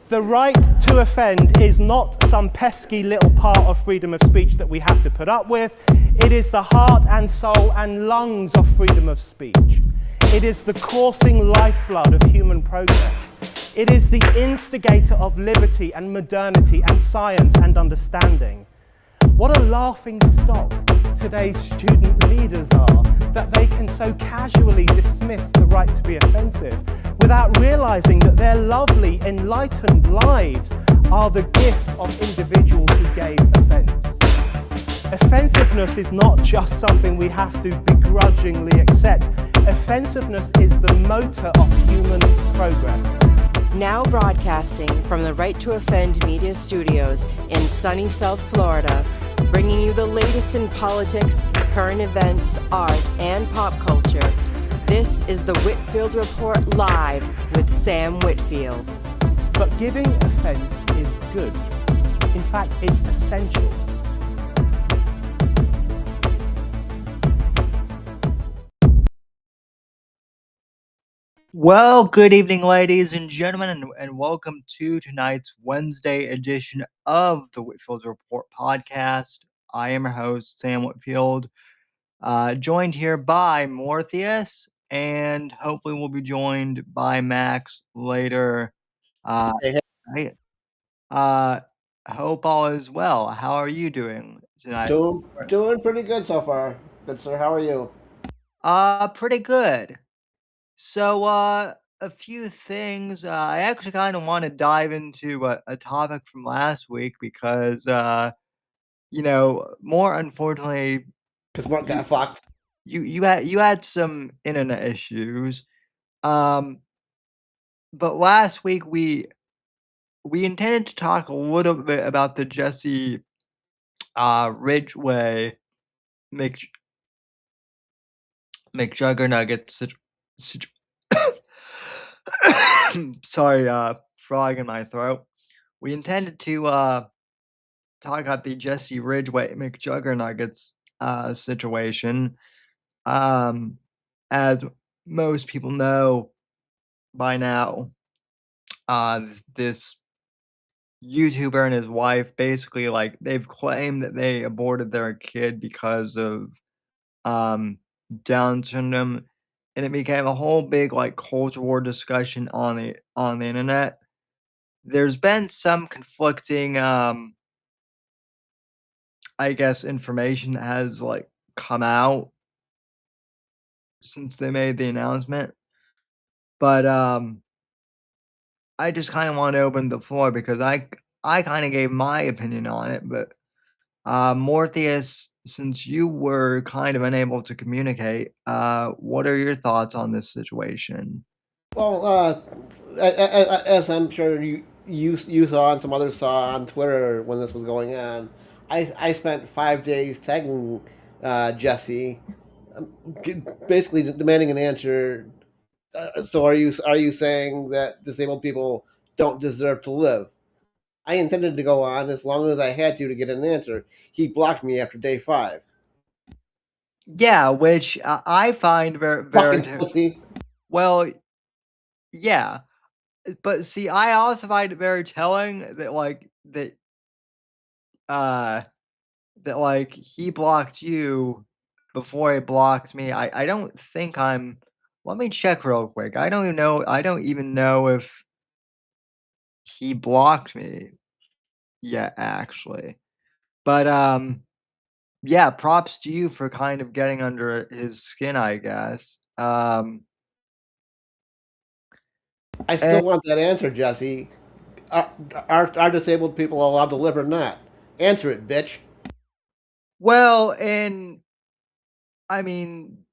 The right to offend is not some pesky little part of freedom of speech that we have to put up with. It is the heart and soul and lungs of freedom of speech. It is the coursing lifeblood of human progress. It is the instigator of liberty and modernity and science and understanding. What a laughing stock today's student leaders are, that they can so casually dismiss the right to be offensive without realizing that their lovely, enlightened lives are the gift of individuals who gave offense. Offensiveness is not just something we have to begrudgingly accept. Offensiveness is the motor of human progress. Now broadcasting from the Right to Offend Media Studios in sunny South Florida, bringing you the latest in politics, current events, art, and pop culture. This is the Whitfield Report Live with Sam Whitfield. But giving offense is good. In fact, it's essential. Well, good evening, ladies and gentlemen, and welcome to tonight's Wednesday edition of the Whitfield Report podcast. I am your host, Sam Whitfield, joined here by Morpheus, and hopefully we'll be joined by Max later. Hey. Hope all is well. How are you doing tonight? Doing pretty good so far. Good, sir. How are you? Pretty good. So, a few things. I actually kind of want to dive into a topic from last week because, more unfortunately, Because Mark got fucked. you had some internet issues. But last week we intended to talk a little bit about the Jesse Ridgway McJuggerNugget sorry, frog in my throat. We intended to talk about the Jesse Ridgway McJuggernuggets situation. As most people know by now, this YouTuber and his wife basically, like, they've claimed that they aborted their kid because of Down syndrome, and it became a whole big, like, culture war discussion on the internet. There's been some conflicting, I guess, information that has, like, come out since they made the announcement. But, I just kinda wanna open the floor because I kinda gave my opinion on it, but, Morpheus, since you were kind of unable to communicate, what are your thoughts on this situation? Well, as I'm sure you saw and some others saw on Twitter when this was going on, I spent 5 days tagging Jesse, basically demanding an answer. So are you saying that disabled people don't deserve to live? I intended to go on as long as I had to get an answer. He blocked me after day 5. Yeah, which I find very Fucking pussy. well, yeah, but see, I also find it very telling that, uh, he blocked you before he blocked me. I don't think I'm let me check real quick. I don't even know if he blocked me yet, actually. But, yeah, props to you for kind of getting under his skin, I guess. I still want that answer, Jesse. Are disabled people allowed to live or not? Answer it, bitch. Well, and I mean,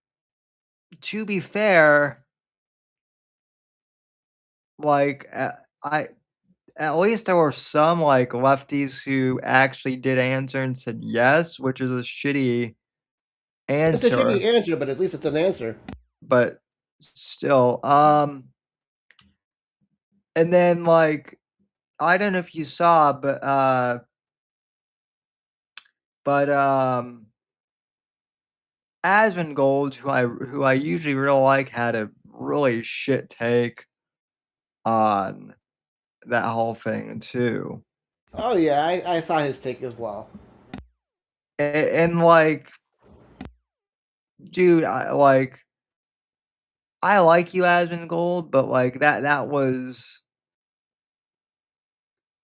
to be fair, like, I at least there were some, like, lefties who actually did answer and said yes, which is a shitty It's a answer, shitty answer, but at least it's an answer. but still, and then, like, I don't know if you saw, but Asmongold, who I usually really like, had a really shit take on that whole thing too. Oh yeah, I saw his take as well. And like, dude, I like you, Asmongold, but like that was,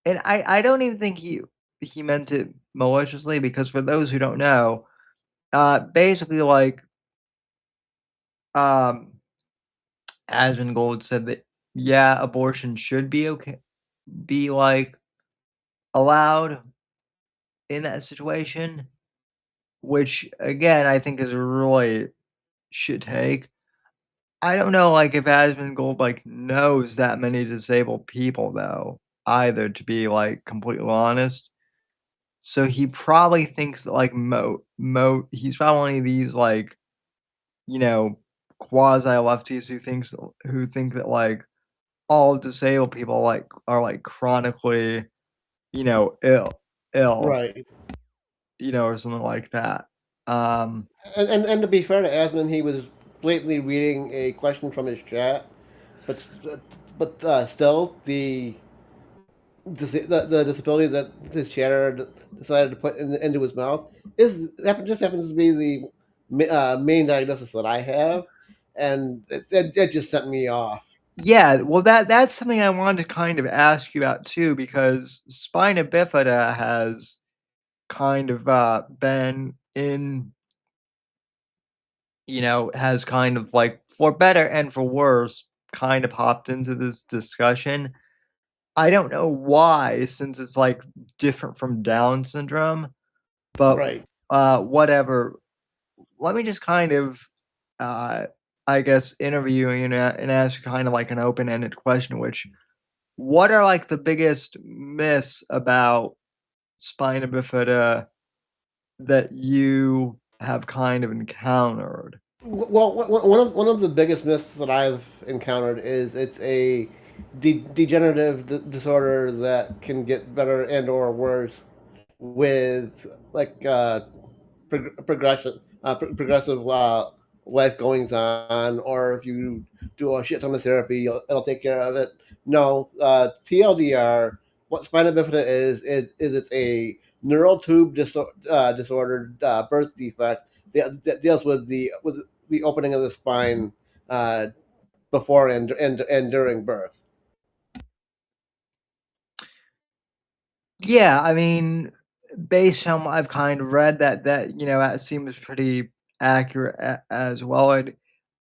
and I don't even think he meant it maliciously, because for those who don't know, basically like um Asmongold said that, yeah, abortion should be okay, be like allowed in that situation, which again I think is a really shit take. I don't know, like, if Asmongold, like, knows that many disabled people, though, either, to be, like, completely honest. So he probably thinks that, like, he's probably one of these, like, you know, quasi-lefties who think that, like, all disabled people, like, are, like, chronically, ill, Right. or something like that. Um, And to be fair to Asman, he was blatantly reading a question from his chat, but still the disability that his chatter decided to put into his mouth just happens to be the main diagnosis that I have, and it just sent me off. Yeah, well, that's something I wanted to kind of ask you about too, because spina bifida has kind of been in, has kind of like, for better and for worse, kind of hopped into this discussion. I don't know why, since it's like different from Down syndrome, but Right. whatever. Let me just kind of, uh, I guess, interview you and ask kind of like an open ended question, which, what are, like, the biggest myths about spina bifida that you have kind of encountered? Well, one of the biggest myths that I've encountered is it's a degenerative disorder that can get better and or worse with like progressive life goings on, or if you do a shit ton of therapy, it'll take care of it. No, TLDR, what spina bifida is it's a neural tube disordered birth defect that deals with the opening of the spine uh, before and during birth. Yeah, I mean, based on what I've kind of read, that seems pretty accurate as well. And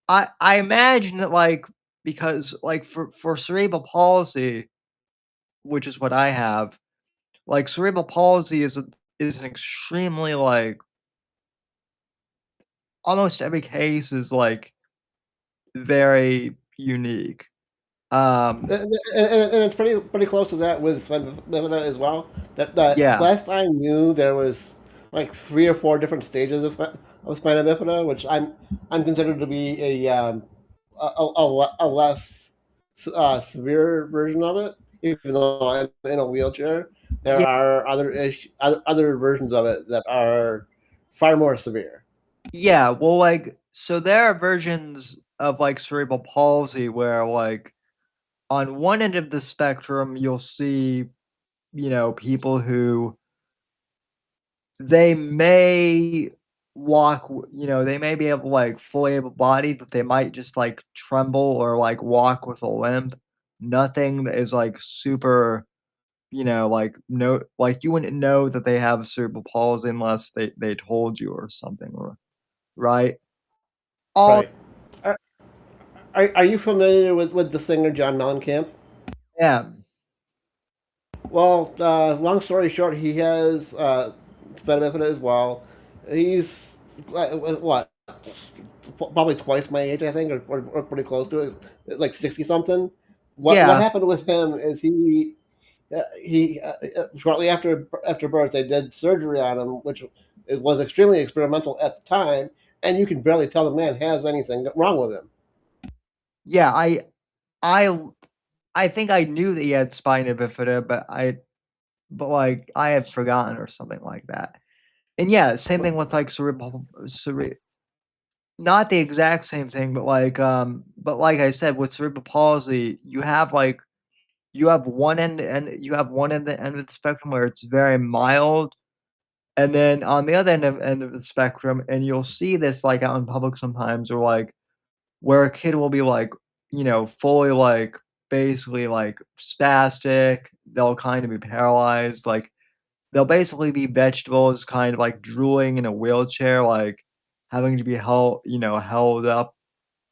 I imagine that, like, because like for cerebral palsy, which is what I have, like, cerebral palsy is an extremely, like, almost every case is, like, very unique. Um, And it's pretty close to that with Spinetta as well. That yeah. last I knew, there was like 3 or 4 different stages of spina bifida, which I'm considered to be a less severe version of it. Even though I'm in a wheelchair, there Yeah, are other versions of it that are far more severe. yeah, well, like, so there are versions of, like, cerebral palsy where, like, on one end of the spectrum, you'll see, people who they may they may be able, like, fully able-bodied, but they might just, like, tremble or, like, walk with a limp. Nothing that is, like, super, like, no, like, you wouldn't know that they have cerebral palsy unless they told you or something, or right? All Right. Are, are you familiar with the singer John Mellencamp? Yeah. Well, long story short, he has spina bifida as well. He's what, probably twice my age, I think, or pretty close to it. Like 60 something. What Yeah. happened with him is he shortly after birth they did surgery on him, which it was extremely experimental at the time, and you can barely tell the man has anything wrong with him. Yeah, I I think I knew that he had spina bifida, like, I had forgotten or something like that. And yeah, same thing with, like, not the exact same thing, but like I said, with cerebral palsy, you have one end and you have one end of the spectrum where it's very mild, and then on the other end of the spectrum, and you'll see this, like, out in public sometimes, or, like, where a kid will be, like, fully, like, basically, like, spastic, they'll kind of be paralyzed, like, they'll basically be vegetables, kind of, like, drooling in a wheelchair, like, having to be held up,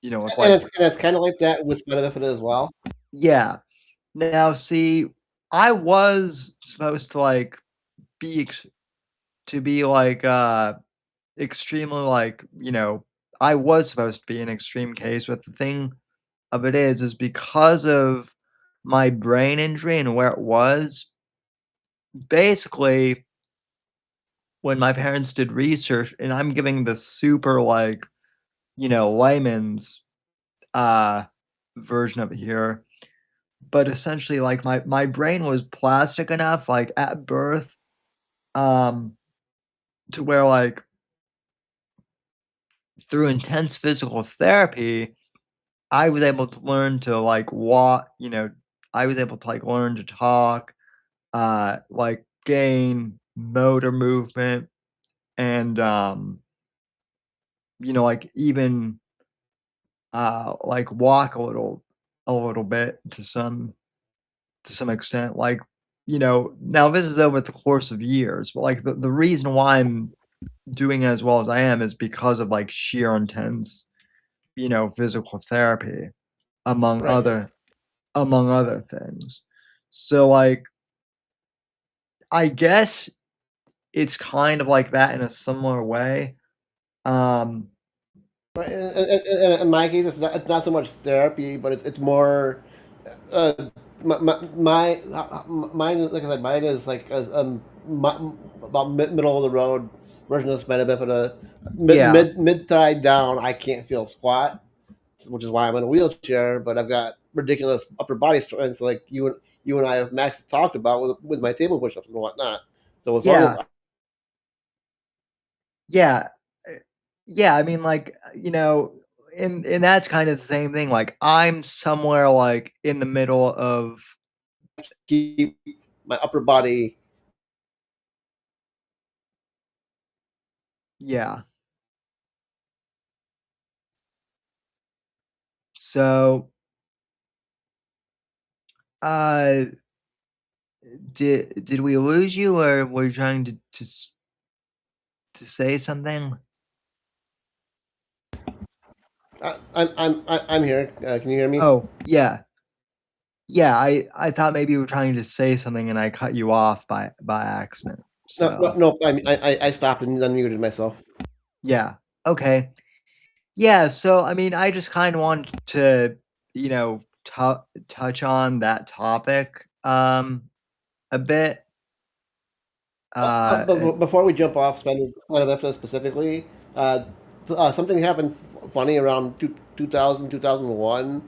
with, And like it's kind of like that with benefit as well. yeah. Now see, I was supposed to, like, be ex to be, like, extremely, like, I was supposed to be an extreme case, but the thing of it is because of my brain injury and where it was, basically, when my parents did research, and I'm giving the super, like, layman's, uh, version of it here, but essentially, like, my brain was plastic enough, like, at birth, um, to where, like, through intense physical therapy, I was able to learn to, like, walk, I was able to, like, learn to talk, like, gain motor movement and, like, even, like, walk a little bit to some extent, like, now this is over the course of years, but, like, the reason why I'm doing as well as I am is because of, like, sheer intense, physical therapy among Right. other among other things. So, like, I guess it's kind of like that in a similar way. Um, Right. In my case, it's not so much therapy, but it's more uh, mine. Like I said, mine is like about middle of the road version of spina bifida. yeah, Mid thigh down, I can't feel squat, which is why I'm in a wheelchair. But I've got ridiculous upper body strength, like you and I have Max talked about with my table push-ups and whatnot. So as long as yeah, yeah, yeah, I mean, like, and that's kind of the same thing, like, I'm somewhere, like, in the middle of I keep my upper body. yeah. So, uh, did we lose you, or were you trying to say something? I'm here. Can you hear me? Oh, yeah. Yeah, I thought maybe you were trying to say something and I cut you off by accident. No, no, So, no. I stopped and unmuted myself. yeah. Okay. Yeah, so I mean, I just kind of wanted to, touch on that topic a bit. But And before we jump off Planet Left specifically, uh, something happened funny around 2000, 2001.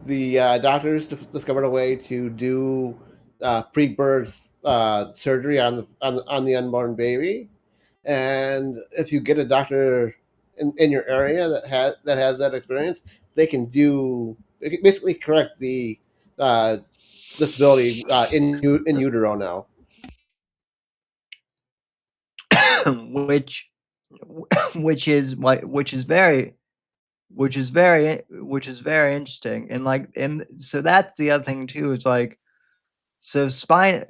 The doctors discovered a way to do pre-birth surgery on the unborn baby, and if you get a doctor in your area that has that experience, they can basically correct the uh, disability in utero now. which which is very interesting. And so that's the other thing too. It's like so spine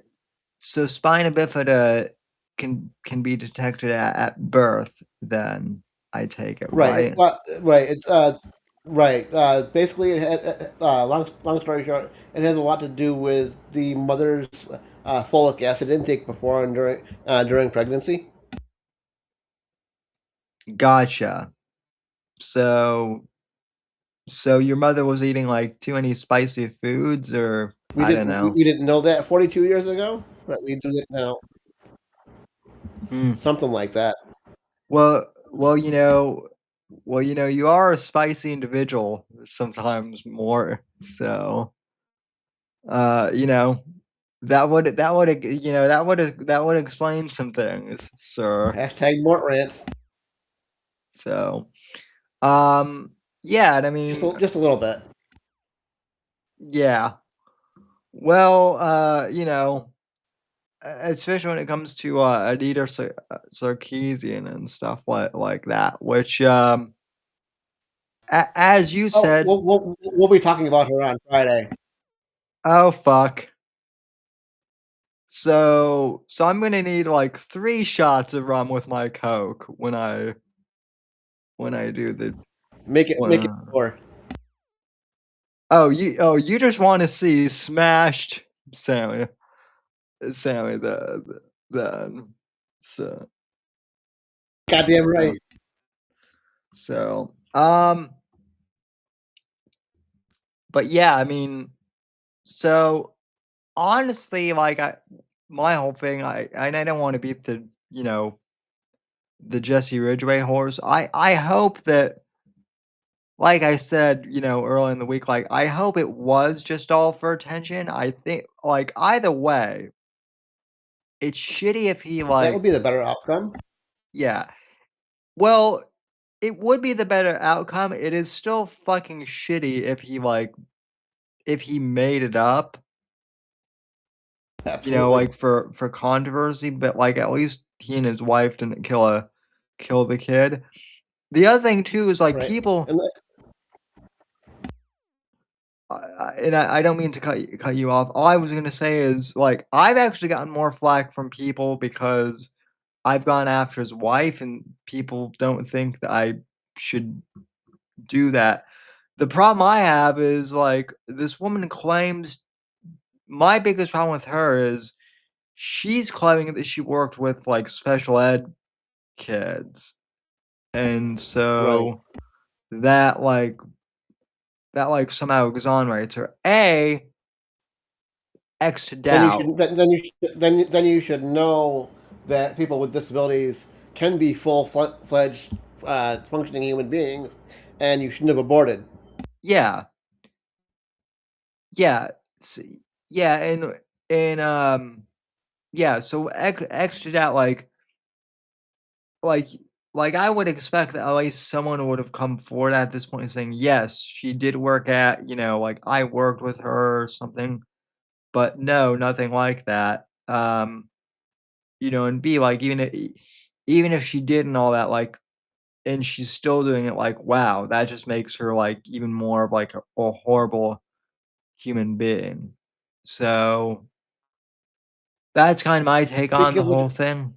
So spina bifida can be detected at birth then, I take it, Right. right? Right. It's right. Basically, long story short, it has a lot to do with the mother's folic acid intake before and during pregnancy. Gotcha. So so your mother was eating, like, too many spicy foods, or I don't know. We didn't know that 42 years ago, but we do it now. Hmm. Something like that. Well, you are a spicy individual sometimes more, so, you know, that would explain some things, sir. Hashtag Mort rants. So, yeah, and I mean Just a little bit. yeah. Well, especially when it comes to Anita Sarkeesian and stuff like that, which as you Oh, said, we'll be talking about her on Friday. oh fuck. So I'm gonna need like 3 shots of rum with my Coke when I do the Make it when, more. you just want to see smashed Sammy the so Goddamn so right. so but yeah, I mean, so honestly, like my whole thing, and I don't want to beat the Jesse Ridgway horse. I hope that, like I said, early in the week, like I hope it was just all for attention. I think like either way, it's shitty if he That would like be the better outcome. yeah. Well, it would be the better outcome. It is still fucking shitty if he made it up, Absolutely. like for controversy, but like at least he and his wife didn't kill the kid. The other thing too is like Right. people, And and I don't mean to cut you off. All I was gonna say is like I've actually gotten more flack from people because I've gone after his wife, and people don't think that I should do that. The problem I have is like this woman claims my biggest problem with her is she's claiming that she worked with like special ed kids. And right. so that like somehow exonerates her. X to Then you doubt. should then you should know that people with disabilities can be fledged functioning human beings, and you shouldn't have aborted. Yeah. Yeah. s- Yeah, and yeah, so X to doubt like like I would expect that at least someone would have come forward at this point saying, yes, she did work at, like I worked with her or something. But no, nothing like that. And B, like even if she did and all that, like, and she's still doing it, like, wow, that just makes her like even more of like a horrible human being. So that's kind of my take on the Because whole thing.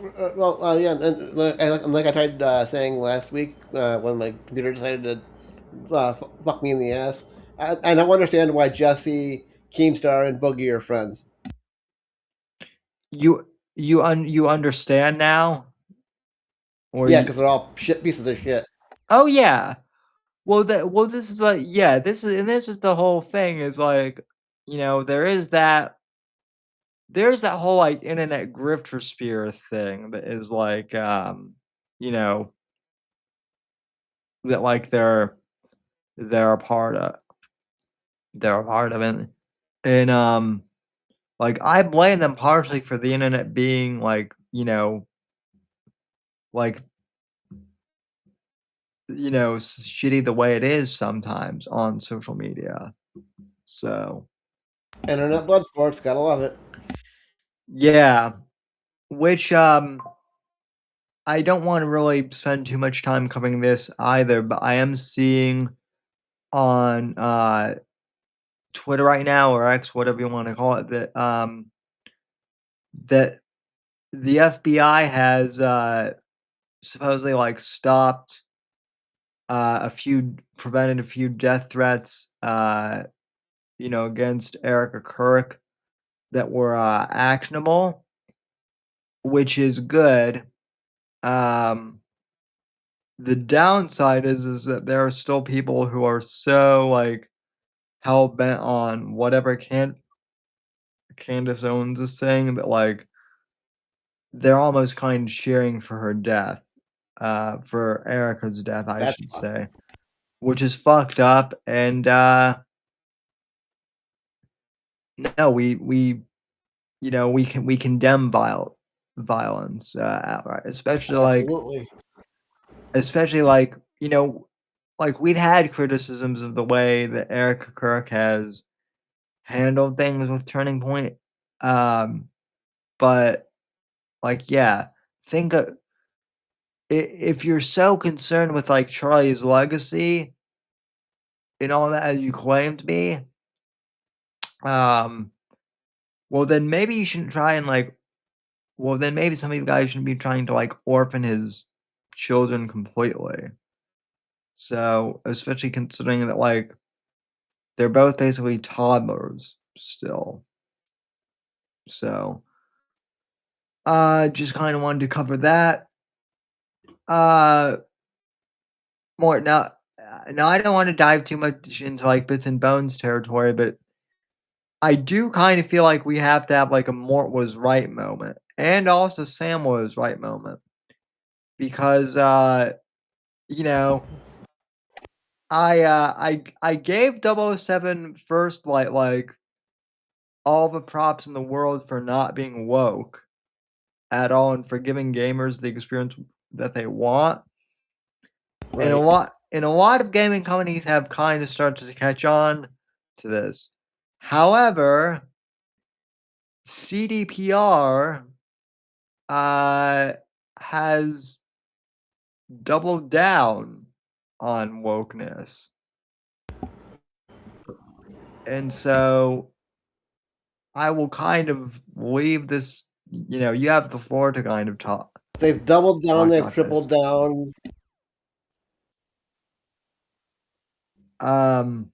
yeah, and like I tried saying last week when my computer decided to fuck me in the ass, I don't understand why Jesse, Keemstar, and Boogie are friends. You understand now, or Yeah, you? because they're all pieces of shit. Oh yeah. Well, this is like yeah, this is the whole thing is like, there is there's that whole like internet grifter spear thing that is like you know that like they're a part of it. And like I blame them partially for the internet being like like shitty the way it is sometimes on social media. So Internet blood sports, gotta love it. yeah, which I don't want to really spend too much time covering this either, but I am seeing on Twitter right now, or X, whatever you want to call it, that the FBI has supposedly like stopped prevented a few death threats, against Erica Kirk that were actionable, which is good. Um, the downside is that there are still people who are so like hell bent on whatever Candace Owens is saying that like they're almost kind of cheering for her death, for Erica's death, I That's should fucked. say, which is fucked up. And no, we condemn violence outright, Absolutely. especially like like we've had criticisms of the way that Erica Kirk has handle things with Turning Point. But like, yeah, think if you're so concerned with like Charlie's legacy and all that as you claim to be, um, well then maybe you shouldn't try and like, well then maybe some of you guys shouldn't be trying to like orphan his children completely. So especially considering that like they're both basically toddlers still. So just kind of wanted to cover that. Uh more now now I don't want to dive too much into like bits and bones territory, but I do kind of feel like we have to have like a Mort was right moment and also Sam was right moment because you know I gave 007 first light like all the props in the world for not being woke at all and for giving gamers the experience that they want. And Right. a lot of gaming companies have kind of started to catch on to this. However, CDPR has doubled down on wokeness. And so I will kind of leave this, you have the floor to kind of They've doubled down. talk They've about this. tripled down. Um,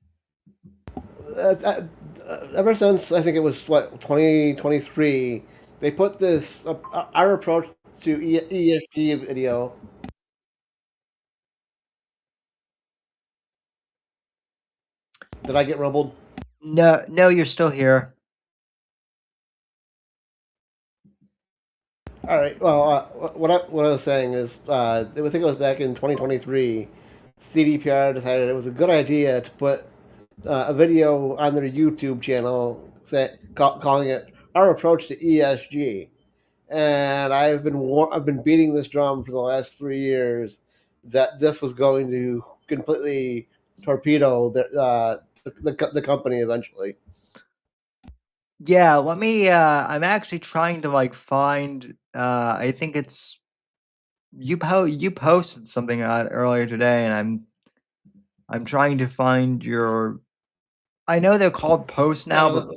Ever since I think it was 2023, they put this our approach to ESG video. Did I get rumbled? no, you're still here. All right. Well, what I was saying is, I think it was back in 2023. CDPR decided it was a good idea to put a video on their YouTube channel calling it "Our Approach to ESG," and I've been beating this drum for the last 3 years that this was going to completely torpedo the company eventually. Yeah, let me I'm actually trying to like find I think it's you posted something on it earlier today and I'm trying to find your I know they're called posts now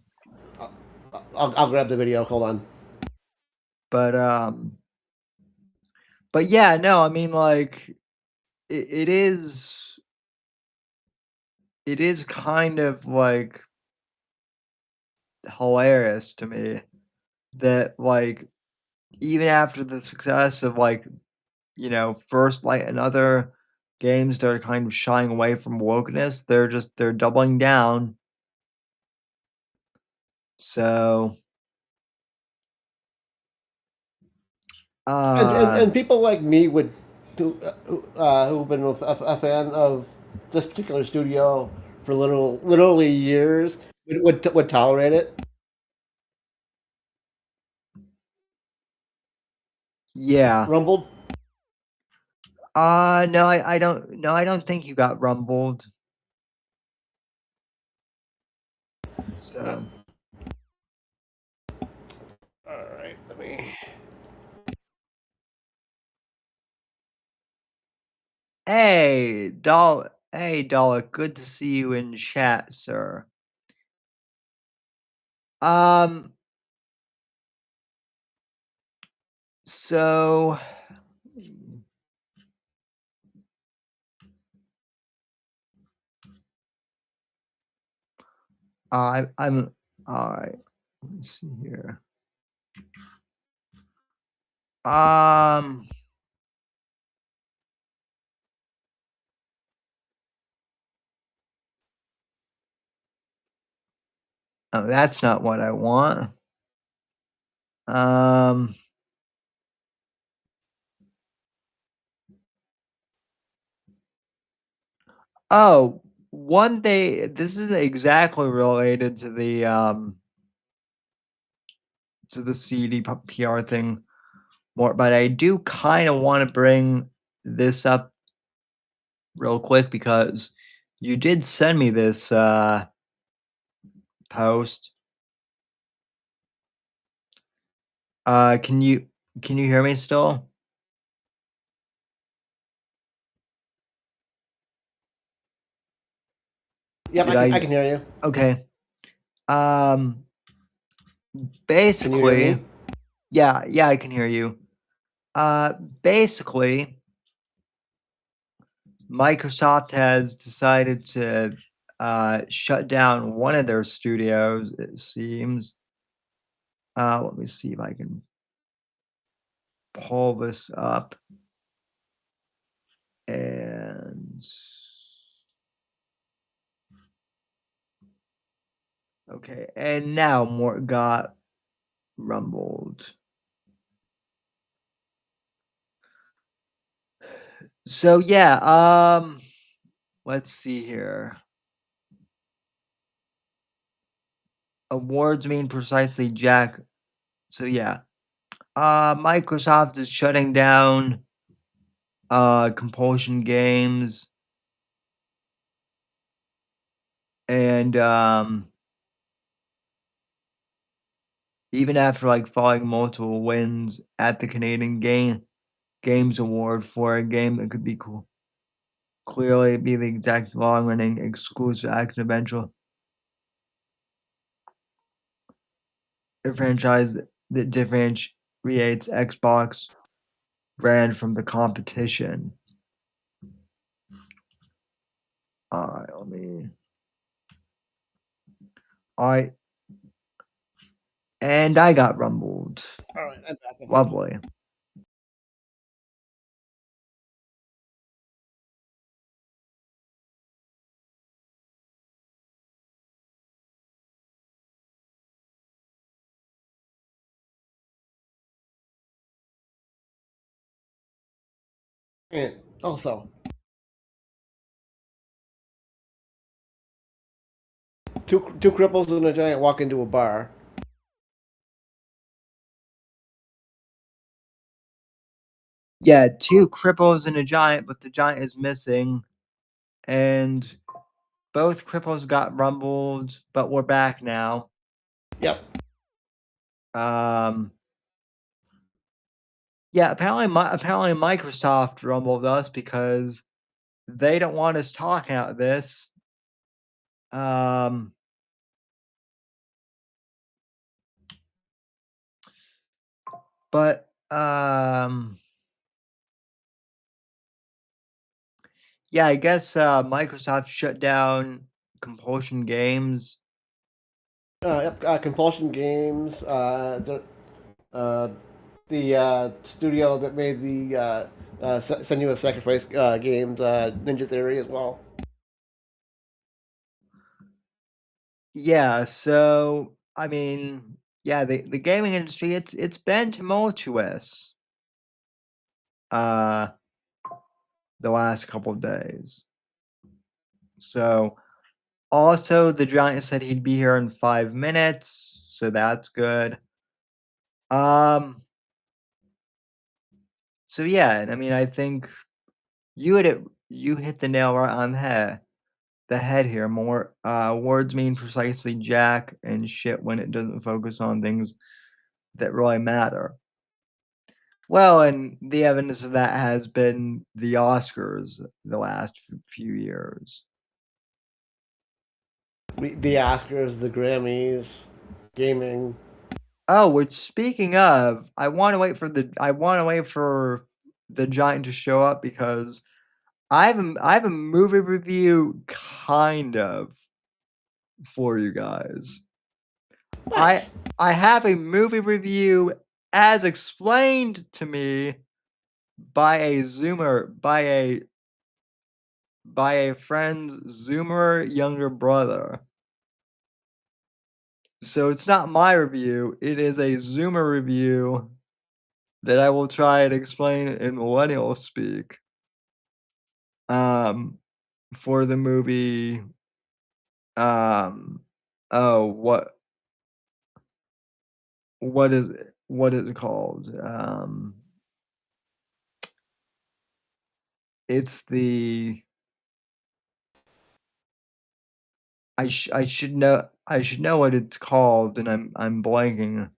I'll grab the video. Hold on. but um but yeah, no, I mean like it is kind of like hilarious to me that like even after the success of like First Light and other games that are kind of shying away from wokeness, they're doubling down. So And people like me who've been a fan of this particular studio for literally years would tolerate it. yeah. Rumbled. No, I don't think you got rumbled. So All right, let me. hey Dollar, good to see you in chat, sir. Um so I'm all right. Let's see here. Um, oh, that's not what I want. Um, oh, one day, this isn't exactly related to the CDPR thing more, but I do kind of want to bring this up real quick because you did send me this post. Can you hear me still? Yep, Did I can hear you. Okay. Can you hear Basically, me? yeah, I can hear you. Basically, Microsoft has decided to shut down one of their studios, it seems. Let me see if I can pull this up. And okay, and now more got rumbled. So yeah, let's see here. Awards mean precisely Jack. So yeah, Microsoft is shutting down compulsion games, and even after like following multiple wins at the Canadian Games Award for a game that could be clearly be the exact long-running exclusive action adventure, a franchise that differentiates Xbox brand from the competition. Alright, Alright, and I got rumbled. All right, I'm back. I think. Lovely. And also, two cripples and a giant walk into a bar. Yeah, two cripples and a giant, but the giant is missing. And both cripples got rumbled, but we're back now. Yep. Yeah, apparently Microsoft rumbled us because they don't want us talking about this. But yeah, I guess Microsoft shut down Compulsion Games. Yep. Compulsion Games. The studio that made the Senua's Sacrifice games, Ninja Theory as well. Yeah, so I mean, yeah, the gaming industry it's been tumultuous the last couple of days. So also the giant said he'd be here in 5 minutes, so that's good. So yeah, and I mean I think you hit the nail right on the head here. More words mean precisely jack and shit when it doesn't focus on things that really matter. Well, and the evidence of that has been the Oscars the last few years. The Oscars, the Grammys, gaming. Oh, which speaking of, I want to wait for the giant to show up because I have a movie review kind of for you guys. Nice. I have a movie review as explained to me by a Zoomer by a friend's Zoomer younger brother. So it's not my review, it is a Zoomer review that I will try and explain in millennial speak. For the movie oh what is it called? It's the I should know I should know what it's called, and I'm blanking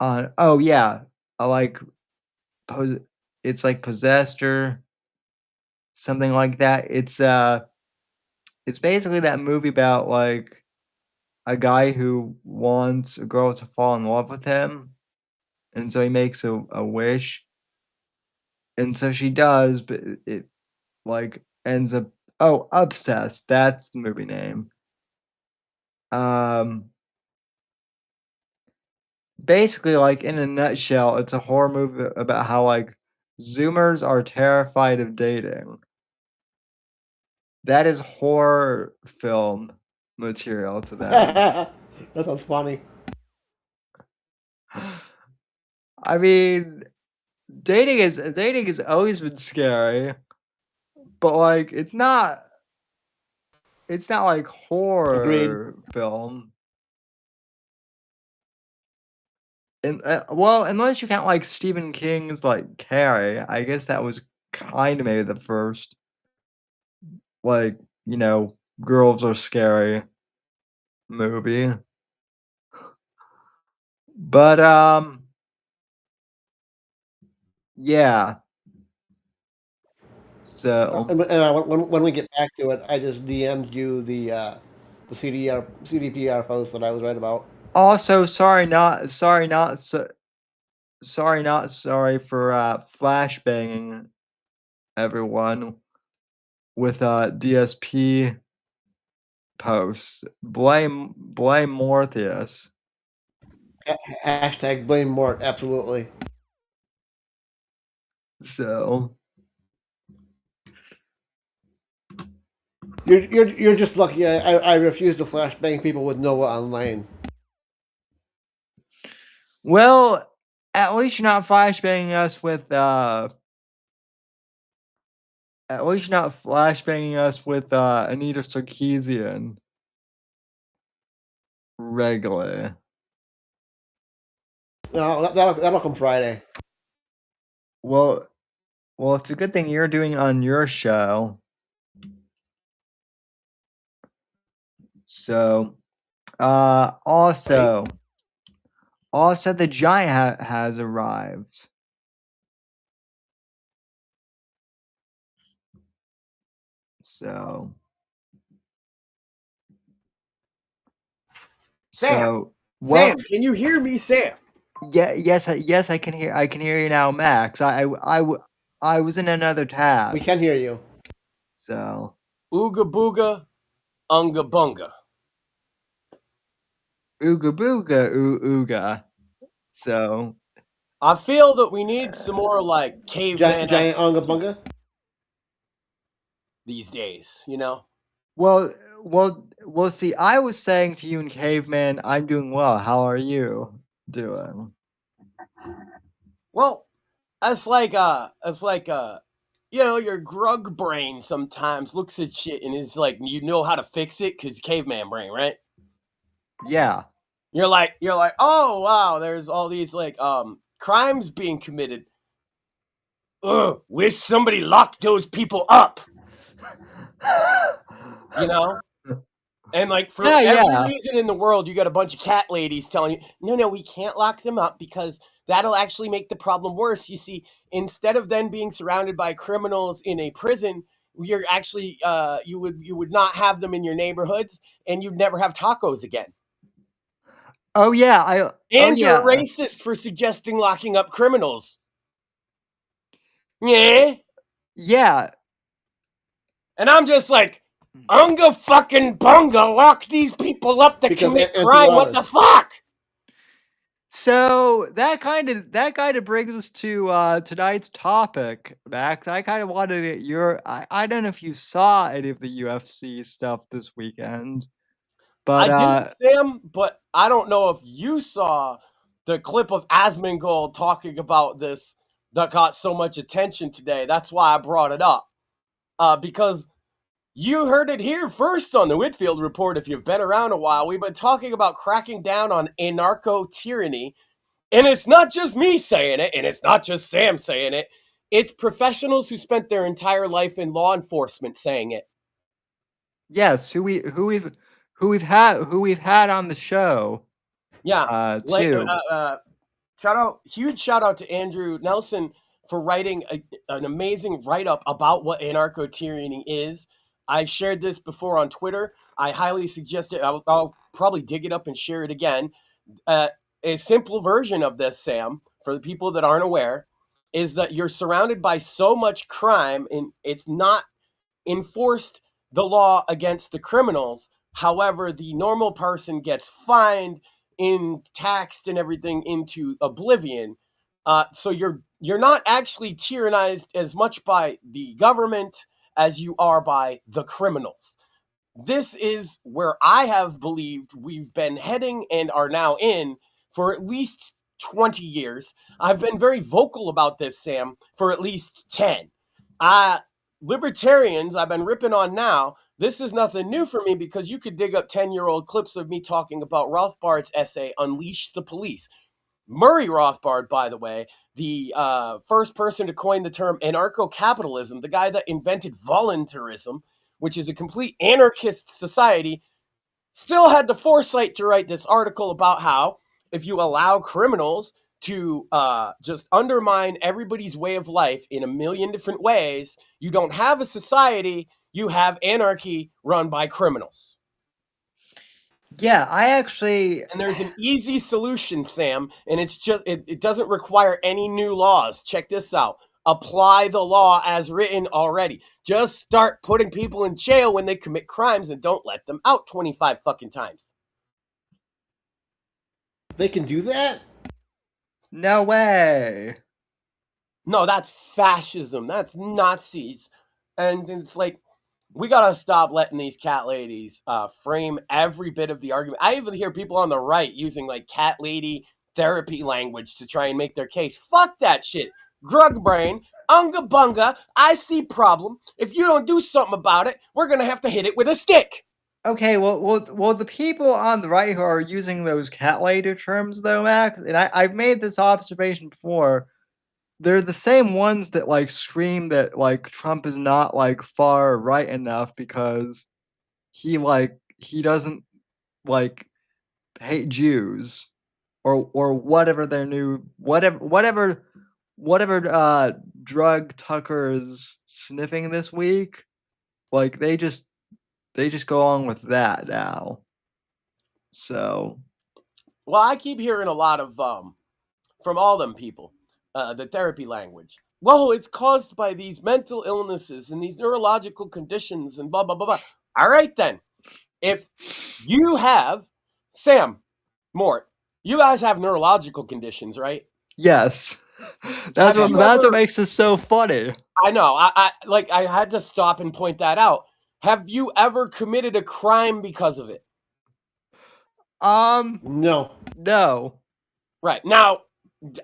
on. Oh yeah, I like it's like Possessed or something like that. It's basically that movie about like a guy who wants a girl to fall in love with him, and so he makes a wish, and so she does, but it like ends up. Oh, Obsessed. That's the movie name. Um, basically, like in a nutshell, it's a horror movie about how like Zoomers are terrified of dating. That is horror film material to them. That sounds funny. I mean, dating has always been scary, but like it's not like Agreed. horror film. And well, unless you count like Stephen King's like Carrie, I guess that was kind of maybe the first like girls are scary movie. But yeah. So When we get back to it, I just DM'd you the CDPR post that I was right about. also sorry for flashbanging everyone with DSP posts. Blame Morpheus. Hashtag blame Mort. Absolutely. So You're just lucky. I refuse to flashbang people with Nova Online. well, at least you're not flashbanging us with at least you're not flashbanging us with Anita Sarkeesian regularly. No, that'll come Friday. Well, it's a good thing you're doing on your show. So, also, the giant has arrived. So, Sam, well, can you hear me, Sam? yeah, yes, I can hear you now, Max. I was in another tab. We can hear you. So, Ooga booga, unga bunga. ooga booga, ooga. So, I feel that we need some more like caveman Giant Onga Bunga. these days, you know? well, see, I was saying to you in Caveman, I'm doing well. How are you doing? Well, it's like your grug brain sometimes looks at shit and is like, you know how to fix it because caveman brain, right? Yeah. You're like, oh wow, there's all these like crimes being committed. Ugh, wish somebody locked those people up. You know? And like for every reason in the world, you got a bunch of cat ladies telling you, no, we can't lock them up because that'll actually make the problem worse. You see, instead of then being surrounded by criminals in a prison, you're actually you would not have them in your neighborhoods, and you'd never have tacos again. Oh yeah, You're a racist for suggesting locking up criminals. Yeah. Yeah. And I'm just like, unga fucking bunga, lock these people up that commit crime. What the fuck? So that kind of brings us to tonight's topic, Max. I kind of wanted to get your. I don't know if you saw any of the UFC stuff this weekend, but I did, Sam. But I don't know if you saw the clip of Asmongold talking about this that got so much attention today. That's why I brought it up, because you heard it here first on the Whitfield Report. If you've been around a while, we've been talking about cracking down on anarcho-tyranny. And it's not just me saying it, and it's not just Sam saying it. It's professionals who spent their entire life in law enforcement saying it. Yes, who who we've had on the show. Yeah. Too. Huge shout out to Andrew Nelson for writing an amazing write-up about what anarcho-tyranny is. I shared this before on Twitter. I highly suggest it. I'll probably dig it up and share it again. A simple version of this, Sam, for the people that aren't aware, is that you're surrounded by so much crime and it's not enforced the law against the criminals. However, the normal person gets fined, taxed, and everything into oblivion. So you're not actually tyrannized as much by the government as you are by the criminals. This is where I have believed we've been heading and are now in for at least 20 years. I've been very vocal about this, Sam, for at least 10. Libertarians, I've been ripping on now. This is nothing new for me because you could dig up 10-year-old clips of me talking about Rothbard's essay, Unleash the Police. Murray Rothbard, by the way, the first person to coin the term anarcho-capitalism, the guy that invented voluntarism, which is a complete anarchist society, still had the foresight to write this article about how if you allow criminals to just undermine everybody's way of life in a million different ways, you don't have a society, you have anarchy run by criminals. Yeah, and there's an easy solution, Sam, and it's just it doesn't require any new laws. Check this out. Apply the law as written already. Just start putting people in jail when they commit crimes and don't let them out 25 fucking times. They can do that? No way. No, that's fascism. That's Nazis. And it's like, we gotta stop letting these cat ladies frame every bit of the argument. I even hear people on the right using like cat lady therapy language to try and make their case. Fuck that shit. Grug brain, unga bunga, I see problem. If you don't do something about it, we're gonna have to hit it with a stick. Okay, well, the people on the right who are using those cat lady terms, though, Max, and I've made this observation before, they're the same ones that like scream that like Trump is not like far right enough because he doesn't like hate Jews or whatever their new whatever drug Tucker is sniffing this week. Like they just go along with that now. So, well, I keep hearing a lot of from all them people, the therapy language. Well, it's caused by these mental illnesses and these neurological conditions and blah blah blah blah. All right then, if you have Sam Mort, you guys have neurological conditions, right? yes. That's what makes this so funny. I know. I had to stop and point that out. Have you ever committed a crime because of it? No. Right. Now,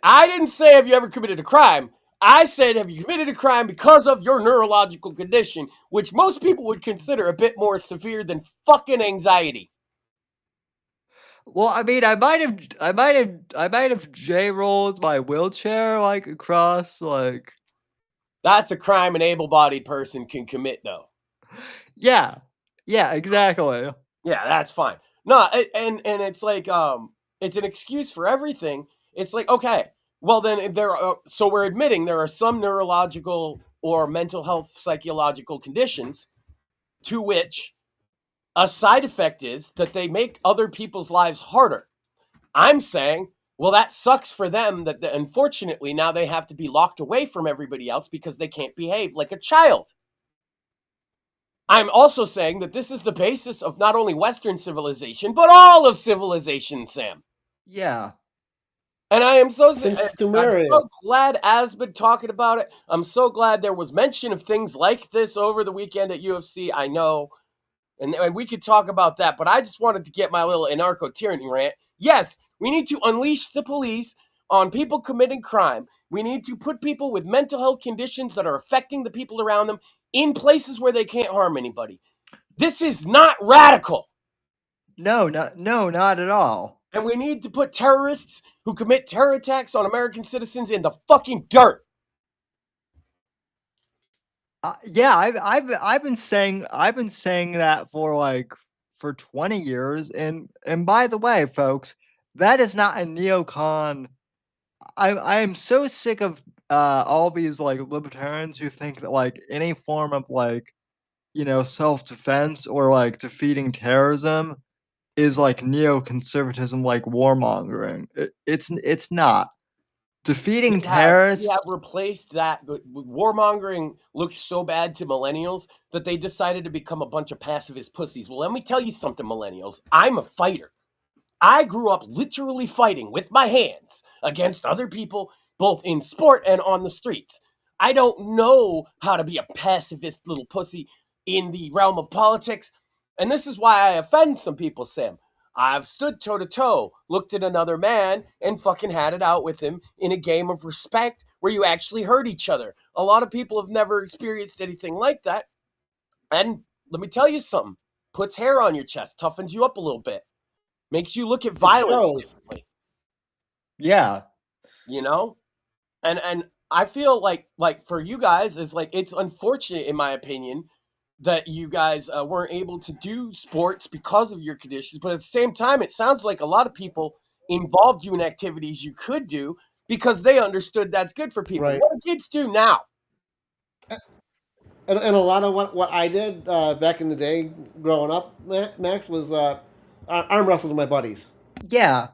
I didn't say have you ever committed a crime. I said have you committed a crime because of your neurological condition, which most people would consider a bit more severe than fucking anxiety. Well, I mean, I might have J-rolled my wheelchair like across like. That's a crime an able-bodied person can commit, though. Yeah, exactly. Yeah, that's fine. No, and it's like it's an excuse for everything. It's like, okay, well then so we're admitting there are some neurological or mental health psychological conditions to which a side effect is that they make other people's lives harder. I'm saying, well, that sucks for them that unfortunately now they have to be locked away from everybody else because they can't behave like a child. I'm also saying that this is the basis of not only Western civilization, but all of civilization, Sam. Yeah. And I am so glad As been talking about it. I'm so glad there was mention of things like this over the weekend at UFC. I know. And we could talk about that, but I just wanted to get my little anarcho-tyranny rant. Yes, we need to unleash the police on people committing crime. We need to put people with mental health conditions that are affecting the people around them in places where they can't harm anybody. This is not radical. No, not at all. And we need to put terrorists who commit terror attacks on American citizens in the fucking dirt. Yeah, I've been saying that for for 20 years. And by the way, folks, that is not a neocon. I am so sick of all these like libertarians who think that like any form of like, self-defense or like defeating terrorism is like neoconservatism, like warmongering. It's not. Defeating We terrorists. have replaced that. Warmongering looked so bad to millennials that they decided to become a bunch of pacifist pussies. Well, let me tell you something, millennials. I'm a fighter. I grew up literally fighting with my hands against other people, both in sport and on the streets. I don't know how to be a pacifist little pussy in the realm of politics. And this is why I offend some people, Sam. I've stood toe to toe, looked at another man, and fucking had it out with him in a game of respect where you actually hurt each other. A lot of people have never experienced anything like that. And let me tell you something, puts hair on your chest, toughens you up a little bit, makes you look at violence differently. Yeah. And I feel like for you guys, it's unfortunate, in my opinion, that you guys weren't able to do sports because of your conditions. But at the same time, it sounds like a lot of people involved you in activities you could do because they understood that's good for people. Right. What do kids do now? And a lot of what I did back in the day, growing up, Max, was arm wrestle with my buddies. Yeah.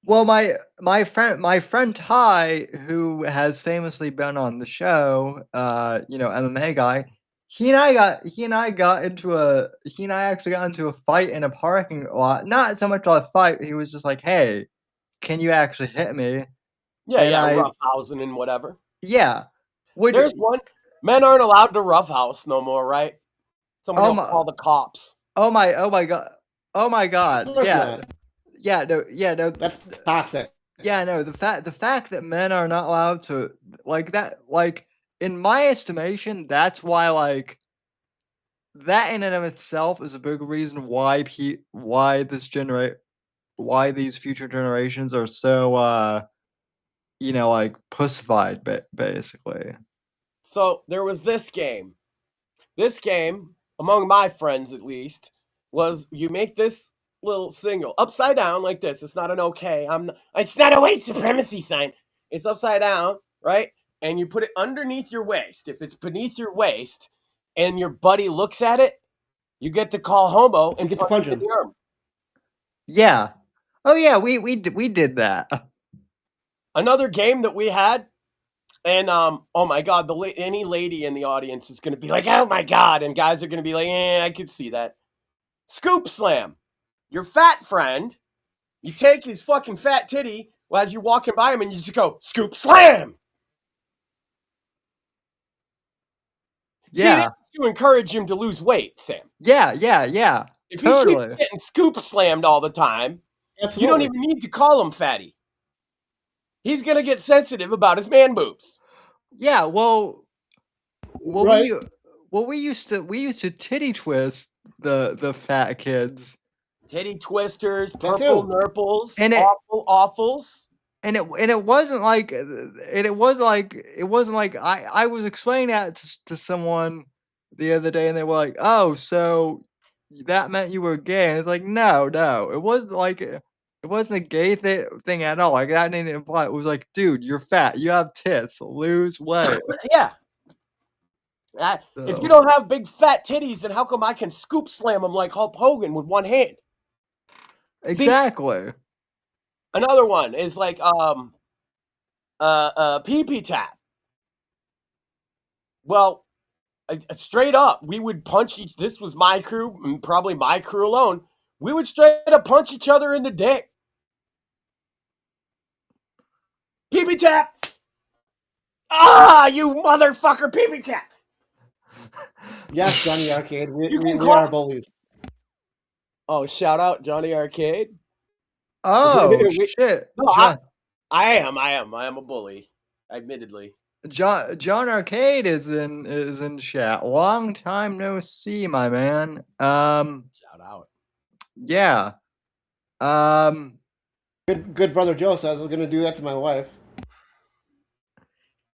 Well, my friend Ty, who has famously been on the show, MMA guy, he and I actually got into a fight in a parking lot. Not so much a fight. He was just like, "Hey, can you actually hit me?" Yeah, roughhousing and whatever. Yeah. There's one. Men aren't allowed to roughhouse no more, right? Somebody will call the cops. Oh my god. Oh my god. Yeah. Not. Yeah, no. That's toxic. Yeah, no, the fact that men are not allowed to like that, like in my estimation, that's why like that in and of itself is a big reason why why these future generations are so like pussified basically. So there was this game. This game, among my friends at least, was you make this little single upside down like this. It's not an okay. It's not a white supremacy sign. It's upside down, right? And you put it underneath your waist. If it's beneath your waist and your buddy looks at it, you get to call homo and get to punch him. In the arm. Yeah. Oh yeah, we did that. Another game that we had, and oh my god, any lady in the audience is going to be like, oh my god, and guys are going to be like, I could see that. Scoop slam. Your fat friend, you take his fucking fat titty as you're walking by him and you just go, scoop slam. Yeah. See, to encourage him to lose weight, Sam. Yeah. If totally. he keeps getting scoop slammed all the time, Absolutely. you don't even need to call him fatty. He's going to get sensitive about his man boobs. Yeah, well, right. we used to titty twist the fat kids. Titty twisters, purple nurples, and awfuls. And it wasn't like I was explaining that to someone the other day, and they were like, "Oh, so that meant you were gay?" And it's like, no, it wasn't like it wasn't a gay thing at all. Like that didn't imply. It was like, dude, you're fat, you have tits, lose weight. Yeah. If you don't have big fat titties, then how come I can scoop slam them like Hulk Hogan with one hand? Exactly. See, another one is like pee-pee tap. Well, straight up, we would punch each. This was my crew, and probably my crew alone. We would straight up punch each other in the dick. Pee-pee tap. Ah, you motherfucker, pee-pee tap. Yes, Johnny Arcade. We are bullies. Oh, shout out Johnny Arcade. Oh shit! No, I am a bully, admittedly. John Arcade is in chat. Long time no see, my man. Shout out. Yeah. Good brother Joe says I'm gonna do that to my wife.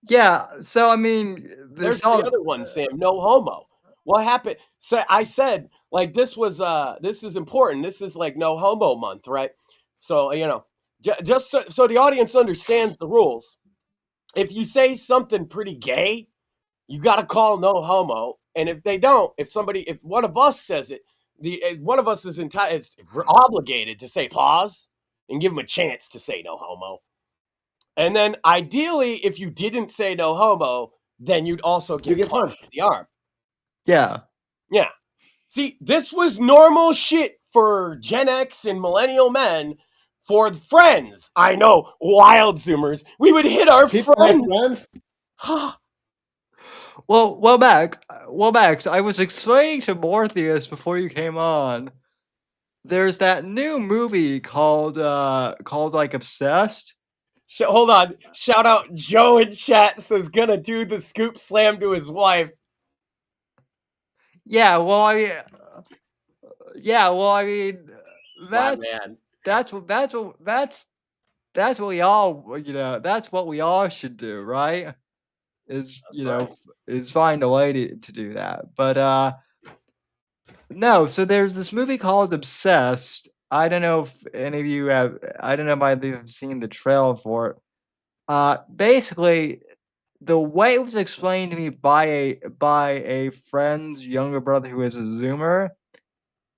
Yeah. So I mean, there's the other one, Sam. No homo. What happened? So I said, like, this is important. This is like no homo month, right? So, just so the audience understands the rules. If you say something pretty gay, you got to call no homo. And if they don't, if one of us says it, one of us is we're obligated to say pause and give them a chance to say no homo. And then ideally, if you didn't say no homo, then you'd also You get get punched in punched. the arm. Yeah. Yeah. See, this was normal shit for Gen X and millennial men. For friends, I know, wild Zoomers, we would hit our People have friends. friends. Max, I was explaining to Morpheus before you came on. There's that new movie called like Obsessed. Hold on. Shout out Joe in chat says gonna do the scoop slam to his wife. Yeah, well, I mean, My that's man. that's what we all that's what we all should do, right? Is That's right. is find a way to do that. But no, so there's this movie called Obsessed. I don't know if any of you have. I don't know if you've seen the trailer for it. Basically, the way it was explained to me by a friend's younger brother who is a Zoomer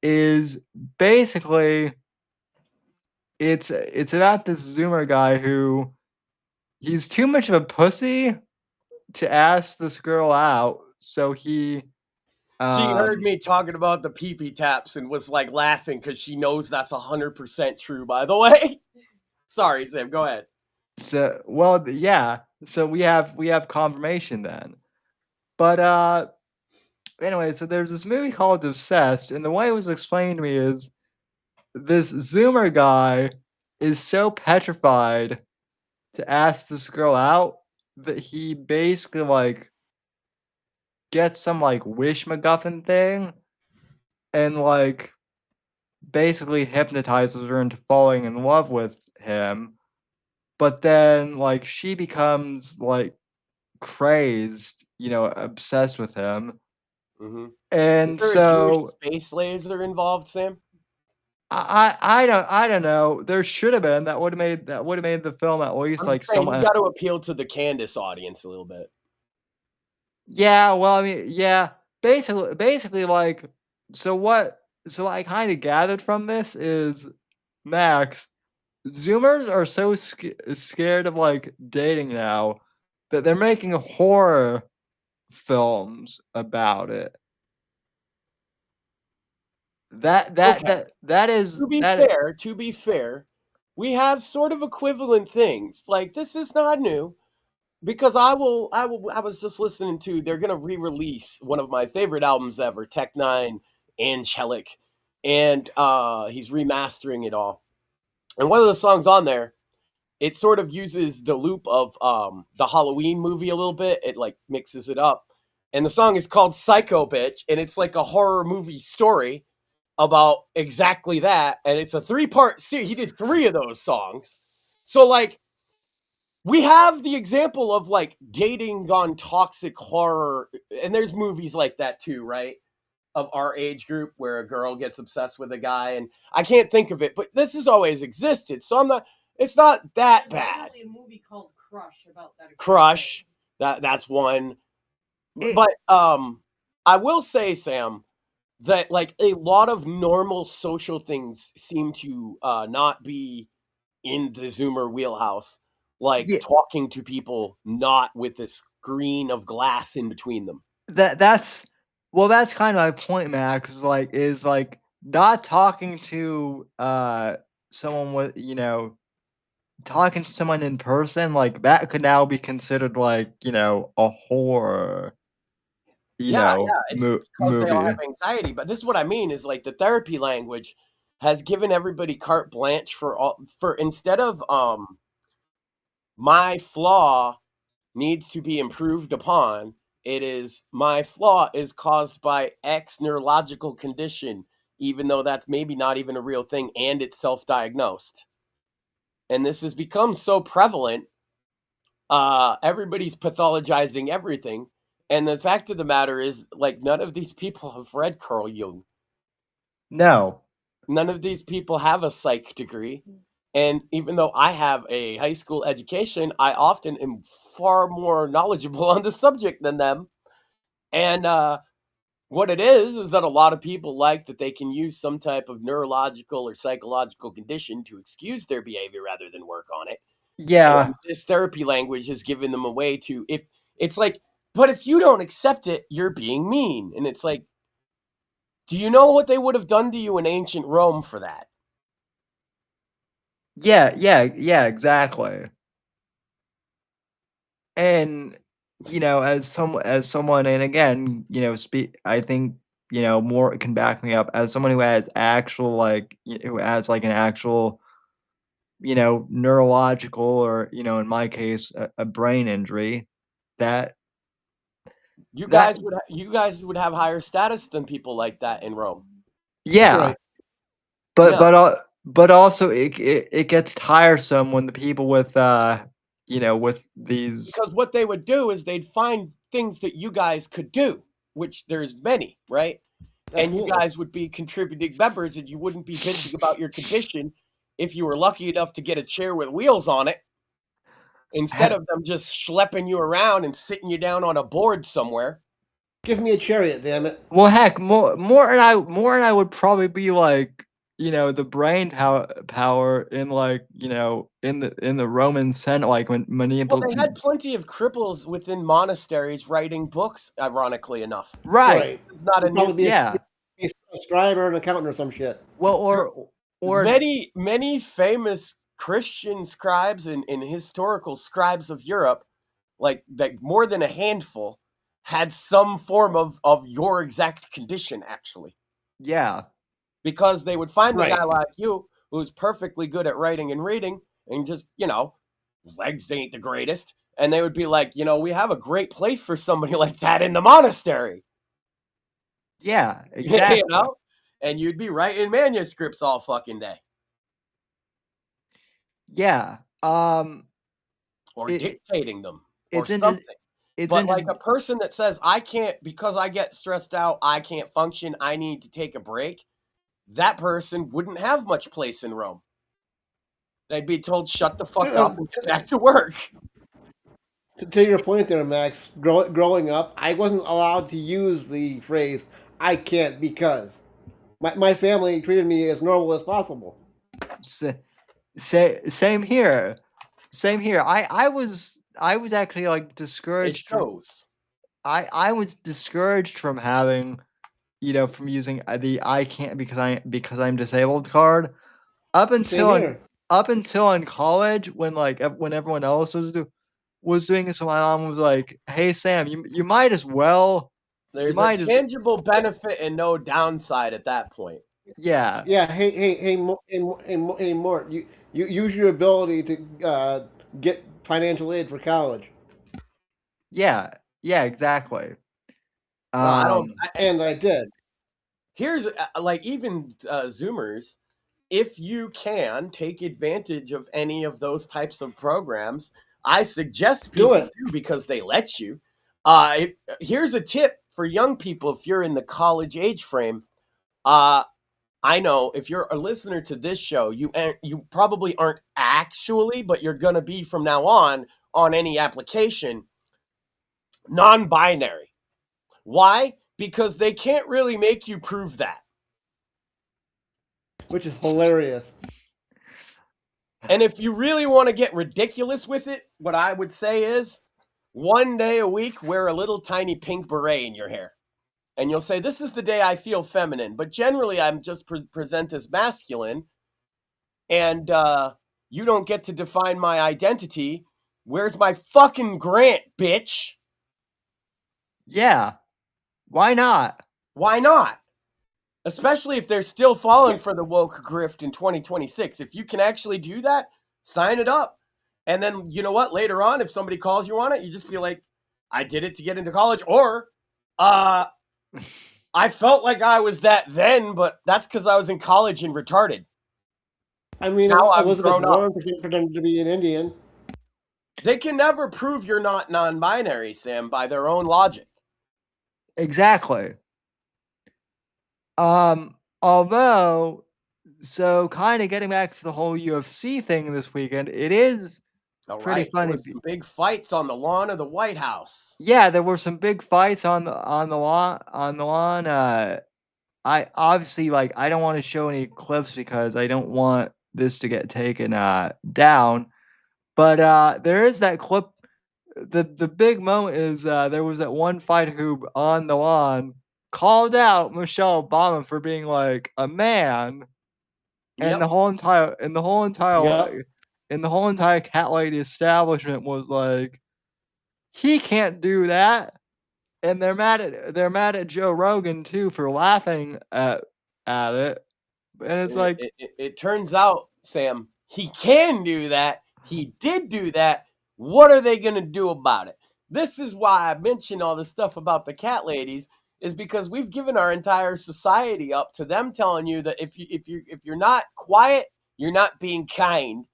is basically it's about this Zoomer guy who he's too much of a pussy to ask this girl out, so he She heard me talking about the pee-pee taps and was like laughing because she knows that's 100% true, by the way. Sorry, Sam, go ahead. So yeah. So we have confirmation then. But anyway, so there's this movie called Obsessed, and the way it was explained to me is this Zoomer guy is so petrified to ask this girl out that he basically like gets some like wish MacGuffin thing and like basically hypnotizes her into falling in love with him. But then like she becomes like crazed, obsessed with him. Mm-hmm. And Is there a Jewish so space laser involved, Sam? I don't know. There should have been. That would have made the film at least I'm like just saying, you somewhat. got to appeal to the Candace audience a little bit. Yeah, well, I mean, yeah. Basically, like, so what? So I kind of gathered from this is, Max, Zoomers are so scared of like dating now that they're making horror films about it. That is To be fair, we have sort of equivalent things. Like, this is not new. Because I was just listening to, they're gonna re-release one of my favorite albums ever, Tech Nine, Angelic, and he's remastering it all. And one of the songs on there, it sort of uses the loop of the Halloween movie a little bit. It like mixes it up. And the song is called Psycho Bitch, and it's like a horror movie story about exactly that. And it's a 3-part series. He did 3 of those songs. So like, we have the example of like dating gone toxic horror, and there's movies like that too, right? Of our age group where a girl gets obsessed with a guy, and I can't think of it, but this has always existed. So it's not that There's bad. definitely a movie called Crush about that. Crush, that's one. But I will say, Sam, that like a lot of normal social things seem to not be in the Zoomer wheelhouse, like Yeah. talking to people not with a screen of glass in between them. that's kind of my point, Max. Is like not talking to someone with talking to someone in person, like that could now be considered like a horror Yeah, it's because they all movie. have anxiety. But this is what I mean is like the therapy language has given everybody carte blanche for instead of my flaw needs to be improved upon. It is my flaw is caused by X neurological condition, even though that's maybe not even a real thing and it's self-diagnosed. And this has become so prevalent. Everybody's pathologizing everything. And the fact of the matter is, like, none of these people have read Carl Jung. No. None of these people have a psych degree. And even though I have a high school education, I often am far more knowledgeable on the subject than them. And what it is that a lot of people like that they can use some type of neurological or psychological condition to excuse their behavior rather than work on it. Yeah. And this therapy language has given them a way to, if it's like, but if you don't accept it, you're being mean. And it's like, do you know what they would have done to you in ancient Rome for that? Yeah, exactly. And as someone, and again, I think, more can back me up as someone who has actual who has like an actual, neurological or, in my case, a brain injury that You that guys would have higher status than people like that in Rome. yeah, Right. but Yeah. but also it gets tiresome when the people with with these Because what they would do is they'd find things that you guys could do, which there's many, right? And you Absolutely. guys would be contributing members and you wouldn't be bitching about your condition if you were lucky enough to get a chair with wheels on it instead of them just schlepping you around and sitting you down on a board somewhere. Give me a chariot, damn it. Well, heck, more and I would probably be like, the brain power in like, in the Roman Senate, like when Well, they had plenty of cripples within monasteries writing books, ironically enough. right, Right. It's not a You'd new probably be yeah. a scribe or an accountant or some shit. Well, or many famous Christian scribes and historical scribes of Europe, like more than a handful, had some form of your exact condition actually, yeah, because they would find a Right. guy like you who's perfectly good at writing and reading, and just legs ain't the greatest, and they would be like, we have a great place for somebody like that in the monastery, yeah, exactly. and you'd be writing manuscripts all fucking day. Yeah. Or It, dictating them or it's into something. it's But into like a person that says, I can't, because I get stressed out, I can't function, I need to take a break, that person wouldn't have much place in Rome. They'd be told, shut the fuck up and get back to work. To your point there, Max, growing up, I wasn't allowed to use the phrase, I can't because. My family treated me as normal as possible. same here. Same here. I was actually like It discouraged. shows. I was discouraged from having, from using the I can't because I'm disabled card up Same until here. in college when when everyone else was doing it. So my mom was like, "Hey Sam, you might as well. There's a might as tangible benefit and no downside at that point. yeah Yeah, hey, Mort, you use your ability to get financial aid for college. yeah exactly." No, I don't. And I did. Here's like even Zoomers, if you can take advantage of any of those types of programs, I suggest Do people it. do because they let you. Here's a tip for young people if you're in the college age frame. I know if you're a listener to this show, you probably aren't actually, but you're gonna be from now on any application non-binary. Why? Because they can't really make you prove that. Which is hilarious. And if you really want to get ridiculous with it, what I would say is one day a week, wear a little tiny pink beret in your hair. And you'll say, this is the day I feel feminine. But generally, I'm just present as masculine. And you don't get to define my identity. Where's my fucking grant, bitch? Yeah. Why not? Why not? Especially if they're still falling for the woke grift in 2026. If you can actually do that, sign it up. And then, you know what? Later on, if somebody calls you on it, you just be like, I did it to get into college. Or, I felt like I was that then, but that's because I was in college and retarded. I mean, Now I'm Elizabeth grown up. Warren pretended to be an Indian. They can never prove you're not non-binary, Sam, by their own logic. Exactly. Although, so kind of getting back to the whole UFC thing this weekend, it is All pretty right, there funny. was some big fights on the lawn of the White House. Yeah, there were some big fights on the lawn. I obviously I don't want to show any clips because I don't want this to get taken down. But there is that clip. The big moment is there was that one fighter who on the lawn called out Michelle Obama for being like a man, and Yep. the whole entire Yep. cat lady establishment was like, he can't do that. And they're mad at Joe Rogan too for laughing at it. And it's like, It turns out, Sam, he can do that. He did do that. What are they going to do about it? This is why I mention all this stuff about the cat ladies, is because we've given our entire society up to them telling you that if you're not quiet, you're not being kind,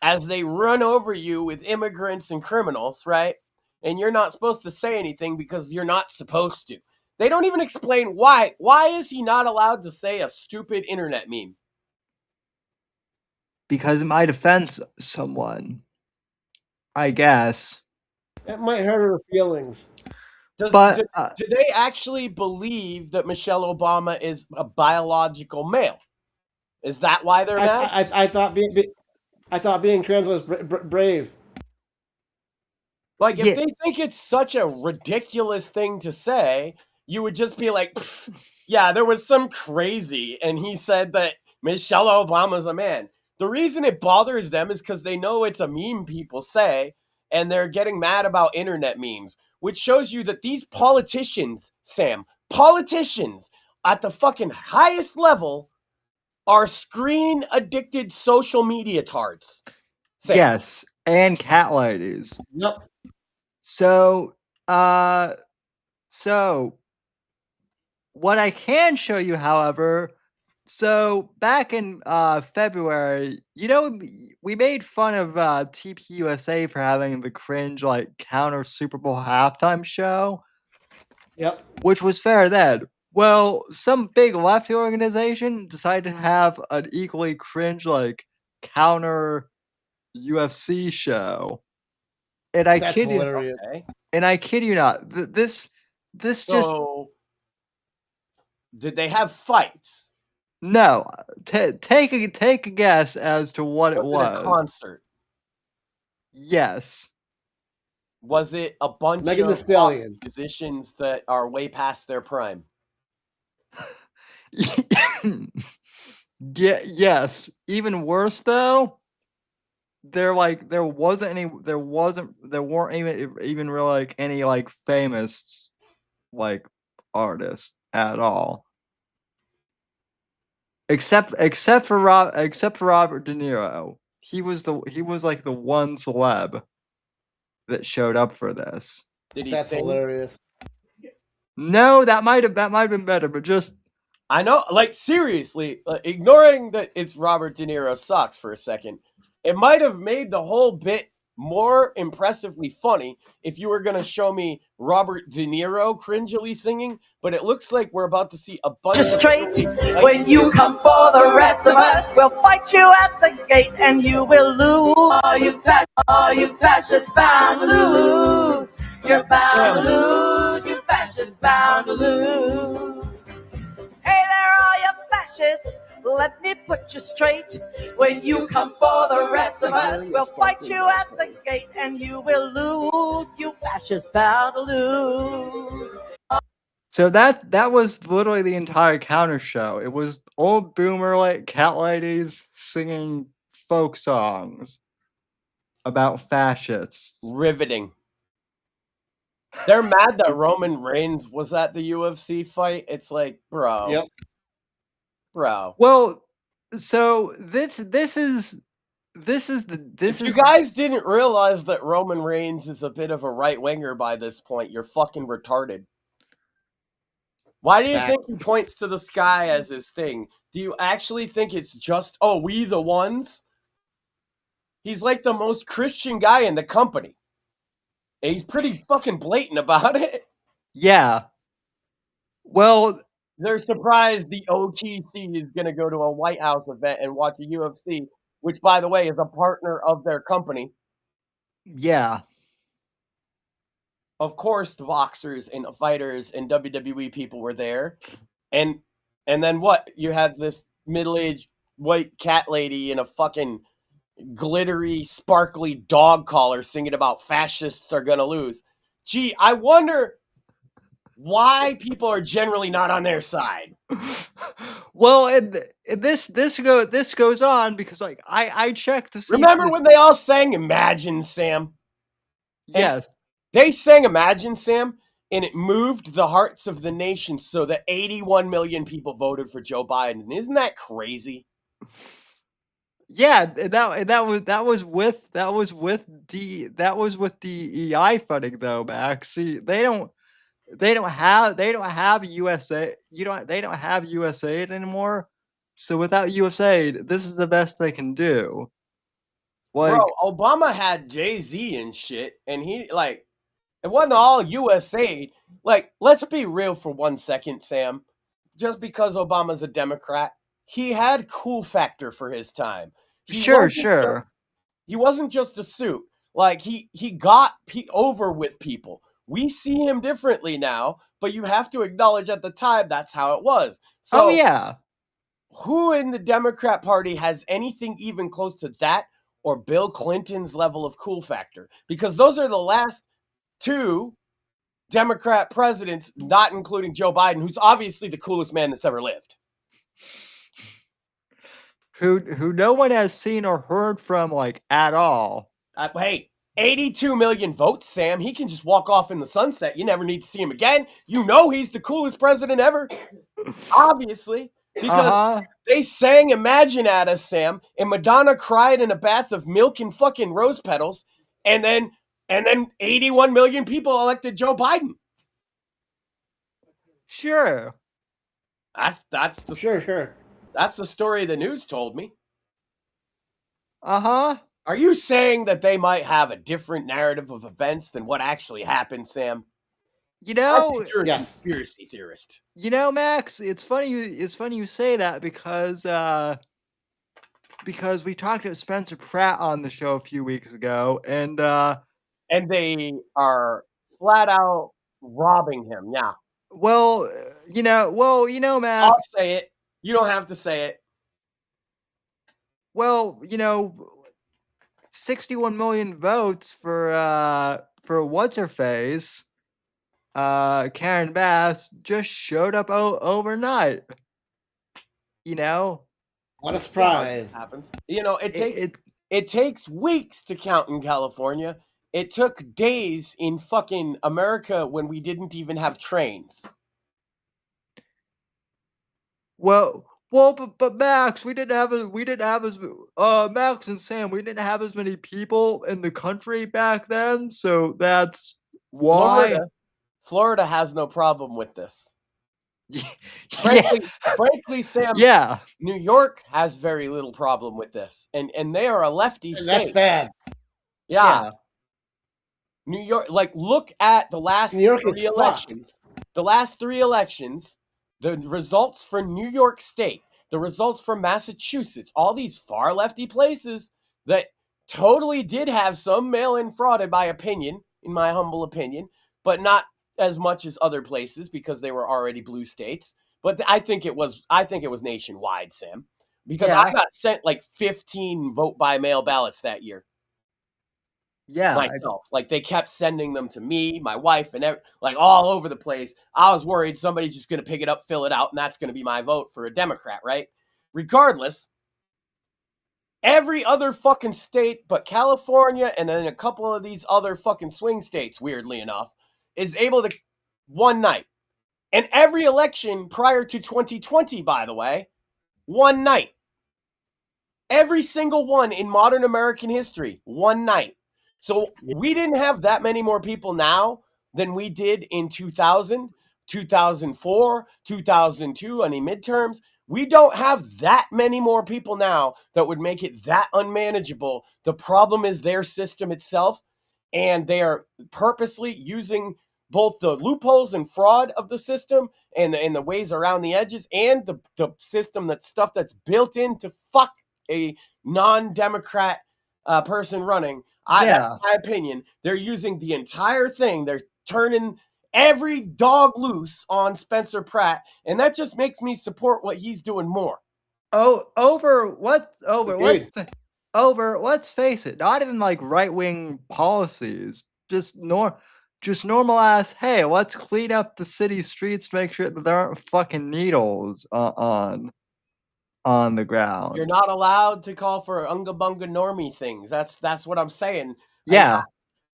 as they run over you with immigrants and criminals, right? And you're not supposed to say anything because you're not supposed to. They don't even explain why. Why is he not allowed to say a stupid internet meme? because it might offend someone, I guess. It might hurt her feelings. Do they actually believe that Michelle Obama is a biological male? Is that why they're mad? I thought being trans was brave. Like, if Yeah. they think it's such a ridiculous thing to say, you would just be like, yeah, there was some crazy, and he said that Michelle Obama's a man. The reason it bothers them is because they know it's a meme people say, and they're getting mad about internet memes, which shows you that these politicians, Sam, politicians at the fucking highest level are screen addicted social media tards. Sam. Yes, and cat ladies. Yep. So what I can show you, however, so back in February, we made fun of TPUSA for having the cringe counter Super Bowl halftime show, Yep. which was fair then. Well, some big lefty organization decided to have an equally cringe counter UFC show. And I That's kid you, hilarious. Okay. and I kid you not, this just So, did they have fights? no. Take a guess as to what it Was it a was. concert? Yes. Was it a bunch Megan Thee of Stallion. musicians that are way past their prime? Yes. Even worse though, there weren't even really any famous artists at all. Except for Robert De Niro. He was the one celeb that showed up for this. Did he That's sing? hilarious. No, that might have been better, but just I know, seriously, ignoring that it's Robert De Niro sucks for a second, it might have made the whole bit more impressively funny if you were going to show me Robert De Niro cringily singing, but it looks like we're about to see a bunch Just of straight. like, When you come for the rest of us, we'll fight you at the gate and you will lose. All you fascists bound to lose. You're bound to lose. You fascists bound to lose. Hey there, all you fascists. Let me put you straight. When you come for the rest of us, we'll fight you at the gate and you will lose. You fascists bound to lose. so that was literally the entire counter show. It was old boomer cat ladies singing folk songs about fascists. riveting. They're mad that Roman Reigns was at the UFC fight. It's like, bro. Yep. Bro. Well, so this is If you guys didn't realize that Roman Reigns is a bit of a right winger by this point, you're fucking retarded. Why do you think he points to the sky as his thing? Do you actually think it's just, oh, we the ones? He's like the most Christian guy in the company. And he's pretty fucking blatant about it. Yeah. Well, They're surprised the OTC is going to go to a White House event and watch a UFC, which, by the way, is a partner of their company. yeah. Of course, the boxers and fighters and WWE people were there, and then what? You had this middle-aged white cat lady in a fucking glittery, sparkly dog collar singing about fascists are gonna lose. Gee, I wonder why people are generally not on their side. Well, and this goes on because like I checked to see. Remember when they all sang Imagine, Sam? Yes. They sang Imagine, Sam, and it moved the hearts of the nation so that 81 million people voted for Joe Biden. Isn't that crazy? Yeah, and that was with DEI funding though, Max. See, they don't have USA. They don't have USAID anymore. So without USAID, this is the best they can do. Like, Bro, Obama had Jay-Z and shit, and he, like, it wasn't all USAID. Like, let's be real for 1 second, Sam. Just because Obama's a Democrat, he had cool factor for his time. sure. He wasn't just a suit. Like, he got over with people. We see him differently now, but you have to acknowledge at the time that's how it was. So, Oh yeah. who in the Democrat Party has anything even close to that or Bill Clinton's level of cool factor? Because those are the last two Democrat presidents, not including Joe Biden, who's obviously the coolest man that's ever lived. Who no one has seen or heard from like at all. Hey, 82 million votes, Sam. He can just walk off in the sunset. You never need to see him again. You know he's the coolest president ever. Obviously. Because they sang Imagine at us, Sam, and Madonna cried in a bath of milk and fucking rose petals, and then 81 million people elected Joe Biden. Sure. That's the Sure. That's the story the news told me. Uh-huh. Are you saying that they might have a different narrative of events than what actually happened, Sam? You know, You're a Yes. conspiracy theorist. you know, Max, it's funny you say that because we talked to Spencer Pratt on the show a few weeks ago, and they are flat out robbing him. Yeah. well, Max. I'll say it. You don't have to say it. Well, 61 million votes for what's her face, Karen Bass just showed up overnight. What a surprise! Happens. It takes weeks to count in California. It took days in fucking America when we didn't even have trains. Well, but Max, we didn't have as Max and Sam, we didn't have as many people in the country back then, so that's why. Florida has no problem with this. Yeah. Frankly, Sam. Yeah. New York has very little problem with this, and they are a lefty state. That's bad. Yeah. New York, like, look at the last three elections. The last three elections, the results for New York State, the results for Massachusetts, all these far lefty places that totally did have some mail-in fraud, in my humble opinion, but not as much as other places because they were already blue states. But I think it was nationwide, Sam, because I got sent like 15 vote by mail ballots that year. Yeah, myself. Like, they kept sending them to me, my wife, and like all over the place. I was worried somebody's just going to pick it up, fill it out, and that's going to be my vote for a Democrat, right? Regardless, every other fucking state but California and then a couple of these other fucking swing states, weirdly enough, is able to one night. And every election prior to 2020, by the way, one night. Every single one in modern American history, one night. So we didn't have that many more people now than we did in 2000, 2004, 2002, any midterms. We don't have that many more people now that would make it that unmanageable. The problem is their system itself, and they are purposely using both the loopholes and fraud of the system and the ways around the edges, and the system, that stuff that's built in to fuck a non-Democrat person running. That's my opinion. They're using the entire thing. They're turning every dog loose on Spencer Pratt, and that just makes me support what he's doing more. Let's face it, not even like right-wing policies, just normal ass, hey, let's clean up the city streets to make sure that there aren't fucking needles on the ground. You're not allowed to call for unga bunga normie things. That's what I'm saying. Yeah.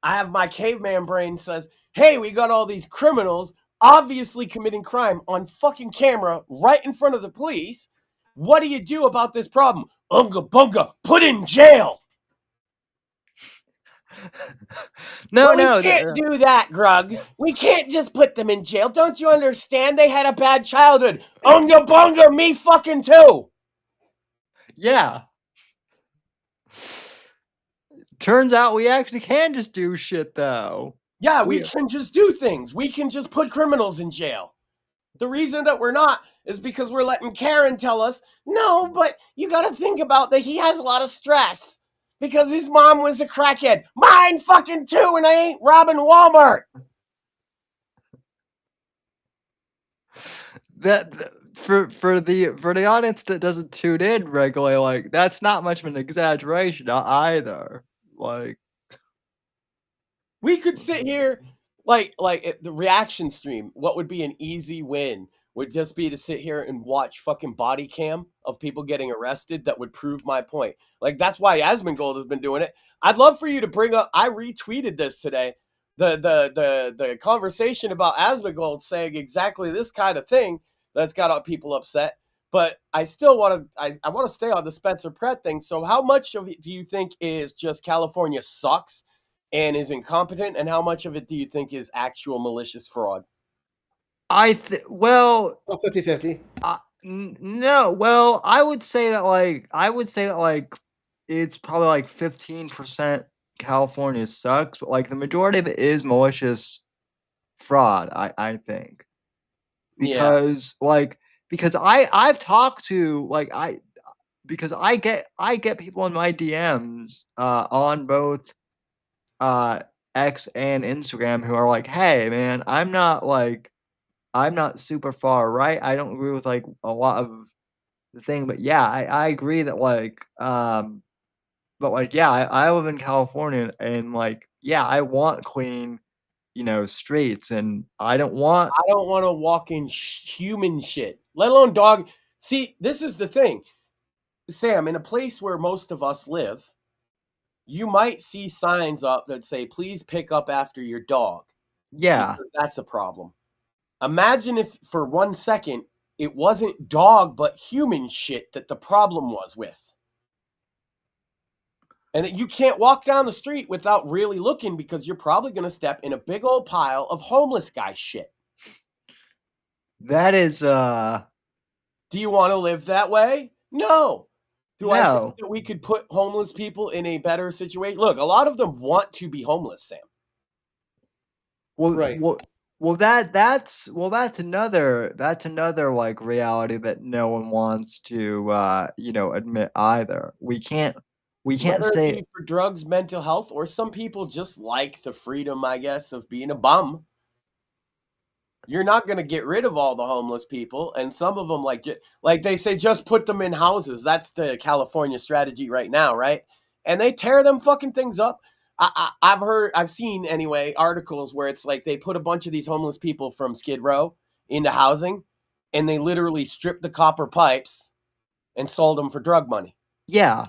I have my caveman brain says, hey, we got all these criminals obviously committing crime on fucking camera right in front of the police. What do you do about this problem? Unga bunga, put in jail. No, we can't do that, Grug. We can't just put them in jail. Don't you understand? They had a bad childhood. Unga bunga, me fucking too. Yeah. Turns out we actually can just do shit, though. Yeah, we can just do things. We can just put criminals in jail. The reason that we're not is because we're letting Karen tell us, no, but you got to think about that he has a lot of stress because his mom was a crackhead. Mine fucking too, and I ain't robbing Walmart. For the audience that doesn't tune in regularly, like, that's not much of an exaggeration either. Like, we could sit here like the reaction stream. What would be an easy win would just be to sit here and watch fucking body cam of people getting arrested. That would prove my point. Like, that's why Asmongold has been doing it. I'd love for you to bring up, I retweeted this today, the conversation about Asmongold saying exactly this kind of thing that's got people upset. But I still want to, I want to stay on the Spencer Pratt thing. So how much of it do you think is just California sucks and is incompetent, and how much of it do you think is actual malicious fraud? well, 50-50. No, well, I would say that it's probably like 15% California sucks, but like the majority of it is malicious fraud, I think. Because because I've talked to because I get people in my DMs on both X and Instagram who are like, "Hey man, I'm not super far right. I don't agree with like a lot of the thing, but yeah, I agree that but like yeah, I live in California and like yeah, I want clean, streets, and I don't want to walk in human shit, let alone dog. See, this is the thing, Sam. In a place where most of us live, you might see signs up that say, "Please pick up after your dog." Yeah, because that's a problem. Imagine if for 1 second it wasn't dog but human shit that the problem was with. And that you can't walk down the street without really looking because you're probably going to step in a big old pile of homeless guy shit. That is Do you want to live that way? No. Do I No. think that we could put homeless people in a better situation? Look, a lot of them want to be homeless, Sam. Well, Right. well, that's another like reality that no one wants to admit either. We can't Whether say it be for drugs, mental health, or some people just like the freedom, I guess, of being a bum. You're not going to get rid of all the homeless people, and some of them, like they say, just put them in houses. That's the California strategy right now, right? And they tear them fucking things up. I've seen anyway articles where it's like they put a bunch of these homeless people from Skid Row into housing, and they literally stripped the copper pipes and sold them for drug money. Yeah,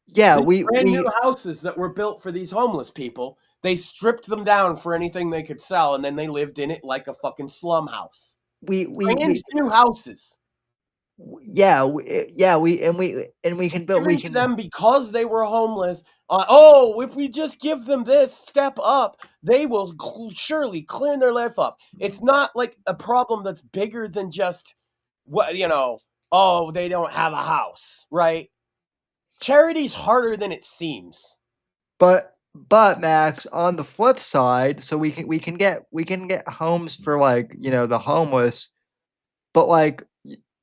These brand new houses that were built for these homeless people, they stripped them down for anything they could sell, and then they lived in it like a fucking slum house. Brand new houses. We can build them because they were homeless. If we just give them this step up, they will surely clean their life up. It's not like a problem that's bigger than just what they don't have a house, right? Charity's harder than it seems. But But Max, on the flip side, so we can get homes for like the homeless, but like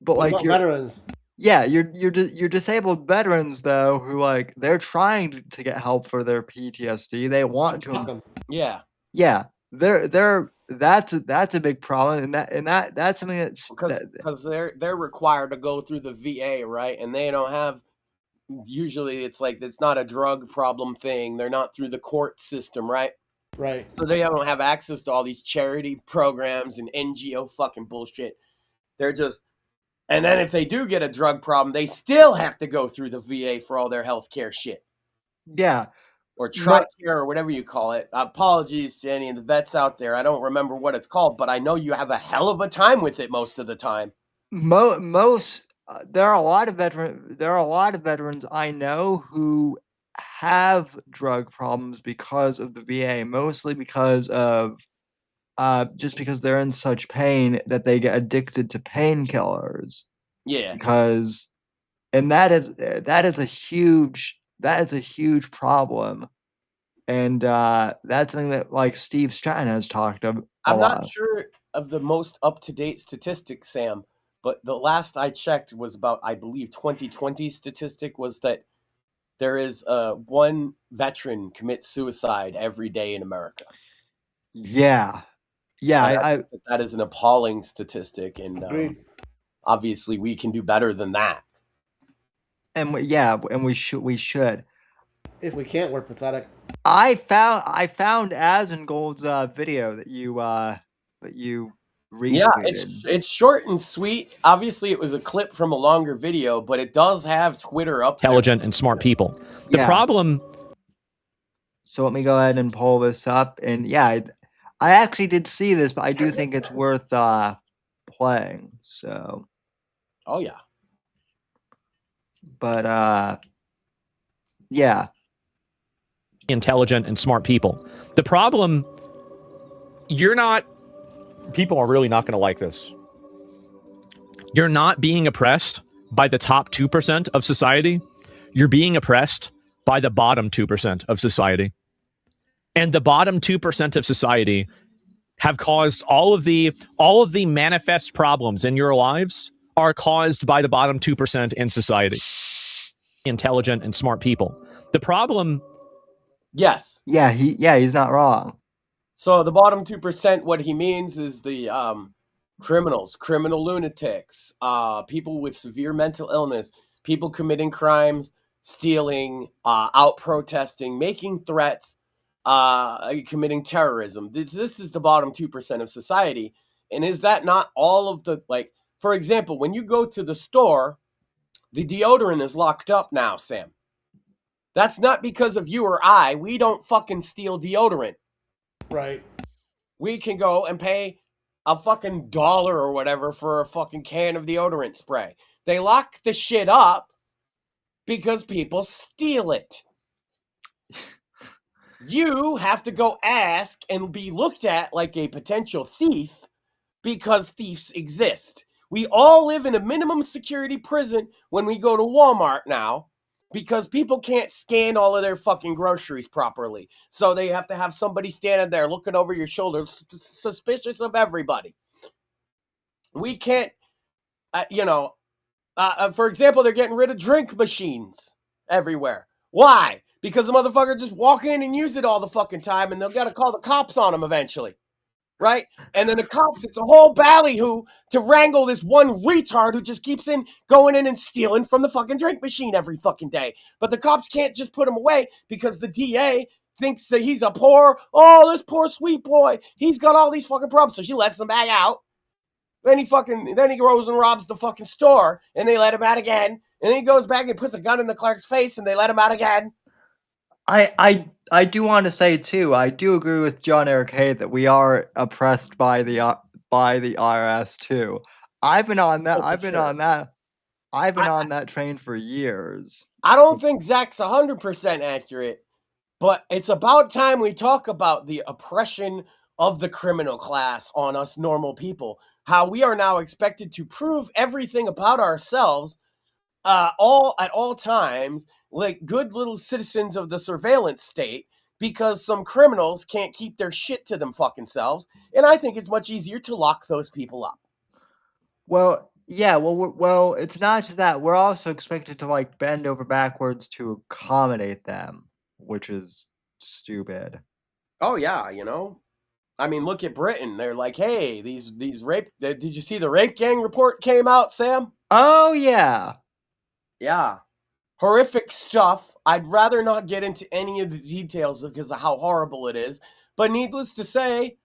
but What like about you're veterans? yeah you're disabled veterans though who like they're trying to get help for their PTSD. They want to Fuck 'em. Yeah, yeah they're that's a big problem and that's something because they're required to go through the VA, right? And they don't have, usually it's like it's not a drug problem thing. They're not through the court system, right? Right. So they don't have access to all these charity programs and NGO fucking bullshit. They're just, and then if they do get a drug problem, they still have to go through the VA for all their healthcare shit, yeah or but TRICARE, or whatever you call it. Apologies to any of the vets out there. I don't remember what it's called, but I know you have a hell of a time with it most of the time. most there are a lot of veterans I know who have drug problems because of the VA, mostly because of just because they're in such pain that they get addicted to painkillers Yeah. because and that is a huge problem. And that's something that like Steve Stratton has talked a I'm not lot. sure of the most up-to-date statistics, Sam, but the last I checked was about, I believe, 2020 statistic was that there is one veteran commits suicide every day in America. Yeah. Yeah, And I I think that is an appalling statistic, and Agreed. obviously we can do better than that. and we should. If we can't, we're pathetic. I found Asmongold's video that you Yeah, retweeted. it's short and sweet. Obviously, it was a clip from a longer video, but it does have Twitter up there. Intelligent and smart people. The Yeah. problem. So let me go ahead and pull this up. And yeah, I actually did see this, but I do think it's worth playing. So, Oh yeah. but yeah. Intelligent and smart people. The problem, people are really not going to like this. You're not being oppressed by the top 2% of society. You're being oppressed by the bottom 2% of society. And the bottom 2% of society have caused all of the manifest problems in your lives are caused by the bottom 2% in society. Intelligent and smart people. The problem. Yes. Yeah, he's not wrong. So the bottom 2%, what he means is the criminals, criminal lunatics, people with severe mental illness, people committing crimes, stealing, out protesting, making threats, committing terrorism. This is the bottom 2% of society. And is that not all of the, like, for example, when you go to the store, the deodorant is locked up now, Sam. That's not because of you or I. We don't fucking steal deodorant. Right. We can go and pay a fucking $1 or whatever for a fucking can of deodorant spray. They lock the shit up because people steal it. You have to go ask and be looked at like a potential thief because thieves exist. We all live in a minimum security prison when we go to Walmart now because people can't scan all of their fucking groceries properly. So they have to have somebody standing there looking over your shoulder, suspicious of everybody. We can't, for example, they're getting rid of drink machines everywhere. Why? Because the motherfucker just walk in and use it all the fucking time, and they'll got to call the cops on them eventually. Right? And then the cops, it's a whole ballyhoo to wrangle this one retard who just keeps going in and stealing from the fucking drink machine every fucking day. But the cops can't just put him away because the DA thinks that he's this poor sweet boy, he's got all these fucking problems. So she lets him back out. Then he goes and robs the fucking store, and they let him out again. And then he goes back and puts a gun in the clerk's face, and they let him out again. I do want to say too. I do agree with John Eric Hay that we are oppressed by the IRS too. I've been on that. I've been on that train for years. I don't think Zach's 100% accurate, but it's about time we talk about the oppression of the criminal class on us normal people. How we are now expected to prove everything about ourselves at all times, like good little citizens of the surveillance state, because some criminals can't keep their shit to them fucking selves. And I think it's much easier to lock those people up. Well, yeah, well, it's not just that. We're also expected to like bend over backwards to accommodate them, which is stupid. Oh yeah, you know. I mean, look at Britain. They're like, hey, these rape. Did you see the rape gang report came out, Sam? Oh yeah. Yeah. Horrific stuff. I'd rather not get into any of the details because of how horrible it is. But needless to say,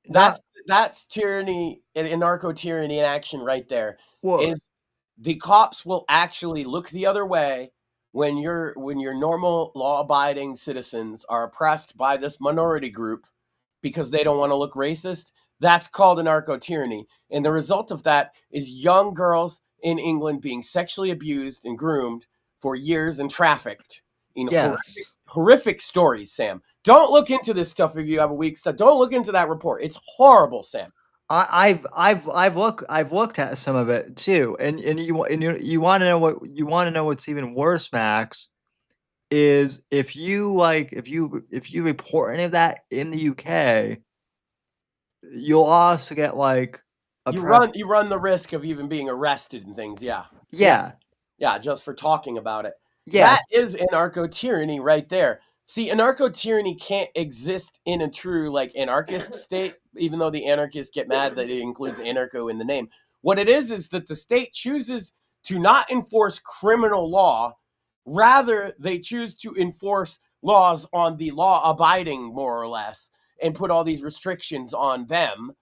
Not that's tyranny and narco tyranny in action right there. well, Is the cops will actually look the other way when your normal law-abiding citizens are oppressed by this minority group because they don't want to look racist. That's called a narco tyranny. And the result of that is young girls in England being sexually abused and groomed for years and trafficked in yes. horrific stories, Sam. Don't look into this stuff if you have a weak stuff. Don't look into that report. It's horrible, Sam. I've looked at some of it too, and you want to know what's even worse, Max, is if you report any of that in the UK, you'll also get like a You press. run the risk of even being arrested and things. Yeah. Yeah. Yeah, just for talking about it. Yes. That is anarcho tyranny right there. See, anarcho tyranny can't exist in a true like anarchist state, even though the anarchists get mad that it includes anarcho in the name. What it is that the state chooses to not enforce criminal law, rather they choose to enforce laws on the law abiding more or less and put all these restrictions on them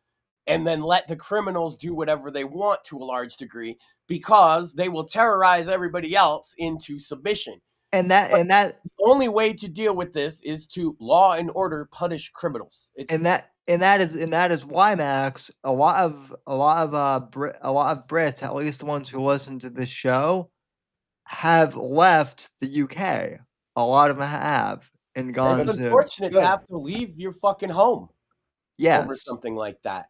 and then let the criminals do whatever they want to a large degree because they will terrorize everybody else into submission. And that The only way to deal with this is to law and order punish criminals. that is why, Max, a lot of Brits, at least the ones who listen to this show, have left the UK. A lot of them have and gone It's to unfortunate to have to leave your fucking home over yes. something like that.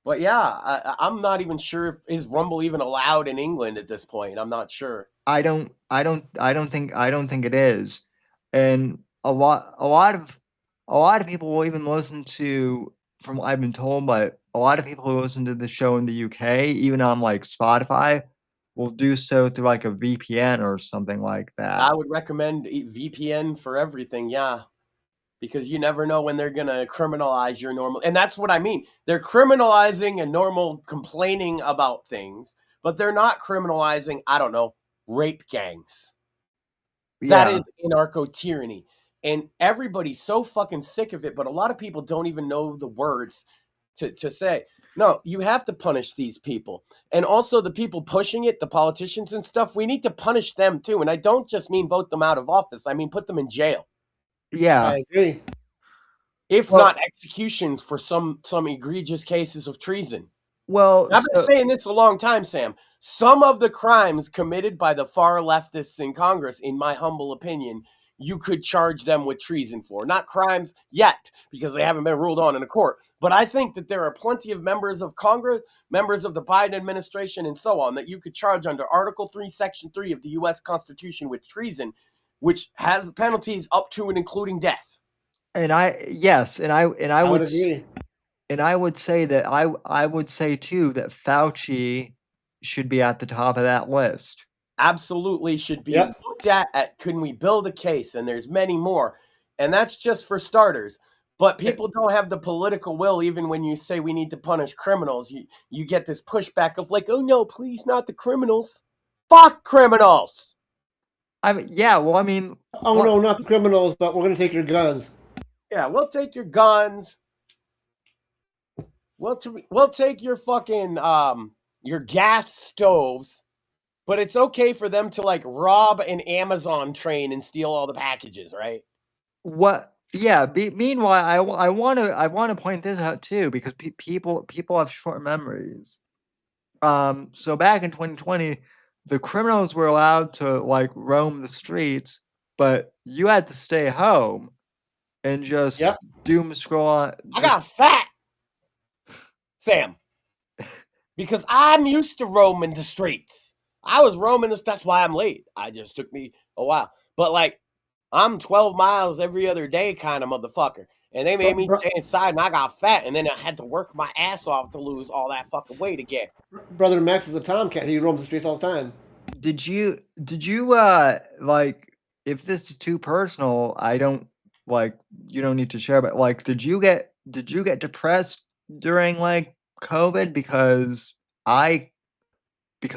But yeah, I'm not even sure if is Rumble even allowed in England at this point. I'm not sure. I don't think it is. And a lot of people will even listen to, from what I've been told, but a lot of people who listen to the show in the UK, even on like Spotify, will do so through like a VPN or something like that. I would recommend VPN for everything, yeah. Because you never know when they're going to criminalize your normal. And that's what I mean. They're criminalizing a normal complaining about things, but they're not criminalizing, I don't know, rape gangs. That is anarcho tyranny. And everybody's so fucking sick of it, but a lot of people don't even know the words to say. No, you have to punish these people. And also the people pushing it, the politicians and stuff, we need to punish them too. And I don't just mean vote them out of office. I mean put them in jail. Yeah. I agree. If not executions for some egregious cases of treason. Well, I've been saying this a long time, Sam. Some of the crimes committed by the far leftists in Congress, in my humble opinion, you could charge them with treason for. Not crimes yet, because they haven't been ruled on in a court. But I think that there are plenty of members of Congress, members of the Biden administration, and so on, that you could charge under Article 3, Section 3 of the U.S. Constitution with treason, which has penalties up to and including death. And I would agree. And I would say that I would say too that Fauci should be at the top of that list. Absolutely should be looked at can we build a case? And there's many more. And that's just for starters. But people don't have the political will, even when you say we need to punish criminals. You get this pushback of like, oh no, please not the criminals. Fuck criminals. I mean, yeah, well, I mean... Oh, no, not the criminals, but we're going to take your guns. Yeah, we'll take your guns. We'll take your fucking, your gas stoves. But it's okay for them to, like, rob an Amazon train and steal all the packages, right? What? Yeah, meanwhile, I want to point this out, too, because people have short memories. So back in 2020... the criminals were allowed to like roam the streets, but you had to stay home and just doom scroll on. I got fat, Sam, because I'm used to roaming the streets. I was roaming that's why I'm late. I just took me a while. But like, I'm 12 miles every other day kind of motherfucker. And they made me stay inside and I got fat. And then I had to work my ass off to lose all that fucking weight again. Brother Max is a tomcat. He roams the streets all the time. Did you like, if this is too personal, I don't like, you don't need to share, but like, did you get depressed during like COVID? Because a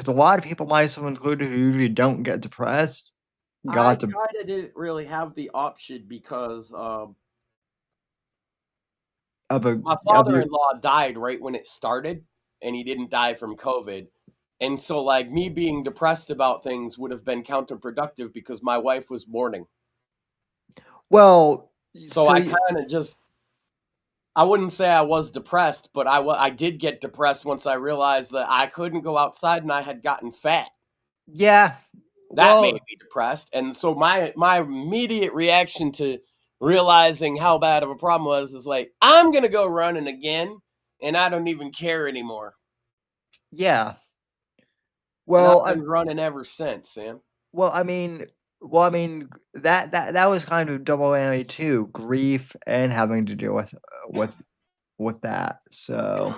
lot of people, myself included, who usually don't get depressed, I got to kind of didn't really have the option because of a my of your father-in-law died right when it started, and he didn't die from COVID. And so, like, me being depressed about things would have been counterproductive because my wife was mourning. well, So I kind of just, I wouldn't say I was depressed, but I did get depressed once I realized that I couldn't go outside and I had gotten fat. yeah, That well, made me depressed. And so my immediate reaction to realizing how bad of a problem was is like, I'm going to go running again, and I don't even care anymore. yeah. And Well, I've been running ever since, Sam. well, I mean, that was kind of double whammy too, grief and having to deal with that. So,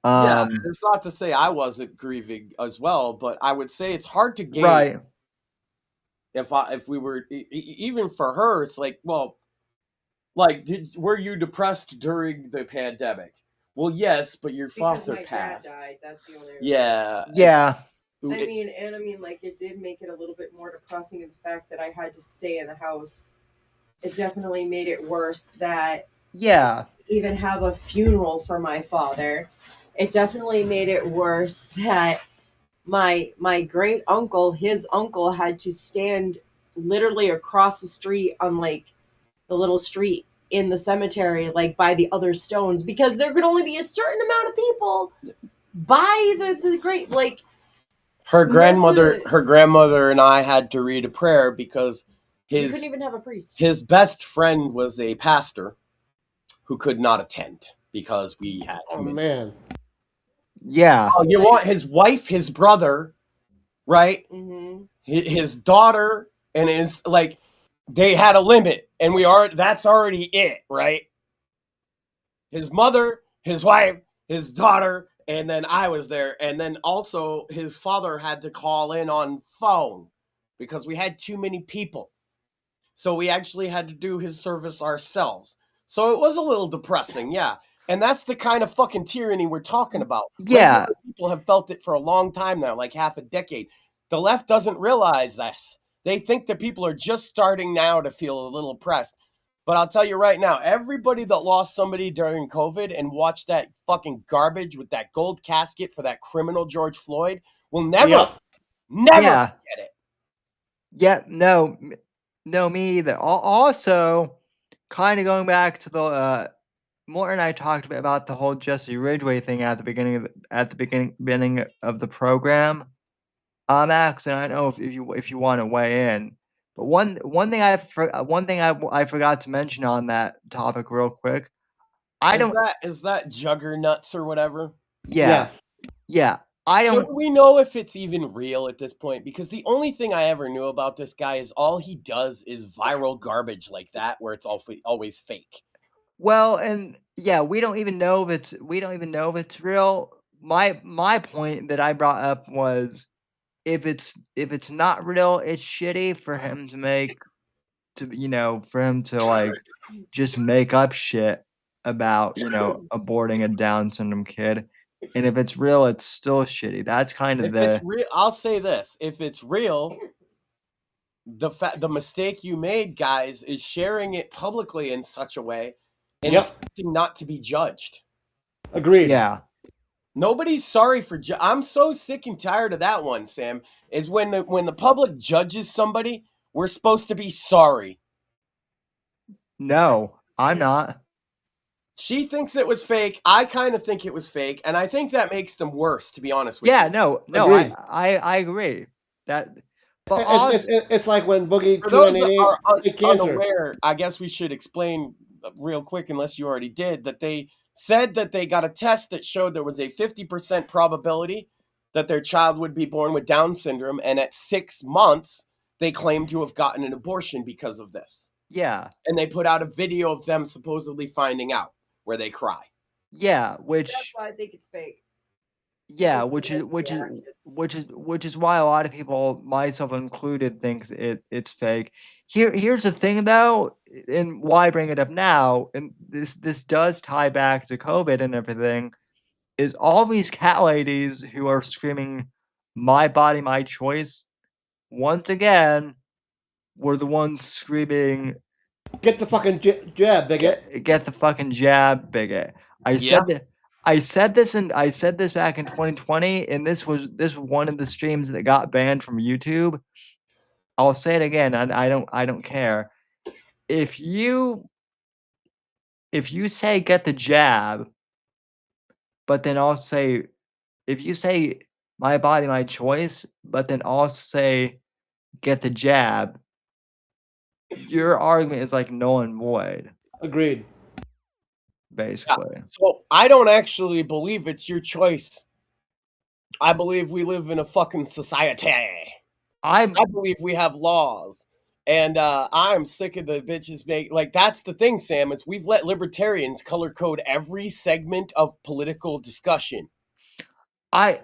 Yeah, um, there's not to say I wasn't grieving as well, but I would say it's hard to gauge right, if we were even for her. It's like, well, like, were you depressed during the pandemic? Well, yes, but your Because father my passed. dad died. That's the only reason. Yeah, yeah, I mean, like, it did make it a little bit more depressing in the fact that I had to stay in the house. It definitely made it worse that yeah, even have a funeral for my father. It definitely made it worse that my great uncle, his uncle, had to stand literally across the street on like the little street in the cemetery, like by the other stones, because there could only be a certain amount of people by the great, like, her grandmother, most of the- her grandmother and I had to read a prayer because you couldn't even have a priest. his best friend was a pastor who could not attend because we had Oh too many. man. yeah, Oh, you want his wife, his brother, right? Mm-hmm. His daughter, and his, like, they had a limit, and that's already it, right? His mother, his wife, his daughter, and then I was there, and then also his father had to call in on phone because we had too many people. So we actually had to do his service ourselves. So it was a little depressing, yeah. And that's the kind of fucking tyranny we're talking about. yeah, Regular people have felt it for a long time now, like half a decade. The left doesn't realize this. They think that people are just starting now to feel a little oppressed. But I'll tell you right now, everybody that lost somebody during COVID and watched that fucking garbage with that gold casket for that criminal George Floyd will never Yep. yeah, get it. yeah. No, me either. Also, kind of going back to the Morton and I talked a bit about the whole Jesse Ridgway thing at the beginning of the program. Max, and I don't know if you want to weigh in, but one thing I forgot to mention on that topic real quick. Is that Juggernuts or whatever? Yeah, Yes. yeah. I So don't. do we know if it's even real at this point? Because the only thing I ever knew about this guy is all he does is viral garbage like that, where it's always fake. Well, and yeah, we don't even know if it's real. My point that I brought up was, if it's not real, it's shitty for him to like just make up shit about, aborting a Down syndrome kid. And if it's real, it's still shitty. That's kind of If it's the real, I'll say this: if it's real, the mistake you made, guys, is sharing it publicly in such a way and Yep. expecting not to be judged. Agreed. yeah. Nobody's sorry for. I'm so sick and tired of that one, Sam. Is when the public judges somebody, we're supposed to be sorry. No, I'm not. She thinks it was fake. I kind of think it was fake, and I think that makes them worse, to be honest with Yeah, you. no, Agreed. I agree. That but also, It's like when Boogie For those that 298 are had cancer. unaware, I guess we should explain real quick, unless you already did, that they said that they got a test that showed there was a 50% probability that their child would be born with Down syndrome, and at 6 months, they claim to have gotten an abortion because of this. Yeah. And they put out a video of them supposedly finding out where they cry. Yeah, That's which why I think it's fake. yeah, Looking which is at which the is reactions. which is why a lot of people, myself included, thinks it's fake. Here's the thing though, and why I bring it up now, and this does tie back to COVID and everything, is all these cat ladies who are screaming "My body, my choice" once again were the ones screaming Get the fucking jab, bigot. get the fucking jab, bigot. I Yeah. said that. I said this back in 2020, and this was one of the streams that got banned from YouTube. I'll say it again. I don't care. If you say get the jab, but then also say if you say my body, my choice, but then also say get the jab, your argument is like null and void, Agreed. Yeah. basically. So I don't actually believe it's your choice. I believe we live in a fucking society. I believe we have laws. And I'm sick of the bitches that's the thing, Sam, is we've let libertarians color code every segment of political discussion. I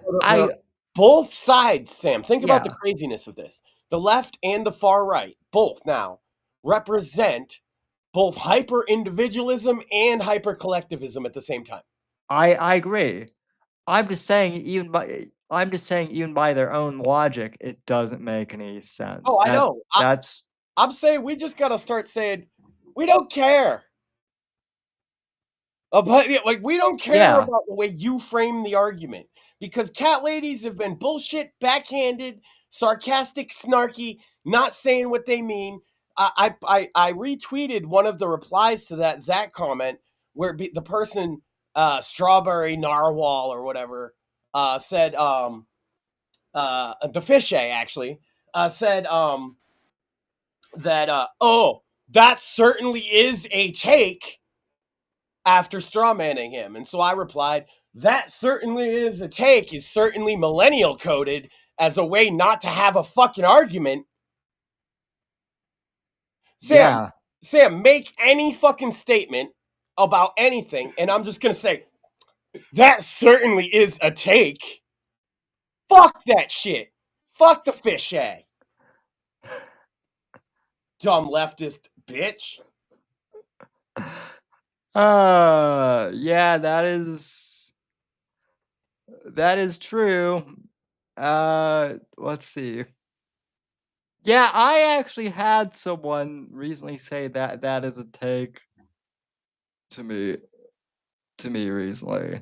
Both sides, Sam, think about the Yeah. craziness of this. The left and the far right, both now, represent both hyper individualism and hyper collectivism at the same time. I agree. I'm just saying even by their own logic, it doesn't make any sense. Oh, I know. That's I'm saying we just got to start saying, we don't care. But we don't care Yeah. about the way you frame the argument, because cat ladies have been bullshit, backhanded, sarcastic, snarky, not saying what they mean. I retweeted one of the replies to that Zach comment where the person, Strawberry Narwhal or whatever, said, the fish actually, said that, oh, that certainly is a take, after strawmanning him. And so I replied, that certainly is a take, is certainly millennial coded as a way not to have a fucking argument. Sam, make any fucking statement about anything, and I'm just gonna say, that certainly is a take. Fuck that shit. Fuck the fish egg. Dumb leftist bitch. Yeah, that is true. Let's see. Yeah, I actually had someone recently say that is a take to me recently.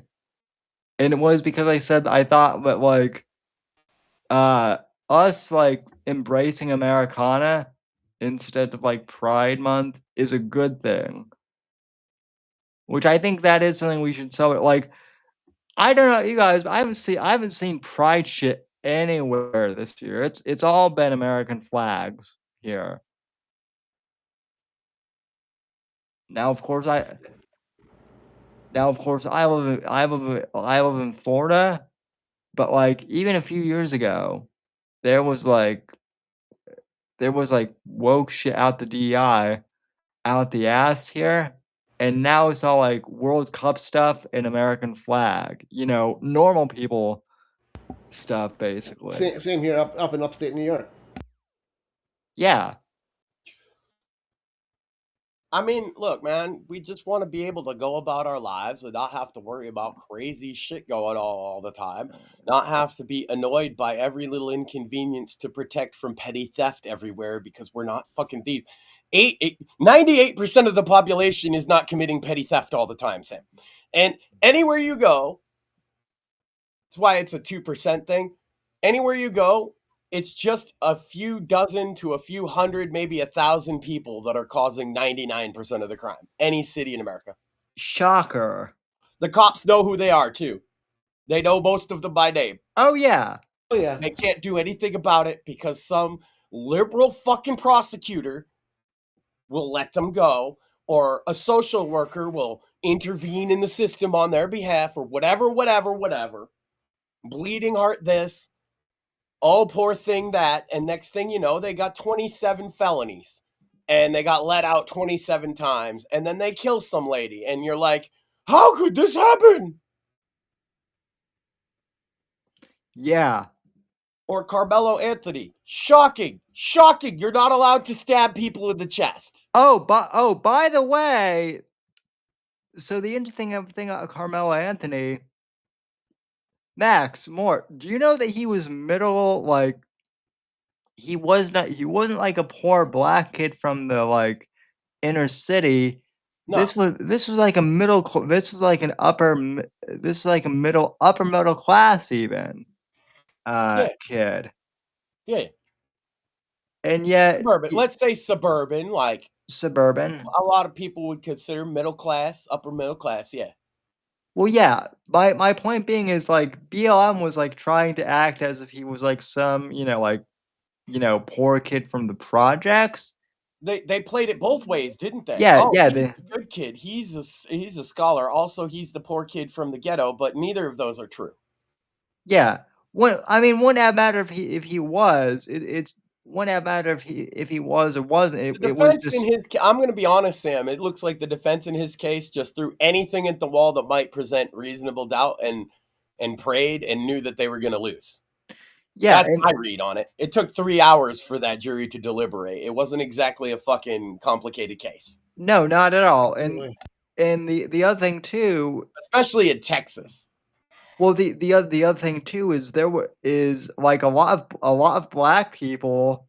And it was because I said I thought that us embracing Americana instead of Pride Month is a good thing. Which I think that is something we should celebrate. I don't know, you guys, but I haven't seen Pride shit anywhere this year. It's all been American flags here. Now, of course, I live in Florida, but even a few years ago, there was woke shit out the DEI out the ass here, and now it's all World Cup stuff and American flag. Normal people stuff, basically. Same here up in upstate New York. Yeah. I mean, look, man, we just want to be able to go about our lives and not have to worry about crazy shit going on all the time, not have to be annoyed by every little inconvenience to protect from petty theft everywhere, because we're not fucking thieves. 98% of the population is not committing petty theft all the time, Sam. And anywhere you go, that's why it's a 2% thing. Anywhere you go, it's just a few dozen to a few hundred, maybe 1,000 people that are causing 99% of the crime. Any city in America. Shocker. The cops know who they are, too. They know most of them by name. Oh, yeah. Oh, yeah. They can't do anything about it because some liberal fucking prosecutor will let them go, or a social worker will intervene in the system on their behalf, or whatever. Bleeding heart this. Oh, poor thing that. And next thing you know, they got 27 felonies. And they got let out 27 times. And then they kill some lady. And you're like, how could this happen? Yeah. Or Carmelo Anthony. Shocking. Shocking. You're not allowed to stab people in the chest. By the way, so the interesting thing about Carmelo Anthony, Max, more, do you know that he was middle, like, he wasn't like a poor black kid from the, like, inner city. No. This was like a this was like an upper middle class even kid. Yeah. And yet Suburban. Let's say suburban, like suburban. a lot of people would consider middle class, upper middle class, yeah. Well, yeah. My point being is like BLM was like trying to act as if he was like some, poor kid from the projects. They played it both ways, didn't they? Yeah, Oh, yeah. he's a good kid. He's a scholar. Also, he's the poor kid from the ghetto, but neither of those are true. Yeah. Wouldn't have mattered if he was. It's wouldn't have mattered if he was or wasn't. The It was defense just in his I'm going to be honest, Sam. It looks like the defense in his case just threw anything at the wall that might present reasonable doubt and prayed and knew that they were going to lose. yeah. That's my read on it. It took 3 hours for that jury to deliberate. It wasn't exactly a fucking complicated case. No, not at all. Absolutely. And the other thing too, Especially in Texas. well, the other thing too is is like a lot of black people,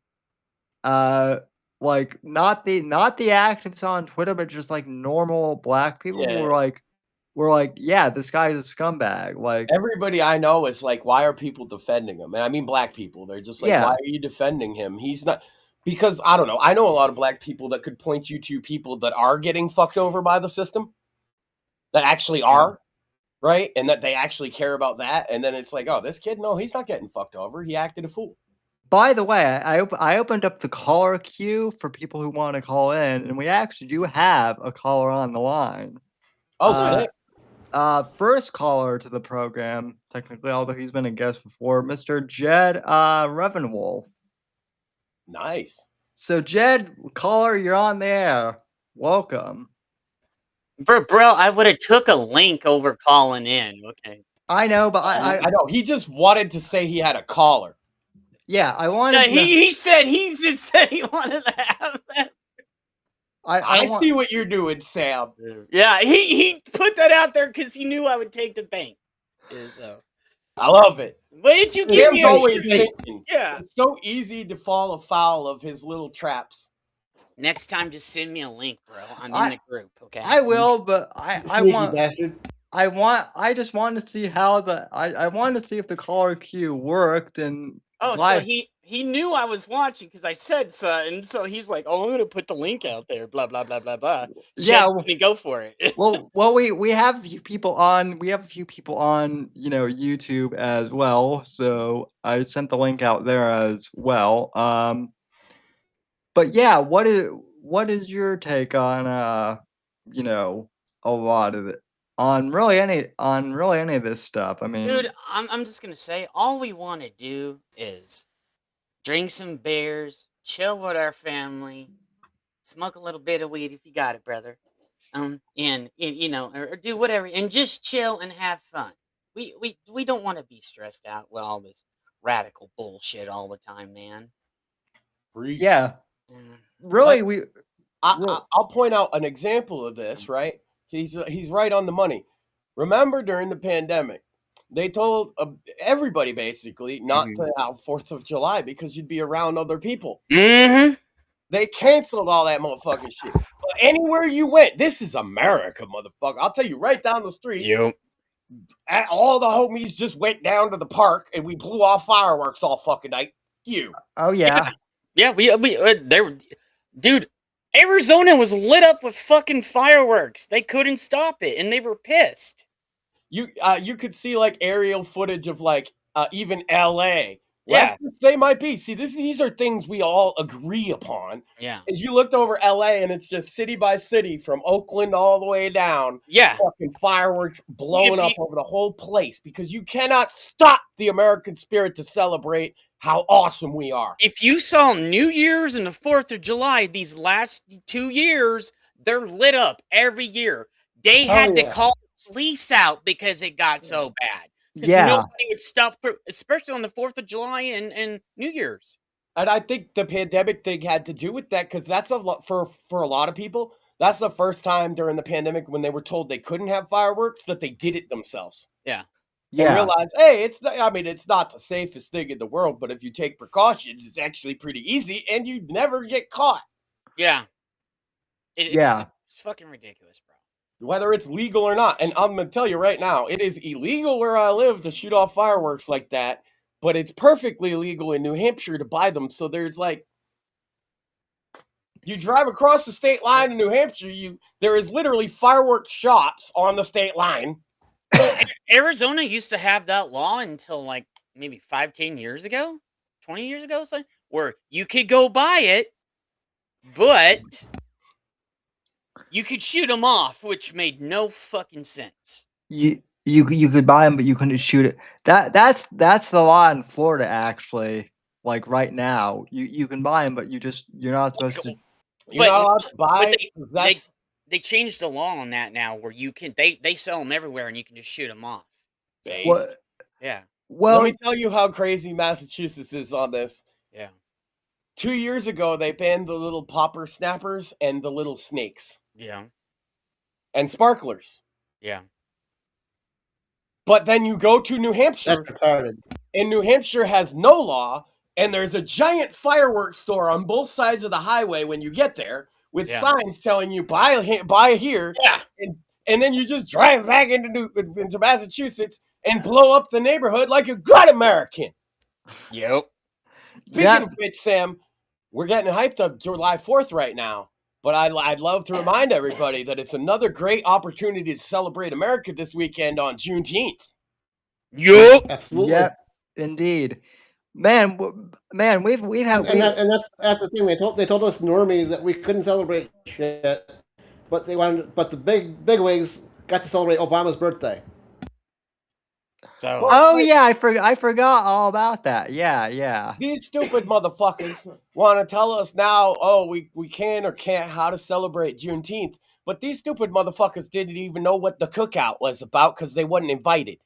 like not the activists on Twitter, but just like normal black people Yeah. were like, yeah, this guy's a scumbag. Like Everybody I know is like, why are people defending him? And I mean black people. They're just like, Yeah. why are you defending him? He's not, because I don't know. I know a lot of black people that could point you to people that are getting fucked over by the system, that actually are, right? And that they actually care about that. And then it's like, oh, this kid, no, he's not getting fucked over. He acted a fool. By the way, I opened up the caller queue for people who want to call in, and we actually do have a caller on the line. Oh, sick. First caller to the program, technically, although he's been a guest before, Mr. Jed Revenwolf. Nice. So, Jed, caller, you're on the air. Welcome. Bro, I would have took a link over calling in. Okay. I know, but I know. He just wanted to say he had a caller. Yeah, I wanted. No, he just said he wanted to have that. I see what you're doing, Sam. Yeah, he put that out there because he knew I would take the bank. I love it. Why did you give Sam's me a always shit? thinking. Yeah. It's so easy to fall afoul of his little traps. Next time, just send me a link, bro. I'm in the group, okay? I will, but I Sneaky want. bastard. I just wanted to see how I wanted to see if the caller queue worked and. Oh, so he knew I was watching because I said so, and so he's like, "Oh, I'm gonna put the link out there." Blah blah blah blah blah. Yeah, let me go for it. well, we have a few people on. We have a few people on, YouTube as well. So I sent the link out there as well. But yeah, what is your take on a lot of it, on really any of this stuff? I mean, Dude, I'm just gonna say, all we want to do is drink some beers, chill with our family, smoke a little bit of weed if you got it, brother. And or do whatever, and just chill and have fun. We don't want to be stressed out with all this radical bullshit all the time, man. yeah, really, I'll point out an example of this. Right, he's right on the money. Remember during the pandemic, they told everybody basically not to have 4th of July because you'd be around other people. Mm-hmm. They canceled all that motherfucking shit. But anywhere you went, this is America, motherfucker. I'll tell you, right down the street, all the homies just went down to the park and we blew off fireworks all fucking night. Oh yeah. Yeah, dude, Arizona was lit up with fucking fireworks. They couldn't stop it, and they were pissed. You could see like aerial footage of like even LA. Yeah. Leftists, they might be. See, these are things we all agree upon. Yeah. As you looked over LA and it's just city by city from Oakland all the way down. Yeah. Fucking fireworks blowing up over the whole place because you cannot stop the American spirit to celebrate how awesome we are. If you saw New Year's and the 4th of July these last 2 years, they're lit up every year. They Hell had to yeah. call the police out because it got so bad. Because Yeah. nobody would stuff through, especially on the 4th of July and New Year's. And I think the pandemic thing had to do with that, because that's a lot for a lot of people. That's the first time during the pandemic when they were told they couldn't have fireworks that they did it themselves. Yeah. And Yeah. realize, hey, it's not, I mean, it's not the safest thing in the world, but if you take precautions, it's actually pretty easy and you never get caught. Yeah. It's Yeah. fucking ridiculous, bro. Whether it's legal or not. And I'm going to tell you right now, it is illegal where I live to shoot off fireworks like that, but it's perfectly legal in New Hampshire to buy them. So there's like, you drive across the state line in New Hampshire, there is literally fireworks shops on the state line. Well, Arizona used to have that law until like maybe 5-10 years ago, 20 years ago, so, where you could go buy it, but you could shoot them off, which made no fucking sense. You could buy them, but you couldn't shoot it. That's the law in Florida, actually. Like right now, you can buy them, but you're not supposed to. You're not allowed to buy. They changed the law on that now, where you can they sell them everywhere, and you can just shoot them off. So, What? yeah, Well, let me tell you how crazy Massachusetts is on this. yeah. 2 years ago, they banned the little popper snappers and the little snakes Yeah, and sparklers. yeah. But then you go to New Hampshire, That's retarded. and New Hampshire has no law, and there's a giant fireworks store on both sides of the highway when you get there with Yeah. signs telling you buy here, Yeah. and then you just drive back into Massachusetts and blow up the neighborhood like a good American. Yep. Speaking of which, Sam, we're getting hyped up July 4th right now, but I'd love to remind everybody that it's another great opportunity to celebrate America this weekend on Juneteenth. Yep. Absolutely. Yep, indeed. Man, we've had And that's the thing. They told us normies that we couldn't celebrate shit, but the big wigs got to celebrate Obama's birthday. So Oh yeah, I forgot all about that. Yeah. These stupid motherfuckers want to tell us now, oh, we can or can't how to celebrate Juneteenth. But these stupid motherfuckers didn't even know what the cookout was about because they wasn't invited.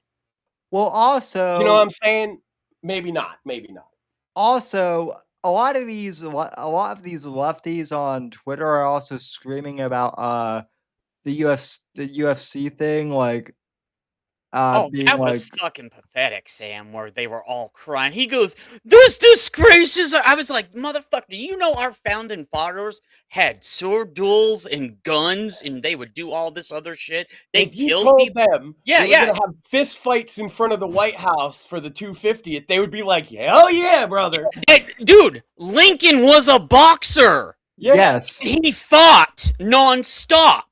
Well, also, You know what I'm saying? Maybe not. also, a lot of these lefties on Twitter are also screaming about the UFC thing, like being that like, was fucking pathetic, Sam, where they were all crying. He goes, "This disgrace is..." I was like, motherfucker, do you know our founding fathers had sword duels and guns, and they would do all this other shit? They If you killed told people. them Yeah, they were yeah. gonna have fist fights in front of the White House for the 250th, they would be like, hell yeah, brother. Dude, Lincoln was a boxer. Yeah. yes, He fought nonstop.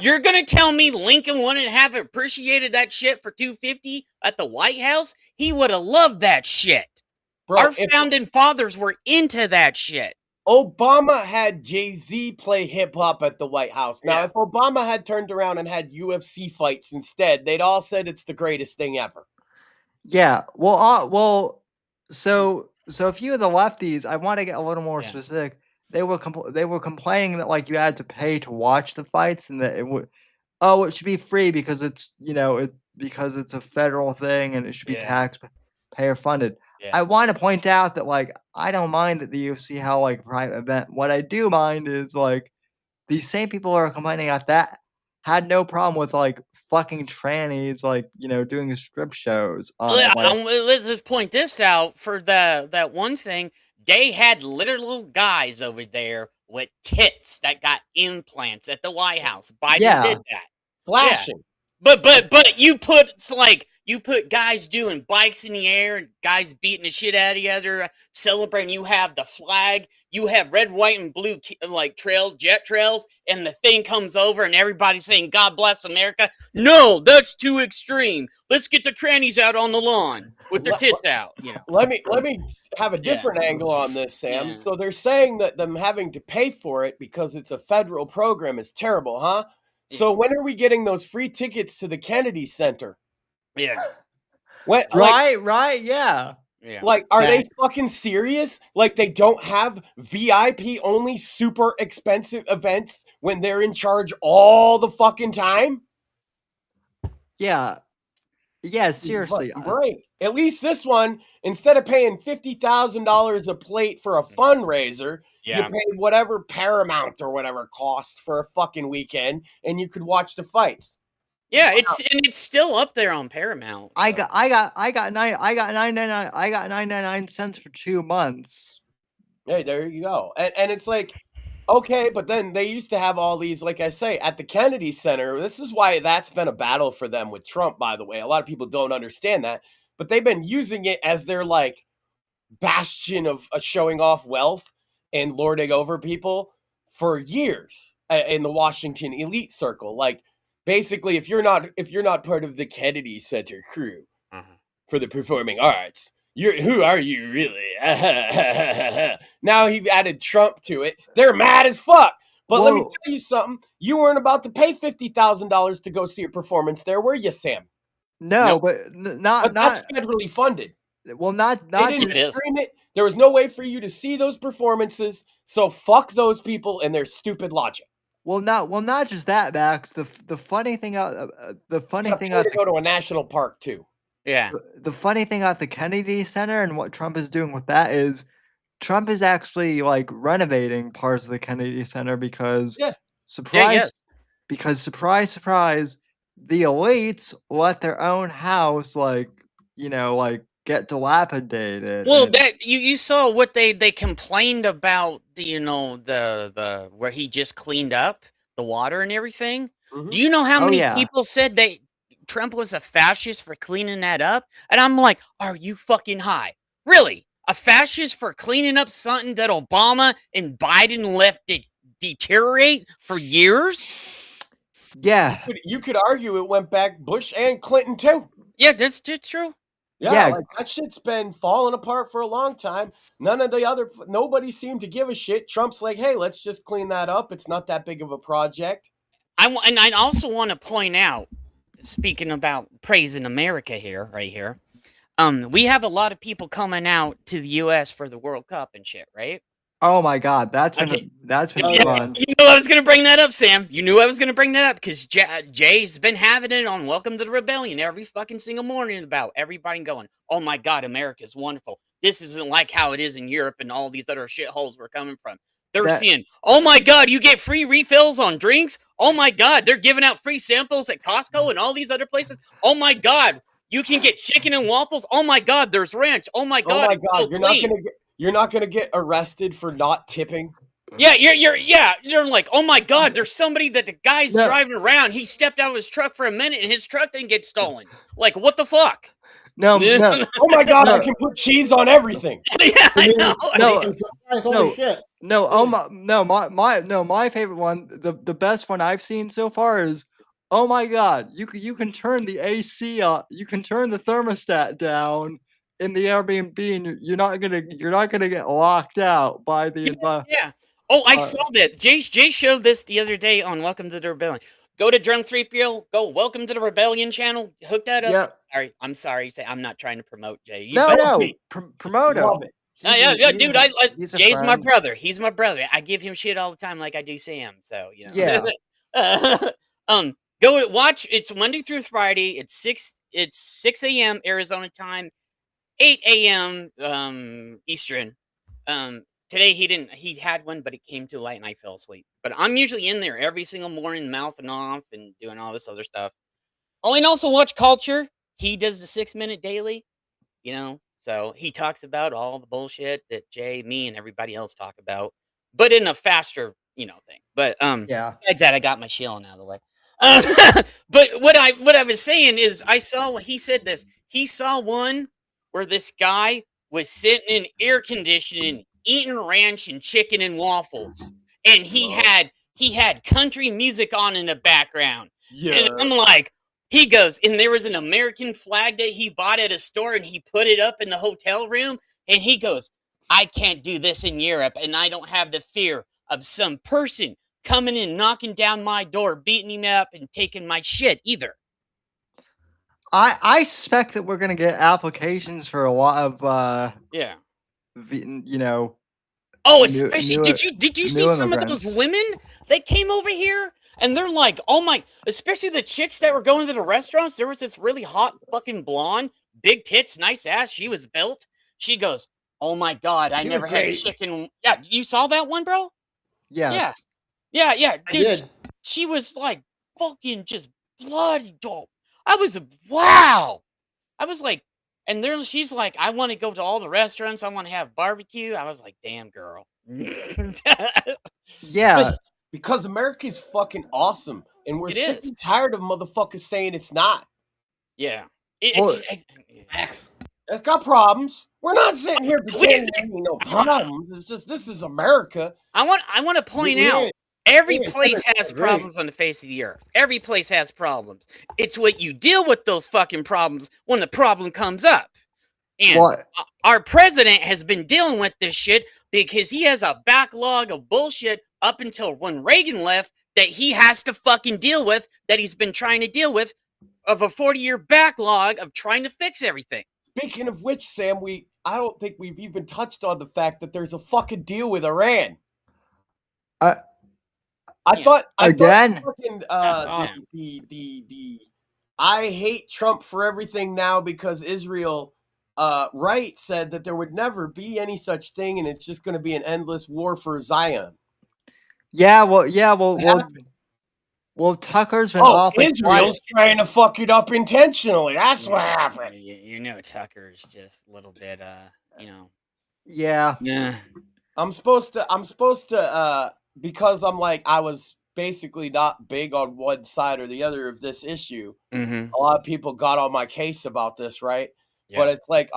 You're gonna tell me Lincoln wouldn't have appreciated that shit for 250 at the White House? He would have loved that shit. Bro, Our if founding fathers were into that shit. Obama had Jay-Z play hip-hop at the White House. Now, Yeah. if Obama had turned around and had UFC fights instead, they'd all said it's the greatest thing ever. yeah. So a few of the lefties, I want to get a little more Yeah. specific. They were complaining that like you had to pay to watch the fights, and that it should be free because it's because it's a federal thing and it should be Yeah. taxpayer funded. Yeah. I want to point out that like I don't mind that the UFC held like a private event. What I do mind is like these same people are complaining at that had no problem with like fucking trannies like doing strip shows on it, like, Let's just point this out for that one thing. They had literal guys over there with tits that got implants at the White House. Biden Yeah. did that. Flashing. But you put guys doing bikes in the air and guys beating the shit out of each other, celebrating. You have the flag, you have red, white, and blue like jet trails, and the thing comes over and everybody's saying "God bless America." No, that's too extreme. Let's get the trannies out on the lawn with their tits out. Let me have a different angle on this, Sam. Yeah. So they're saying that them having to pay for it because it's a federal program is terrible, huh? So when are we getting those free tickets to the Kennedy Center? Yeah. When, right, yeah. Yeah. Like, are they fucking serious? Like, they don't have VIP only super expensive events when they're in charge all the fucking time? Yeah. Yeah, seriously. Fucking break. At least this one, instead of paying $50,000 a plate for a fundraiser, you Yeah. paid whatever Paramount or whatever cost for a fucking weekend, and you could watch the fights. Yeah, it's still up there on Paramount. I so. got 9.99 cents for 2 months. Hey, there you go. And it's like, okay, but then they used to have all these, like I say, at the Kennedy Center. This is why that's been a battle for them with Trump, by the way. A lot of people don't understand that, but they've been using it as their like bastion of showing off wealth and lording over people for years in the Washington elite circle. Like, basically, if you're not part of the Kennedy Center crew for the performing arts, who are you really? Now he added Trump to it. They're mad as fuck. But let me Well- tell you something. You weren't about to pay $50,000 to go see a performance there, were you, Sam? No, Nope. but But that's federally funded. not They didn't It is. stream it. There was no way for you to see those performances. So fuck those people and their stupid logic. not just that, Max. The funny thing out the You funny gotta thing pay out to go to a national park too. Yeah. the funny thing about the Kennedy Center and what Trump is doing with that is Trump is actually like renovating parts of the Kennedy Center because Yeah. surprise yes. because surprise, the elites let their own house like get dilapidated. Well, and- that you saw what they complained about the where he just cleaned up the water and everything. Mhm. Do you know how Oh, many yeah. people said that Trump was a fascist for cleaning that up? And I'm like, are you fucking high? Really? A fascist for cleaning up something that Obama and Biden left deteriorate for years? yeah. You could argue it went back Bush and Clinton too. Yeah, that's true. Yeah, Yeah. like that shit's been falling apart for a long time. Nobody seemed to give a shit. Trump's like, hey, let's just clean that up. It's not that big of a project. And I also want to point out, speaking about praising America here, right here, we have a lot of people coming out to the U.S. for the World Cup and shit, right? Oh my God, that's been Okay. fun. You knew I was going to bring that up, Sam. You knew I was going to bring that up because Jay's been having it on Welcome to the Rebellion every fucking single morning about everybody going, oh my God, America's wonderful. This isn't like how it is in Europe and all these other shitholes we're coming from. They're seeing, oh my God, you get free refills on drinks. Oh my God, they're giving out free samples at Costco and all these other places. Oh my God, you can get chicken and waffles. Oh my God, there's ranch. Oh my God, it's so clean. You're not gonna get arrested for not tipping. Yeah, you're like, oh my God, there's somebody that the guy's No. driving around. He stepped out of his truck for a minute and his truck didn't get stolen. Like, what the fuck? No, Oh my God, No. I can put cheese on everything. Yeah, I know. Holy shit. no. My favorite one, the best one I've seen so far is, oh my God, you can turn the AC on, you can turn the thermostat down in the Airbnb, and you're not gonna get locked out by the Yeah. Oh, I saw that. Jay showed this the other day on Welcome to the Rebellion. Go to Drunk 3PO, go Welcome to the Rebellion channel, hook that up. Yeah. I'm sorry. I'm not trying to promote Jay. No, promote him. Love it. Yeah, dude. He's a Jay's my friend. brother. He's my brother. I give him shit all the time, like I do Sam. So Yeah. Go watch. It's Monday through Friday. It's 6 a.m. Arizona time, 8 a.m. Eastern. Today he had one, but it came too late and I fell asleep. But I'm usually in there every single morning, mouthing off and doing all this other stuff. Oh, and also watch Culture. He does the 6-minute daily. So he talks about all the bullshit that Jay, me, and everybody else talk about, but in a faster, thing. But Yeah. besides that, I got my shilling out of the way. But what I was saying is, I saw he said this. He saw one where this guy was sitting in air conditioning, eating ranch and chicken and waffles, and he had country music on in the background. Yeah. And I'm like, he goes, and there was an American flag that he bought at a store, and he put it up in the hotel room, and he goes, I can't do this in Europe, and I don't have the fear of some person coming in, knocking down my door, beating me up, and taking my shit either. I suspect that we're gonna get applications for a lot of Yeah. you know, Oh, new especially new did you see new some of those immigrants. women that came over here and they're like, oh my, especially the chicks that were going to the restaurants. There was this really hot fucking blonde, big tits, nice ass. She was built. She goes, oh my god, I She was never had great. chicken. Yeah, you saw that one, bro? Yes. Yeah, I dude. did. She was like fucking just bloody dope. I was wow. I was like, and there she's like, I want to go to all the restaurants. I want to have barbecue. I was like, damn, girl. Yeah. Because America's fucking awesome, and we're It sick is. and tired of motherfuckers saying it's not. Yeah. Well, X. It's got problems. We're not sitting here We- pretending there ain't no problems. It's just this is America. I want to point We out ain't- every we ain't place never has great. problems on the face of the earth. Every place has problems. It's what you deal with those fucking problems when the problem comes up. And what? our president has been dealing with this shit because he has a backlog of bullshit up until when Reagan left that he has to fucking deal with, that he's been trying to deal with, of a 40-year backlog of trying to fix everything. Speaking of which, Sam, I don't think we've even touched on the fact that there's a fucking deal with Iran. I thought again? fucking, Yeah. the I hate Trump for everything now because Israel right said that there would never be any such thing and it's just going to be an endless war for Zion. Well, Tucker's been Oh, awfully Israel's trying to fuck it up intentionally. That's what happened. You know, Tucker's just a little bit, you know. Yeah. Yeah. I'm supposed to because I'm like I was basically not big on one side or the other of this issue. Mm-hmm. A lot of people got on my case about this, right? Yeah. But it's like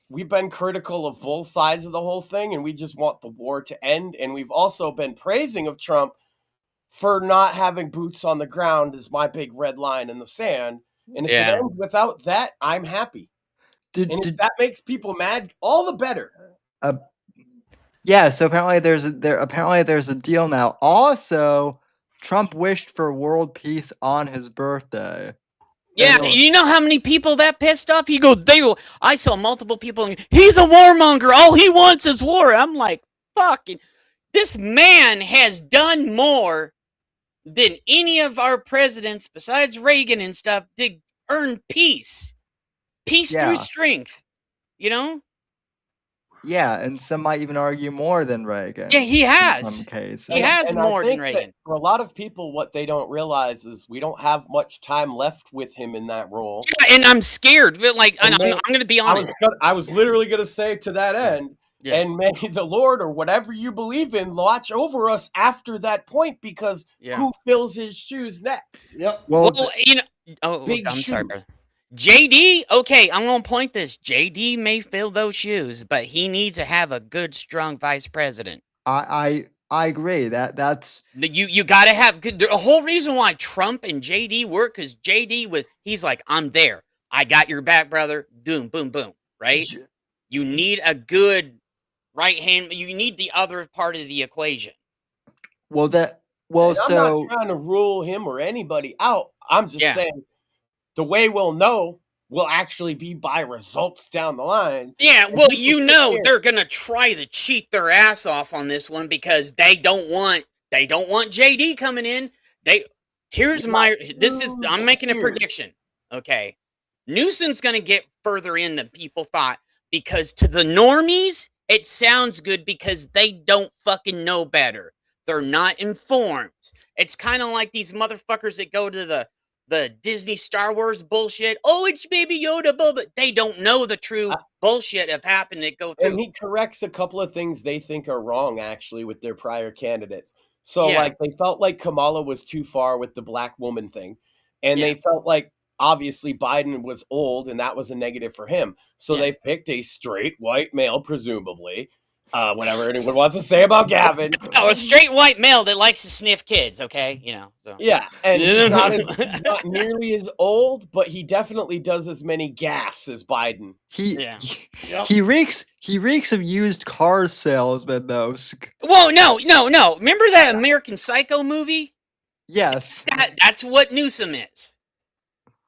we've been critical of both sides of the whole thing and we just want the war to end, and we've also been praising of Trump for not having boots on the ground is my big red line in the sand. And if it ends without that, I'm happy. And if that makes people mad, all the better. Yeah, so apparently there's a deal now. Also, Trump wished for world peace on his birthday. Yeah, And- you know how many people that pissed off? I saw multiple people. He's a warmonger. All he wants is war. I'm like, fucking, this man has done more than any of our presidents, besides Reagan and stuff, to earn peace. Peace through strength. You know? Yeah, and some might even argue more than Reagan. Yeah, he in has. some cases. He has And I more than think that Reagan. for a lot of people, what they don't realize is we don't have much time left with him in that role. Yeah, and I'm scared. Like, I'm going to be honest. I was literally going to say to that end, Yeah. and may the Lord or whatever you believe in watch over us after that point, because who fills his shoes next? Yep. Well, you know, Big I'm sorry, shoes. brother. JD, okay, I'm gonna point this. JD may fill those shoes, but he needs to have a good, strong vice president. I agree. That's You got to have the whole reason why Trump and JD work, because JD he's like, I'm there, I got your back, brother. Boom, boom, boom. Right? You need a good right hand. You need the other part of the equation. I'm not trying to rule him or anybody out. I'm just saying the way we'll know will actually be by results down the line. Yeah, well, they're gonna try to cheat their ass off on this one because they don't want JD coming in. I'm making a prediction. Okay. Newsom's gonna get further in than people thought, because to the normies, it sounds good because they don't fucking know better. They're not informed. It's kind of like these motherfuckers that go to the Disney Star Wars bullshit. Oh, it's Baby Yoda, but they don't know the true bullshit of happened that go through. And he corrects a couple of things they think are wrong, actually, with their prior candidates. So, like, they felt like Kamala was too far with the black woman thing. And they felt like, obviously, Biden was old, and that was a negative for him. So they've picked a straight white male, presumably. Whatever anyone wants to say about Gavin. Oh, a straight white male that likes to sniff kids, okay? You know. So. Yeah, and he's not nearly as old, but he definitely does as many gaffes as Biden. He reeks of used car salesman though. Whoa, no. Remember that American Psycho movie? Yes. That's what Newsom is.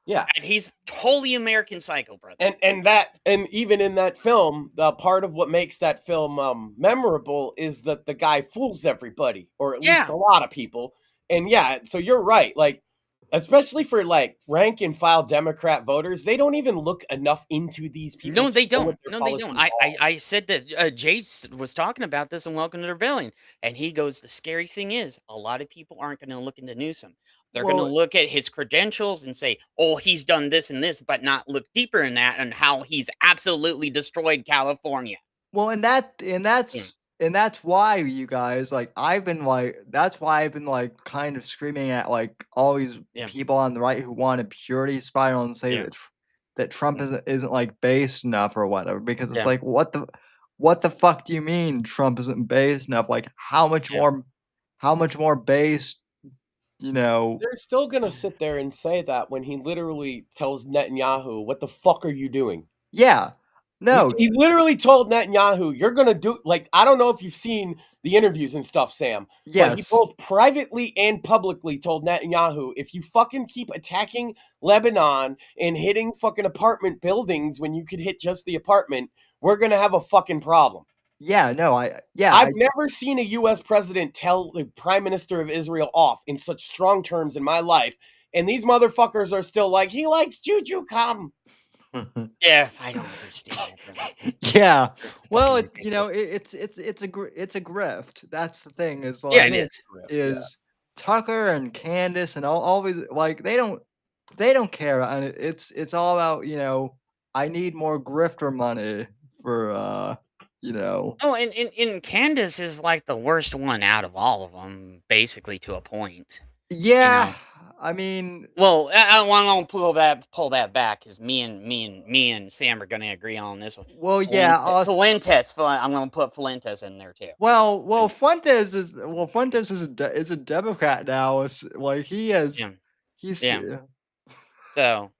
Yeah. And he's totally American Psycho, brother. And even in that film, the part of what makes that film memorable is that the guy fools everybody, or at least Yeah. a lot of people. And yeah, so you're right. Like, especially for like rank and file Democrat voters, they don't even look enough into these people. No, to they know what don't. their No, they don't. policies are. I said that Jace was talking about this in Welcome to the Rebellion, and he goes, the scary thing is, a lot of people aren't going to look into Newsom. They're going to Well, look at his credentials and say, oh, he's done this and this, but not look deeper in that and how he's absolutely destroyed California. well, and that's why you guys like that's why I've been like kind of screaming at like all these Yeah. people on the right who want a purity spiral and say Yeah. that Trump isn't like based enough or whatever, because it's Yeah. like what the fuck do you mean Trump isn't based enough? Like how much more based, you know? They're still gonna sit there and say that when he literally tells Netanyahu, "What the fuck are you doing?" Yeah. No. He literally told Netanyahu, "You're gonna do like I don't know if you've seen the interviews and stuff, Sam, but he Yes. both privately and publicly told Netanyahu, if you fucking keep attacking Lebanon and hitting fucking apartment buildings when you could hit just the apartment, we're gonna have a fucking problem." Yeah, no, I've never seen a U.S. president tell the Prime Minister of Israel off in such strong terms in my life, and these motherfuckers are still like, he likes Juju cum. Yeah, I don't understand that, brother. Yeah. It's fucking Well, ridiculous. it's a grift. That's the thing is Yeah, like it is. is Tucker and Candace and all these like they don't care, and it's all about, I need more grifter money for Oh, and Candace is like the worst one out of all of them, basically to a point. yeah, I mean, Well, I want to pull that back because me and Sam are going to agree on this one. well, yeah, Fuentes. I'm going to put Fuentes in there too. well, Fuentes is a Democrat now. It's like he's Yeah. So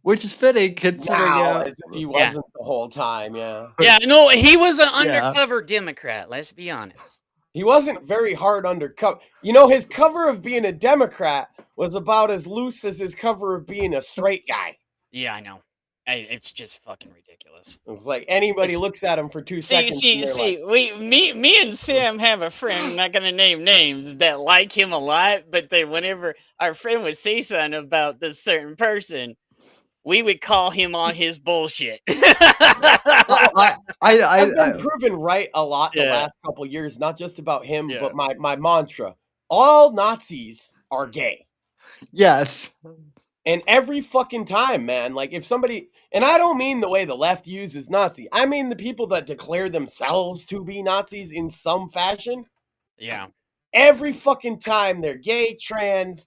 which is fitting considering Wow, as if he wasn't the whole time, yeah. yeah, no, he was an Yeah. undercover Democrat. Let's be honest. He wasn't very hard undercover. You know, his cover of being a Democrat was about as loose as his cover of being a straight guy. Yeah, I know. It's just fucking ridiculous. It's like anybody looks at him for 2 seconds. Me and Sam have a friend, not gonna name names, that like him a lot, but then whenever our friend would say something about this certain person, we would call him on his bullshit. I've been proven right a lot the Yeah. last couple years, not just about him, Yeah. but my mantra: all Nazis are gay. Yes. And every fucking time, man, like if somebody, and I don't mean the way the left uses Nazi, I mean the people that declare themselves to be Nazis in some fashion. Yeah. Every fucking time they're gay, trans,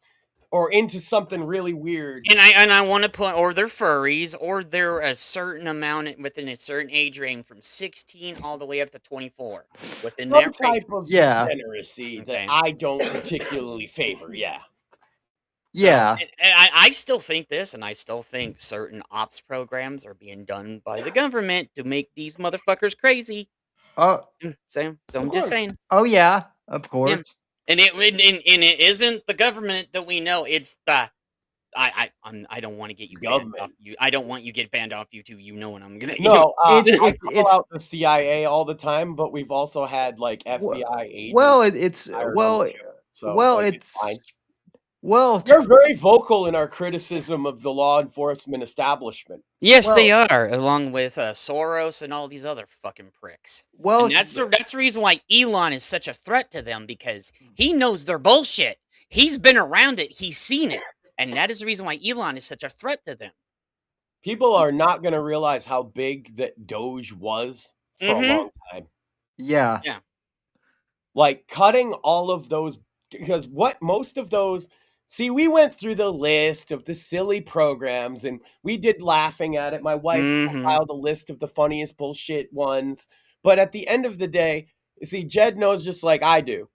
or into something really weird. And I want to put, or they're furries, or they're a certain amount within a certain age range from 16 all the way up to 24. Within Some that type range. of Yeah. degeneracy Okay. that I don't particularly favor, yeah. Yeah. And I still think this, and I still think certain ops programs are being done by the government to make these motherfuckers crazy. Oh, So I'm just saying. oh yeah, of course. And it isn't the government that we know. It's the I don't want to get you banned off you. I don't want you get banned off YouTube. You know what I'm gonna. No, I it's call out the CIA all the time, but we've also had like FBI agents. well, They're very vocal in our criticism of the law enforcement establishment. Yes, they are, along with Soros and all these other fucking pricks. Well, and that's the reason why Elon is such a threat to them, because he knows they're bullshit. He's been around it. He's seen it. And that is the reason why Elon is such a threat to them. People are not going to realize how big that Doge was for a long time. Yeah. Yeah. Like cutting all of those, because what most of those, see, we went through the list of the silly programs and we did laughing at it. My wife compiled a list of the funniest bullshit ones. But at the end of the day, see, Jed knows just like I do.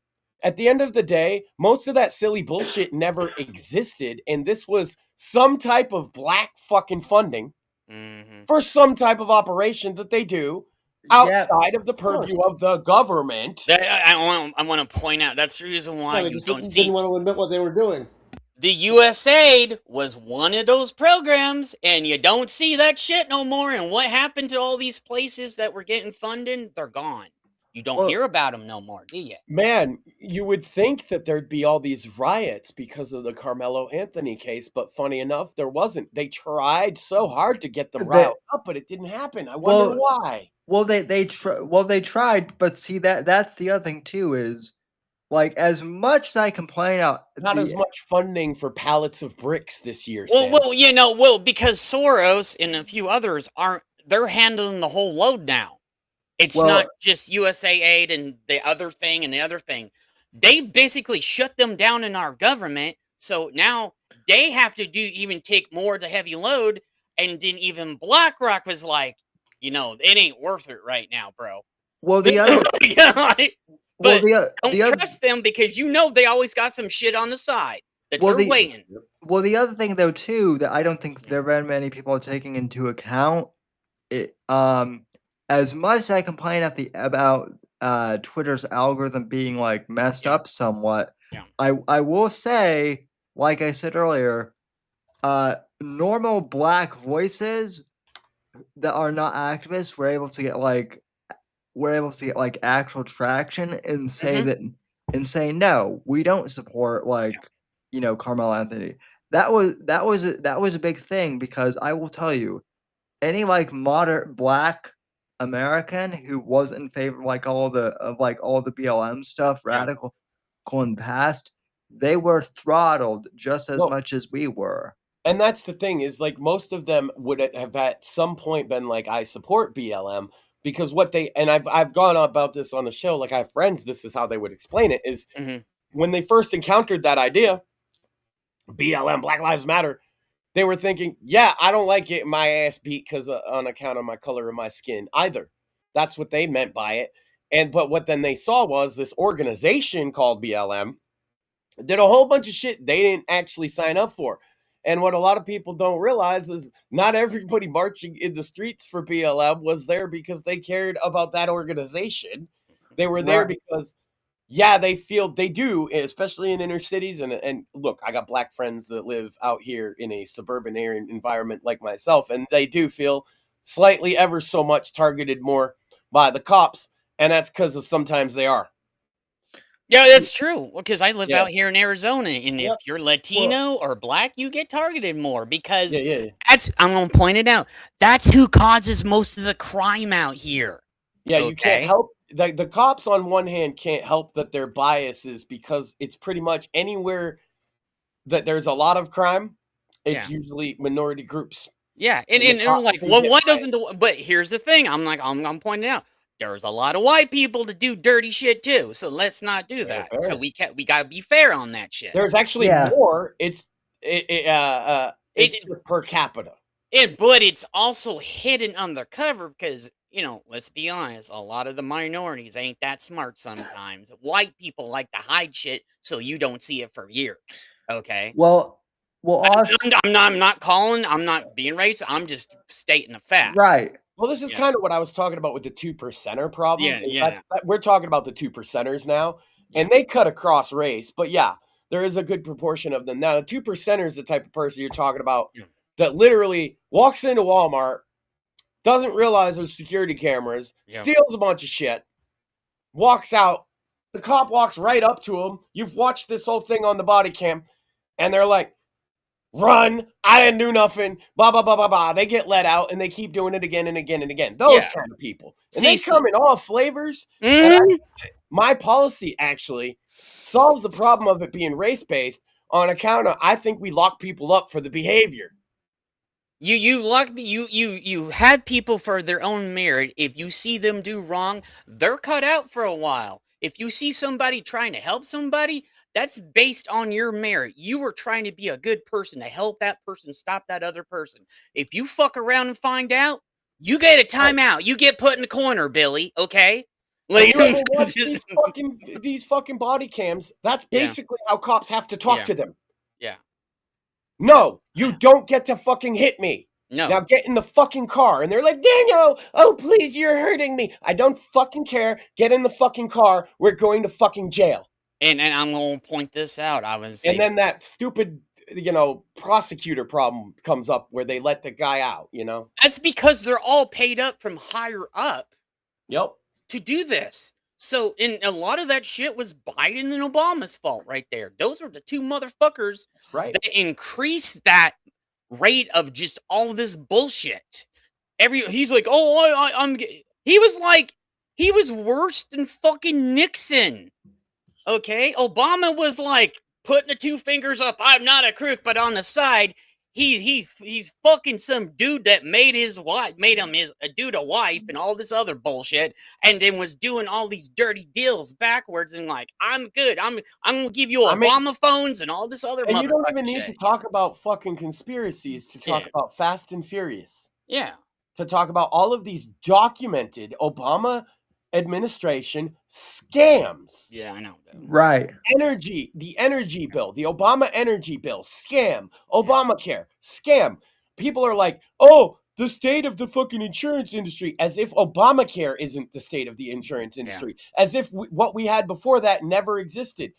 At the end of the day, most of that silly bullshit never existed. And this was some type of black fucking funding for some type of operation that they do outside of the purview of the government. I want to point out, that's the reason why they you just don't didn't see. want to admit what they were doing. The USAID was one of those programs, and you don't see that shit no more. And what happened to all these places that were getting funding? They're gone. You don't Well, hear about them no more, do you? Man, you would think that there'd be all these riots because of the Carmelo Anthony case, but funny enough, there wasn't. They tried so hard to get them They- riled up, but it didn't happen. I wonder why. Well, they tried, but see that's the other thing too is like as much as I complain out Not as much funding for pallets of bricks this year, Sam. Well, because Soros and a few others they're handling the whole load now. It's not just USAID and the other thing and the other thing. They basically shut them down in our government, so now they have to even take more of the heavy load. And then even BlackRock was like, it ain't worth it right now, bro. Well, the other But don't trust them because they always got some shit on the side that they're waiting. Well, the other thing though too that I don't think there are very many people are taking into account, as much as I complain about Twitter's algorithm being like messed up somewhat, I will say, like I said earlier, normal black voices that are not activists were able to get like actual traction and say no, we don't support Carmelo Anthony. That was a big thing because I will tell you, any like moderate black American who was in favor of all the BLM stuff, radical in the past, they were throttled just as much as we were. And that's the thing is like most of them would have at some point been like, I support BLM because I've gone on about this on the show. Like I have friends, this is how they would explain it is when they first encountered that idea, BLM, Black Lives Matter, they were thinking, yeah, I don't like getting my ass beat because on account of my color of my skin either. That's what they meant by it. But what then they saw was this organization called BLM did a whole bunch of shit they didn't actually sign up for. And what a lot of people don't realize is not everybody marching in the streets for BLM was there because they cared about that organization. They were there because, they do, especially in inner cities. And look, I got black friends that live out here in a suburban area environment like myself, and they do feel slightly ever so much targeted more by the cops. And that's because sometimes they are. Yeah, that's true. Because I live out here in Arizona, and if you're Latino or black, you get targeted more because I'm going to point it out. That's who causes most of the crime out here. Yeah, you can't help. The cops, on one hand, can't help that their biases because it's pretty much anywhere that there's a lot of crime, it's usually minority groups. Yeah, and I'm like, well, what doesn't but here's the thing. I'm pointing out. There's a lot of white people to do dirty shit too, so let's not do that. Fair. So we gotta be fair on that shit. There's actually more. It's just per capita. But it's also hidden undercover because let's be honest, a lot of the minorities ain't that smart sometimes. White people like to hide shit so you don't see it for years. Okay. Well, I'm not being racist. I'm just stating a fact. Right. Well, this is kind of what I was talking about with the 2%er problem. We're talking about the 2%ers now, and they cut across race. But there is a good proportion of them. Now, the 2%er is the type of person you're talking about that literally walks into Walmart, doesn't realize there's security cameras, steals a bunch of shit, walks out. The cop walks right up to him. You've watched this whole thing on the body cam, and they're like, run, I didn't do nothing, blah, blah, blah, blah, blah. They get let out, and they keep doing it again and again and again. Those kind of people. And they come in all flavors. My policy actually solves the problem of it being race-based on account of, I think we lock people up for the behavior. You had people for their own merit. If you see them do wrong, they're cut out for a while. If you see somebody trying to help somebody, that's based on your merit. You were trying to be a good person to help that person stop that other person. If you fuck around and find out, you get a timeout. You get put in the corner, Billy. Okay. Like, you ever watch these fucking body cams? That's basically how cops have to talk to them. Yeah. No, you don't get to fucking hit me. No. Now get in the fucking car. And they're like, Daniel, oh, please, you're hurting me. I don't fucking care. Get in the fucking car. We're going to fucking jail. And I'm going to point this out. And then that stupid prosecutor problem comes up where they let the guy out, That's because they're all paid up from higher up Yep. to do this. So, and a lot of that shit was Biden and Obama's fault right there. Those are the two motherfuckers That's right. that increased that rate of just all this bullshit. He's like, oh, he was worse than fucking Nixon. Okay, Obama was like putting the two fingers up. I'm not a crook, but on the side, he's fucking some dude that made him a dude a wife and all this other bullshit, and then was doing all these dirty deals backwards and like, I'm good. I'm gonna give you Obama phones and all this other. And you don't even motherfucking need shit. to talk about fucking conspiracies to talk Yeah. about Fast and Furious. Yeah. To talk about all of these documented Obama administration scams. Yeah, I know. Right. The energy bill, the Obama energy bill, scam. Obamacare, scam. People are like, oh, the state of the fucking insurance industry, as if Obamacare isn't the state of the insurance industry, as if what we had before that never existed.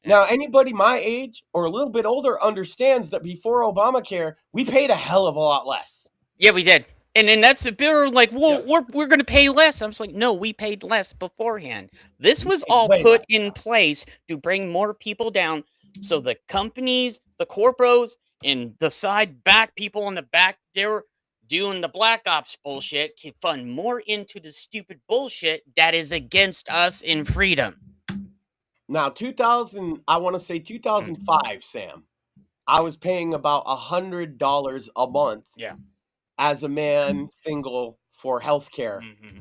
Now, anybody my age or a little bit older understands that before Obamacare, we paid a hell of a lot less. Yeah, we did. And then that's the bill, like, well, we're going to pay less. I was like, no, we paid less beforehand. This was all put in place to bring more people down so the companies, the corporos, and the side back people in the back, they're doing the black ops bullshit, can fund more into the stupid bullshit that is against us in freedom. Now, 2005, Sam, I was paying about $100 a month. Yeah. As a man, single, for healthcare. Mm-hmm.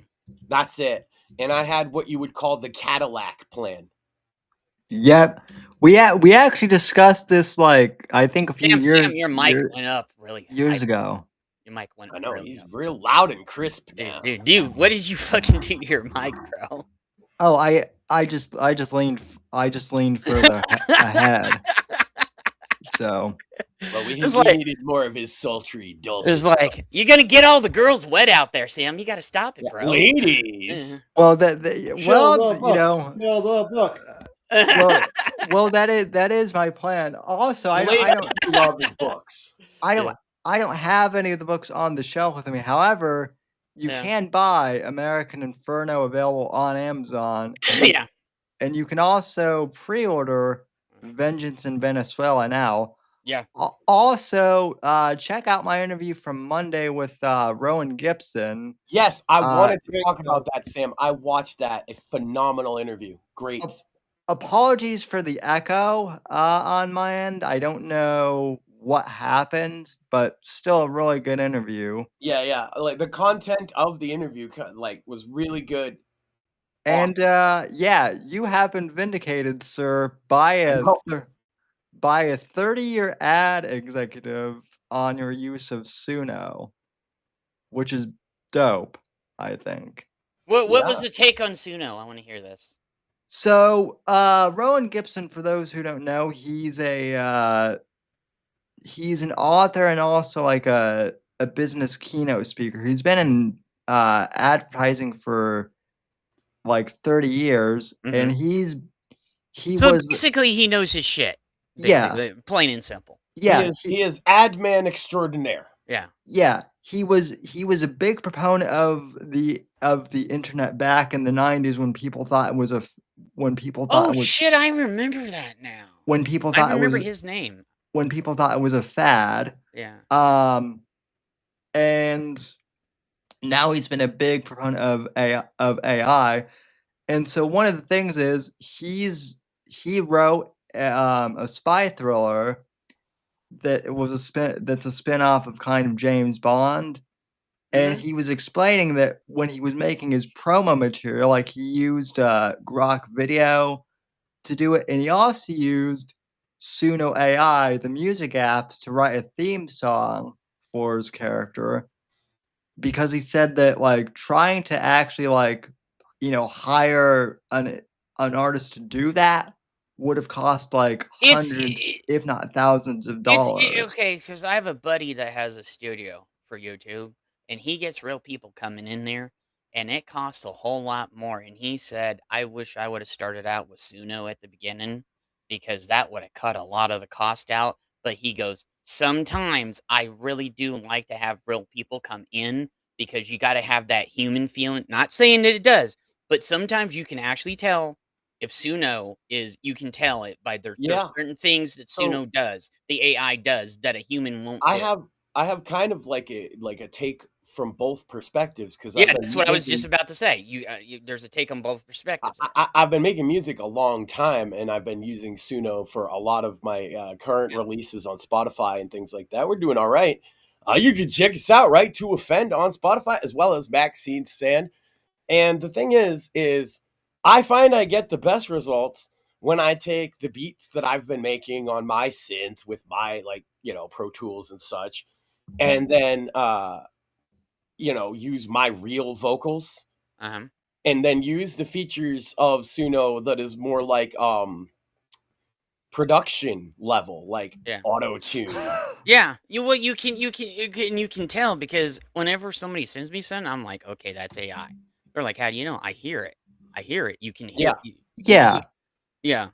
That's it. And I had what you would call the Cadillac plan. Yep. We actually discussed this, like, I think a few years Sam, your mic went up really years high. ago. Your mic went up. I know, really he's up. real loud and crisp now. Dude, what did you fucking do to your mic, bro? Oh, I just leaned further ahead. So, well, we It's like- needed more of his sultry, dulcet. It's like, you're gonna get all the girls wet out there, Sam. You gotta stop it, bro. Ladies. well, Chill the book. well, that is my plan. Also, I don't love his books. I don't have any of the books on the shelf with me. However, you can buy American Inferno available on Amazon. Yeah. And you can also pre-order Vengeance in Venezuela now. Yeah. Also, check out my interview from Monday with Rowan Gibson. Yes, I wanted to talk about that, Sam. I watched that. A phenomenal interview. Great. Apologies for the echo on my end. I don't know what happened, but still a really good interview. Yeah. Like the content of the interview, was really good. And you have been vindicated, sir, by a 30-year ad executive on your use of Suno, which is dope, I think. What was the take on Suno? I want to hear this. So, Rowan Gibson, for those who don't know, he's an author and also like a business keynote speaker. He's been in advertising for like 30 years, and basically he knows his shit. Yeah, plain and simple. Yeah, he is ad man extraordinaire. Yeah, he was a big proponent of the internet back in the 90s when people thought it was shit, I remember that now. When people thought I remember his name. When people thought it was a fad. Yeah. And now he's been a big proponent of AI. And so one of the things is he wrote a spy thriller that's a spin-off of kind of James Bond. And he was explaining that when he was making his promo material, like he used Grok Video to do it, and he also used Suno AI, the music app, to write a theme song for his character, because he said that like trying to actually hire an artist to do that would have cost like hundreds, if not thousands of dollars. Okay, because I have a buddy that has a studio for YouTube, and he gets real people coming in there, and it costs a whole lot more. And he said, I wish I would have started out with Suno at the beginning, because that would have cut a lot of the cost out. But he goes, sometimes I really do like to have real people come in because you got to have that human feeling. Not saying that it does, but sometimes you can actually tell if Suno is, you can tell it by there's Yeah. certain things that So Suno does, the AI does that a human won't I do. have I have kind of like a take from both perspectives because Yeah, I've that's been what I was just making about to say. There's a take on both perspectives there. I've been making music a long time, and I've been using Suno for a lot of my current Yeah. releases on Spotify and things like that. We're doing all right. You can check us out, right, to Offend on Spotify as well as Maxine Sand. And the thing is I find I get the best results when I take the beats that I've been making on my synth with my Pro Tools and such, and then use my real vocals Uh-huh. and then use the features of Suno that is more like production level, like Yeah. auto tune. Yeah, you can tell because whenever somebody sends me something, I'm like, okay, that's AI. They're like, how do you know? I hear it. I hear it. You can hear. Yeah. Yeah. Yeah.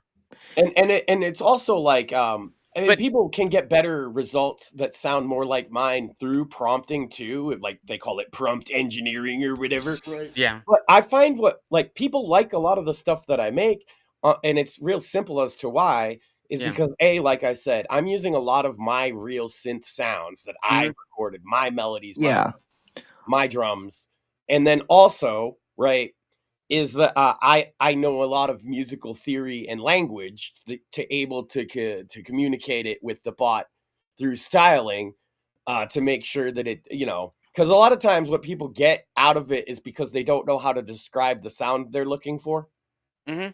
And it's also like I mean, But people can get better results that sound more like mine through prompting too, like they call it prompt engineering or whatever. Right. yeah, But I find what like people like a lot of the stuff that I make, and it's real simple as to why is yeah. because like I said, I'm using a lot of my real synth sounds that Mhm. I've recorded, my melodies, Yeah. my drums, and then also right is that I know a lot of musical theory and language to able to communicate it with the bot through styling to make sure that it because a lot of times what people get out of it is because they don't know how to describe the sound they're looking for. Mhm.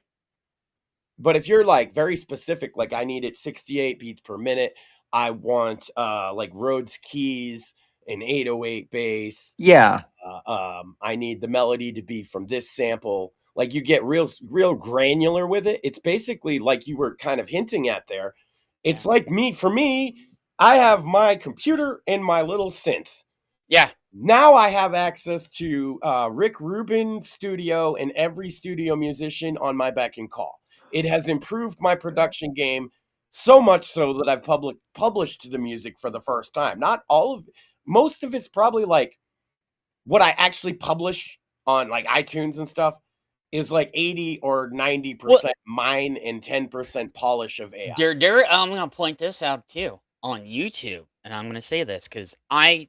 But if you're like very specific, like I need it 68 beats per minute, I want like Rhodes keys, an 808 bass, Yeah. I need the melody to be from this sample. Like you get real granular with it. It's basically like you were kind of hinting at there. It's Yeah. like for me, I have my computer and my little synth. Yeah. Now I have access to Rick Rubin studio and every studio musician on my beck and call. It has improved my production game so much so that I've published the music for the first time. Not all of most of it's probably like what I actually publish on like iTunes and stuff is like 80 or 90% Well, mine and 10% polish of AI. I'm gonna point this out too on YouTube, and I'm gonna say this because I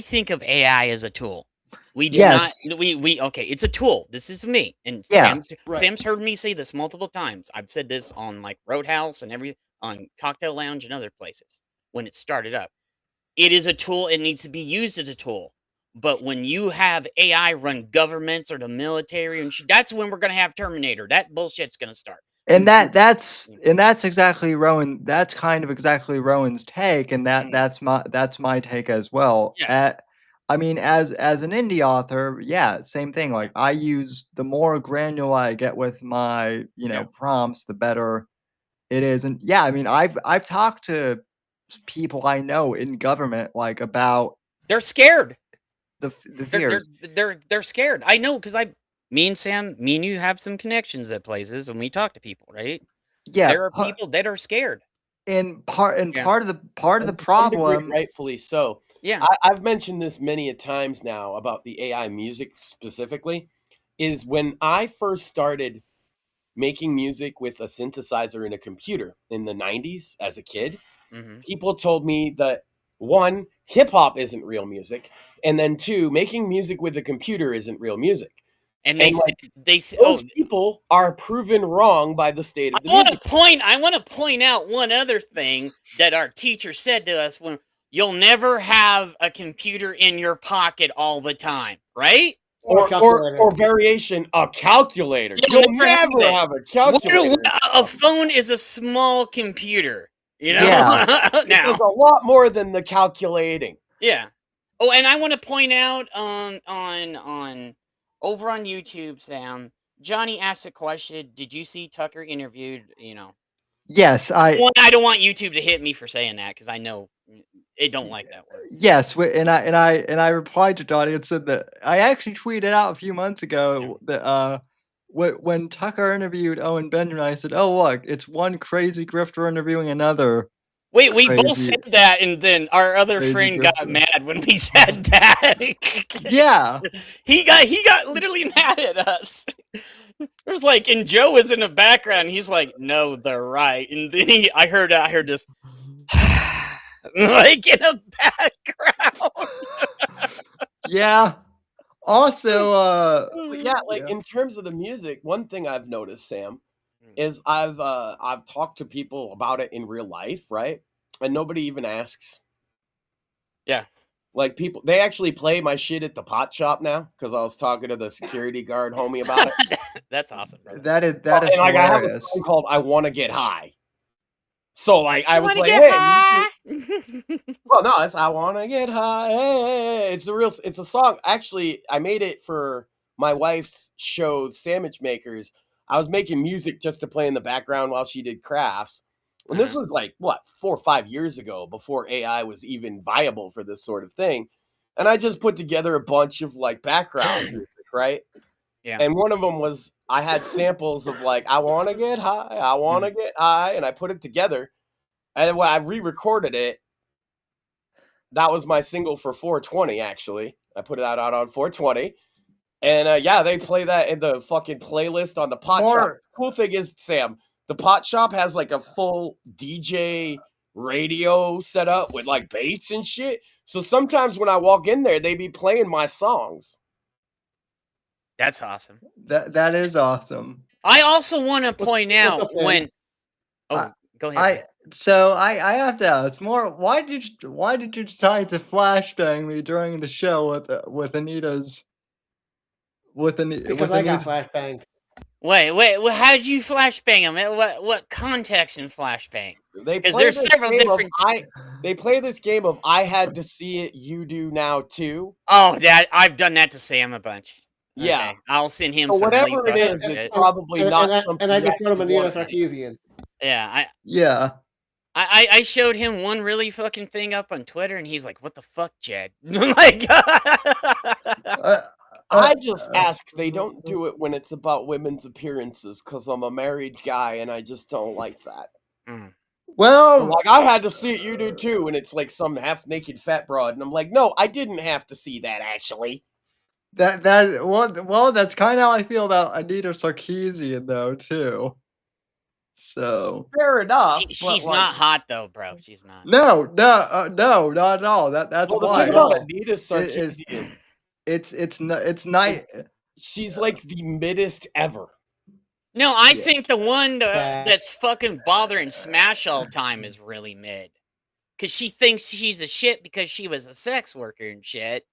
think of AI as a tool. We do not. Yes. We okay. It's a tool. This is me, and Yeah. Sam's heard me say this multiple times. I've said this on like Roadhouse and on Cocktail Lounge and other places when it started up. It is a tool. It needs to be used as a tool. But when you have AI run governments or the military, and that's when we're gonna have Terminator. That bullshit's gonna start. And You- that's exactly Rowan. That's kind of exactly Rowan's take, and Mhm. that's my take as well. Yeah. I mean, as an indie author, yeah, same thing. Like I use the more granular I get with my Yeah. prompts, the better it is. And yeah, I mean, I've talked to people I know in government like about They're scared. the They're fears. they're scared. I know because me and Sam, me and you have some connections at places when we talk to people, right? Yeah, There are people that are scared. and Yeah. part of the And to some degree, problem. rightfully so. Yeah. I've mentioned this many a times now about the AI music specifically, is when I first started making music with a synthesizer and a computer in the 90s as a kid, hmm people told me that one, hip hop isn't real music, and then two, making music with a computer isn't real music. And And like they say, those people are proven wrong by the state of the music. I want to point out one other thing that our teacher said to us when you'll never have a computer in your pocket all the time, right? Or a calculator. Or variation, a calculator. You'll You'll never have never it. have a calculator. A phone is a small computer, you know. Yeah. It Now, does a lot more than the calculating. yeah. Oh, and I want to point out on over on YouTube, Sam. Johnny asked a question. Did you see Tucker interviewed? Yes, I don't want YouTube to hit me for saying that because I know it don't like that word. yes, and I replied to Donnie and said that I actually tweeted out a few months ago that when Tucker interviewed Owen Benjamin, I said, "Oh look, it's one crazy grifter interviewing another." Wait, we both Crazy- said that, and then our other crazy friend got Griffin. mad when we said that. Yeah. he got literally mad at us. It was like, and Joe was in the background. He's like, "No, they're right." And then I heard this, like in the background. Yeah. Also, But yeah, like in terms of the music, one thing I've noticed, Sam, is I've talked to people about it in real life, right? And nobody even asks. Yeah. Like people, they actually play my shit at the pot shop now because I was talking to the security guard homie about it. That's awesome, brother. that is And like I have a hilarious. song called "I Want to Get High," so like I was Wanna like, get "Hey, high? well, no, it's I want to get high." Hey, it's a song. Actually, I made it for my wife's show, Sandwich Makers. I was making music just to play in the background while she did crafts. And this was like, what, 4 or 5 years ago, before AI was even viable for this sort of thing. And I just put together a bunch of like background music, right? Yeah. And one of them was, I had samples of like, I want to get high, I want to get high. And I put it together. And when I re-recorded it, that was my single for 420, actually. I put it out on 420. And yeah, they play that in the fucking playlist on the pot shop. Cool thing is, Sam, the pot shop has like a full DJ radio set up with like bass and shit. So sometimes when I walk in there, they be playing my songs. That's awesome. That is awesome. I also want to point out up, Sam? when. Oh, go ahead. I have to ask more. Why did you decide to flashbang me during the show with Anita's? Because I got flashbanged. Wait. Well, how did you flashbang him? What context in flashbang? Because play there's this several game of different. They play this game of I had to see it, you do now too. Oh, I've done that to Sam a bunch. Yeah. Okay, I'll send him So some whatever links it after is, this. it's probably not something And I you just showed him actually Anita want. Sarkeesian. Yeah, Yeah. I showed him one really fucking thing up on Twitter, and he's like, "What the fuck, Jed?" Like, I just ask they don't do it when it's about women's appearances because I'm a married guy and I just don't like that. Well, Like I had to see it, you do too, and it's like some half-naked fat broad, and I'm like, no, I didn't have to see that actually. well, that's kind of how I feel about Anita Sarkeesian though too. So Fair enough. she's not hot though, bro. She's not. no, not at all. That's well, the why. thing about Anita Sarkeesian, It's nice. she's like the middest ever. No, I think the one that's fucking bothering Smash all the time is really mid. Because she thinks she's the shit because she was a sex worker and shit.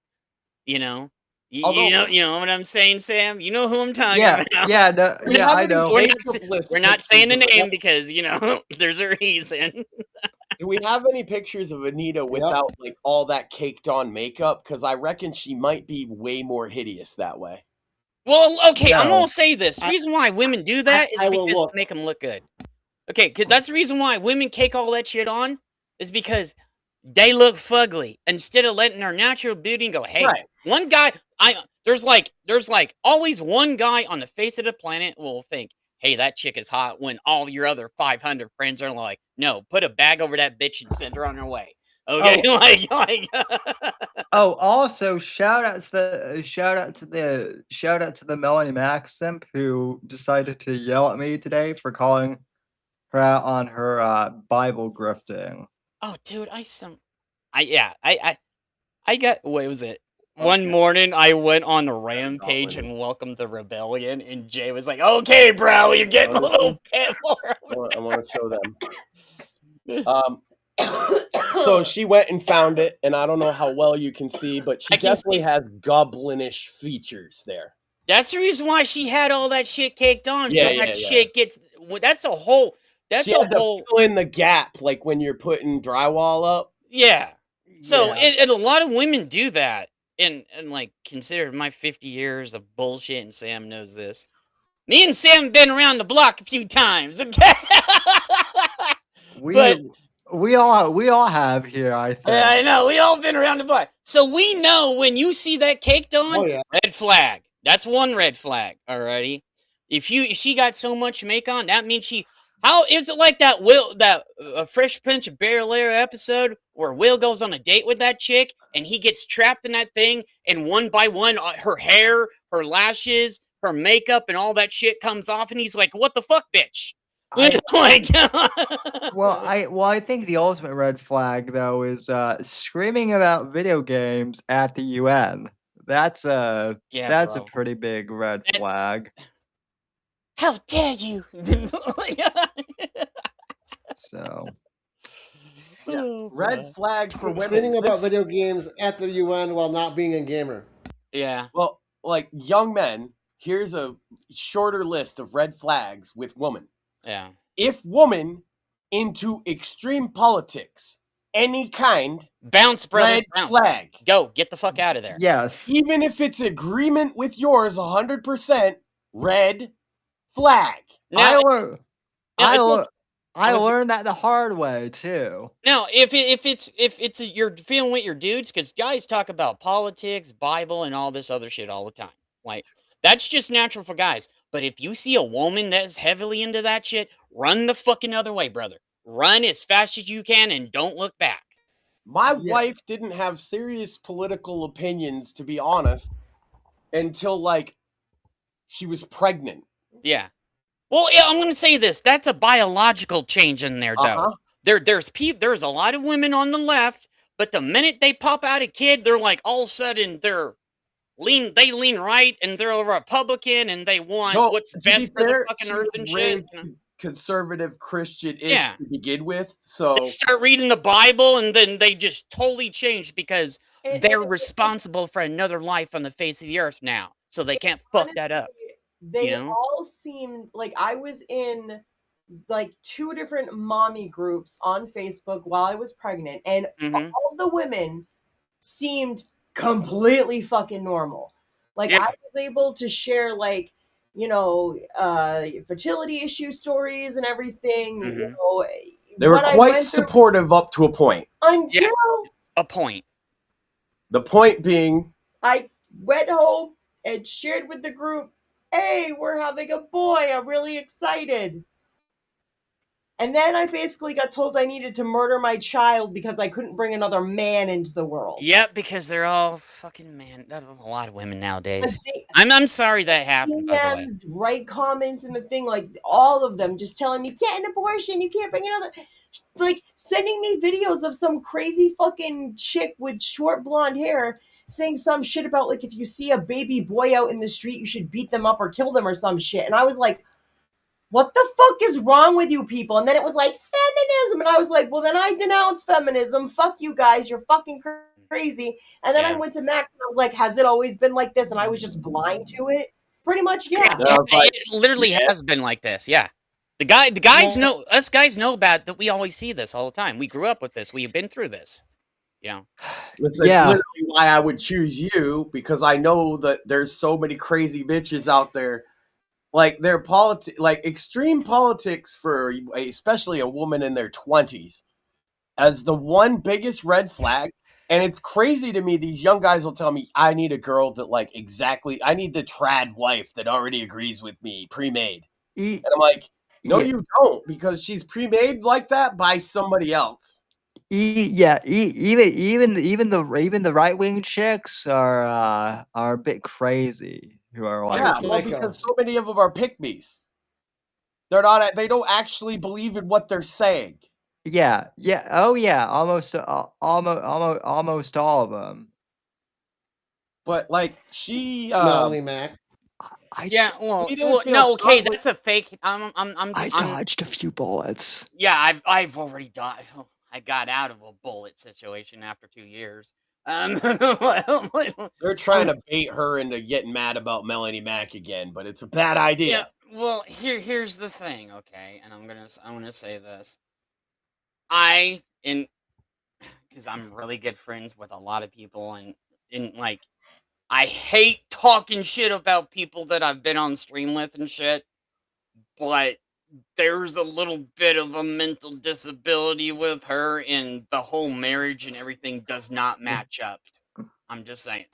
You know? You know what I'm saying, Sam? You know who I'm talking about. I know. We're not saying the name because, you know, there's a reason. Do we have any pictures of Anita without like all that caked on makeup? Because I reckon she might be way more hideous that way. Well, okay, I'm gonna say this. The reason why women do that is because to make them look good. Okay, because that's the reason why women cake all that shit on is because they look fugly instead of letting their natural beauty and go, hey, one guy, there's like always one guy on the face of the planet will think, hey, that chick is hot, when all your other 500 friends are like, no, put a bag over that bitch and send her on her way. Okay, also shout out to the Melanie Maximp who decided to yell at me today for calling her out on her Bible grifting. Oh, dude, I got, what was it? One morning, I went on a rampage and welcomed the rebellion, and Jay was like, okay, bro, you're getting a little bit more. I want to show them. So she went and found it, and I don't know how well you can see, but she definitely has goblinish features there. That's the reason why she had all that shit caked on. Shit gets, that's a whole, she had to fill in the gap, like when you're putting drywall up. Yeah. So, and a lot of women do that. And like, consider my 50 years of bullshit, and Sam knows this. Me and Sam have been around the block a few times, okay? We all have here, I think. Yeah, I know. We all been around the block. So we know when you see that caked on, red flag. That's one red flag, alrighty? If she got so much make on, that means she How is it like that Will that Fresh Prince of Bel-Air episode where Will goes on a date with that chick and he gets trapped in that thing and one by one her hair, her lashes, her makeup, and all that shit comes off and he's like, "What the fuck, bitch?" I Like, I think the ultimate red flag though is screaming about video games at the UN. That's a yeah, bro. pretty big red flag. How dare you? So Red flag for women. Screaming about Listen, video games at the UN while not being a gamer. Yeah. well, like young men, here's a shorter list of red flags with women. Yeah. If woman into extreme politics, any kind, Bounce, brother. red Bounce. flag. Go. Get the fuck out of there. yes, Even if it's agreement with yours 100%, red flag. Now, I learned that the hard way too. now, if you're feeling with your dudes, because guys talk about politics, Bible, and all this other shit all the time. Like that's just natural for guys. But if you see a woman that's heavily into that shit, run the fucking other way, brother. Run as fast as you can and don't look back. My Yeah. wife didn't have serious political opinions, to be honest, until like she was pregnant. Yeah. Well, yeah, I'm gonna say this. That's a biological change in there, though. Uh-huh. There's a lot of women on the left, but the minute they pop out a kid, they're like all of a sudden they lean right and they're a Republican and they want No, what's to be best for the fair, fucking she earth was and shit. raised You know? conservative Christian-ish Yeah. to begin with, so They start reading the Bible and then they just totally change because And- they're and- responsible for another life on the face of the earth now. So they can't fuck that up. honestly, They you know? all seemed like I was in like 2 different mommy groups on Facebook while I was pregnant, and Mhm. all of the women seemed completely fucking normal. Like Yeah. I was able to share like, fertility issue stories and everything. Mhm. they were what I quite went through supportive up to a point. until A point. The point being, I went home and shared with the group, "Hey, we're having a boy. I'm really excited." And then I basically got told I needed to murder my child because I couldn't bring another man into the world. Yep, because they're all fucking man. There's a lot of women And nowadays. they I'm sorry that happened, by the way. DMs, write comments in the thing, like all of them just telling me, "Get an abortion, you can't bring another," like sending me videos of some crazy fucking chick with short blonde hair saying some shit about like if you see a baby boy out in the street, you should beat them up or kill them or some shit. And I was like, what the fuck is wrong with you people? And then it was like feminism, and I was like, well, then I denounce feminism. Fuck you guys, you're fucking crazy. And then I Yeah. went to Max and I was like, has it always been like this? And I was just blind to it. Pretty much, yeah. I was like, It literally yeah. has been like this. Yeah. The guys know, us guys know about that. We always see this all the time. We grew up with this. We've been through this. You know. it's Yeah. literally why I would choose you, because I know that there's so many crazy bitches out there. Like their like extreme politics for especially a woman in their 20s as the one biggest red flag. And it's crazy to me, these young guys will tell me, I need a girl that like exactly, I need the trad wife that already agrees with me, pre-made. E- And I'm like, no, Yeah. you don't, because she's pre-made like that by somebody else. Even the right wing chicks are a bit crazy. Who are like, Yeah, Psycho. well, because so many of them are pick-me's. They don't actually believe in what they're saying. oh yeah, almost all of them. But like she, Melanie Mac. Yeah. Well, we didn't feel no. Okay, strongly- that's a fake. I'm dodged a few bullets. Yeah, I've already died. I got out of a bullet situation after 2 years. They're trying to bait her into getting mad about Melanie Mac again, but it's a bad idea. Yeah. Well, here's the thing, okay, and I'm gonna say this. Because I'm really good friends with a lot of people, and like, I hate talking shit about people that I've been on stream with and shit, but there's a little bit of a mental disability with her, and the whole marriage and everything does not match up. I'm just saying.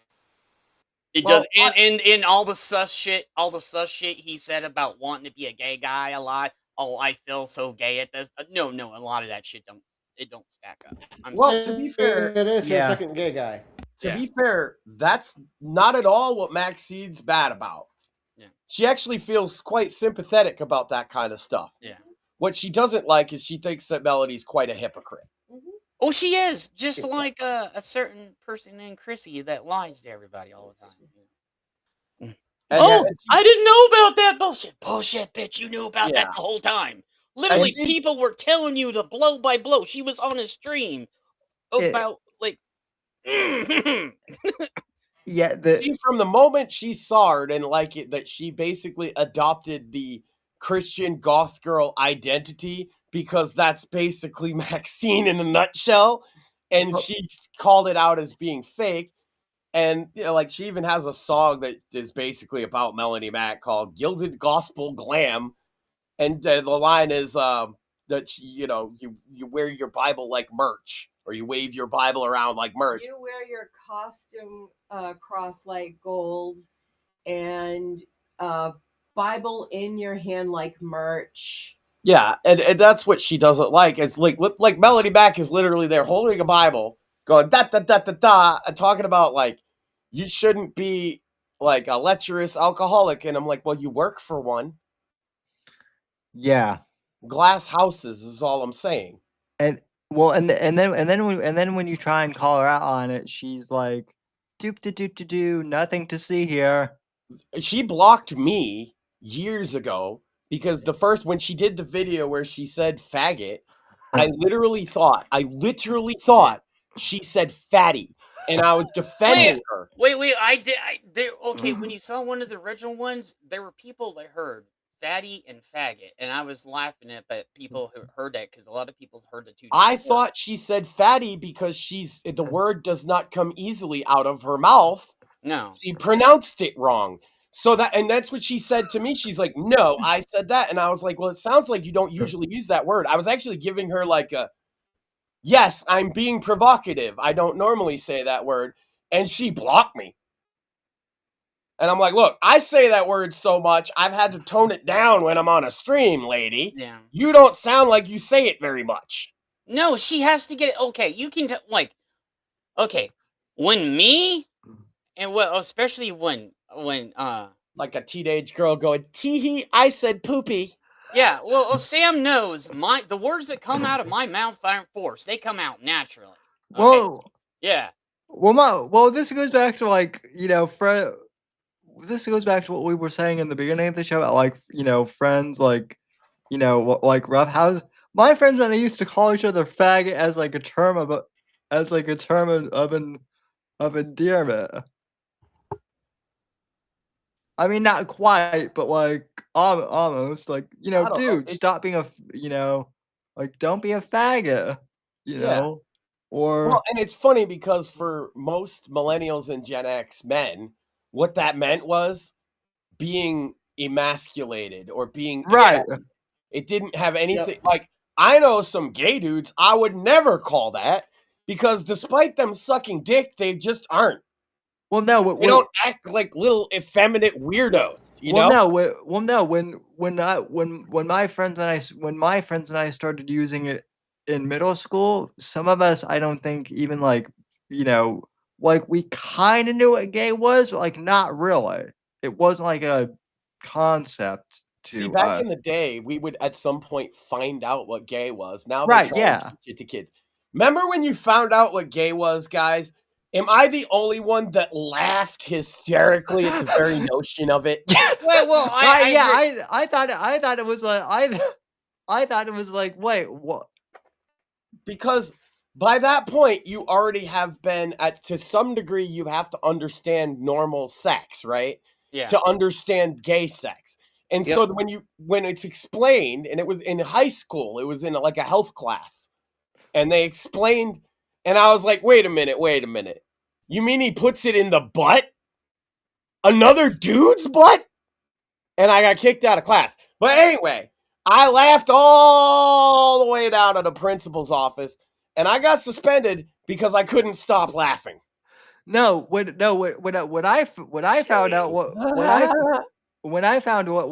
It Well, does, and all the sus shit he said about wanting to be a gay guy a lot. oh, I feel so gay at this. No, a lot of that shit don't stack up. I'm Well, sorry. to be fair, It is her Yeah. second gay guy. to Yeah. be fair, that's not at all what Maxine's bad about. Yeah. She actually feels quite sympathetic about that kind of stuff. Yeah. What she doesn't like is she thinks that Melody's quite a hypocrite. Oh, she is just like a certain person named Chrissy that lies to everybody all the time. And Oh, yet- I didn't know about that bullshit. Bullshit, bitch. You knew about Yeah. that the whole time. Literally, she's- people were telling you the blow by blow. She was on a stream about like. Yeah, she, from the moment she saw her, didn't like it that she basically adopted the Christian goth girl identity because that's basically Maxine in a nutshell, and she called it out as being fake. And you know, like she even has a song that is basically about Melanie Mac called "Gilded Gospel Glam," and the line is that she, you wear your Bible like merch, or you wave your Bible around like merch. You wear your costume cross like gold and Bible in your hand like merch. Yeah, and that's what she doesn't like. It's like Melody Mac is literally there holding a Bible, going da da da da da, and talking about like you shouldn't be like a lecherous alcoholic. And I'm like, well, you work for one. yeah. Glass houses is all I'm saying. And well, and then when you try and call her out on it, she's like, "Doop to doop to do, nothing to see here." She blocked me years ago because when she did the video where she said faggot, I literally thought she said fatty, and I was defending her. Wait, okay, when you saw one of the original ones, there were people that heard fatty and faggot, and I was laughing at people who heard that because a lot of people heard the two. I thought she said fatty because the word does not come easily out of her mouth. No. She pronounced it wrong. So that's what she said to me. She's like, no, I said that. And I was like, well, it sounds like you don't usually use that word. I was actually giving her like yes, I'm being provocative. I don't normally say that word. And she blocked me. And I'm like, look, I say that word so much, I've had to tone it down when I'm on a stream, lady. Yeah. You don't sound like you say it very much. No, she has to get it. Okay, you can okay, when me and especially when like a teenage girl going, tee-hee, I said poopy. Yeah, well, Sam knows the words that come out of my mouth aren't forced; they come out naturally. Okay? Whoa. Yeah. Well, this goes back to like this goes back to what we were saying in the beginning of the show about like friends like like rough house. My friends and I used to call each other faggot as like a term of endearment. I mean, not quite, but like almost like dude, stop being like don't be a faggot, know. Or well, and it's funny because for most millennials and Gen X men, what that meant was being emasculated or being right. It didn't have anything like I know some gay dudes I would never call that because despite them sucking dick, they just aren't. Well, no, they don't act like little effeminate weirdos. You know? No, when my friends and I started using it in middle school, some of us I don't think even like like we kind of knew what gay was, but like not really. It wasn't like a concept to see back in the day. We would at some point find out what gay was. Now right, they try to teach it to kids. Remember when you found out what gay was, guys? Am I the only one that laughed hysterically at the very notion of it? Well, I thought it was like I thought it was like wait what? Because by that point you already have been to some degree you have to understand normal sex, right? Yeah. To understand gay sex. And so when it's explained, and it was in high school, it was in like a health class, and they explained, and I was like, wait a minute. You mean he puts it in the butt? Another dude's butt? And I got kicked out of class. But anyway, I laughed all the way down to the principal's office, and I got suspended because I couldn't stop laughing. When I found out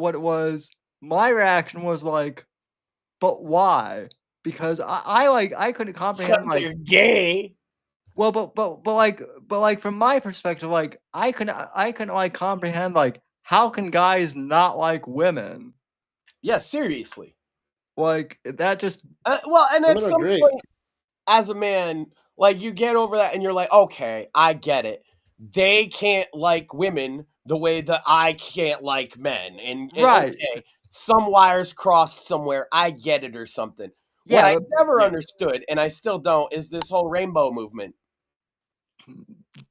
what it was, my reaction was like, but why? Because I couldn't comprehend like They're gay. well, but like from my perspective, like I couldn't like comprehend like how can guys not like women? Yeah, seriously. Like that just Well, and at Women are some great. point, as a man, like you get over that and you're like, okay, I get it. They can't like women the way that I can't like men. And right. okay, some wires crossed somewhere. I get it or something. What Yeah, I but never Yeah. understood, and I still don't, is this whole rainbow movement.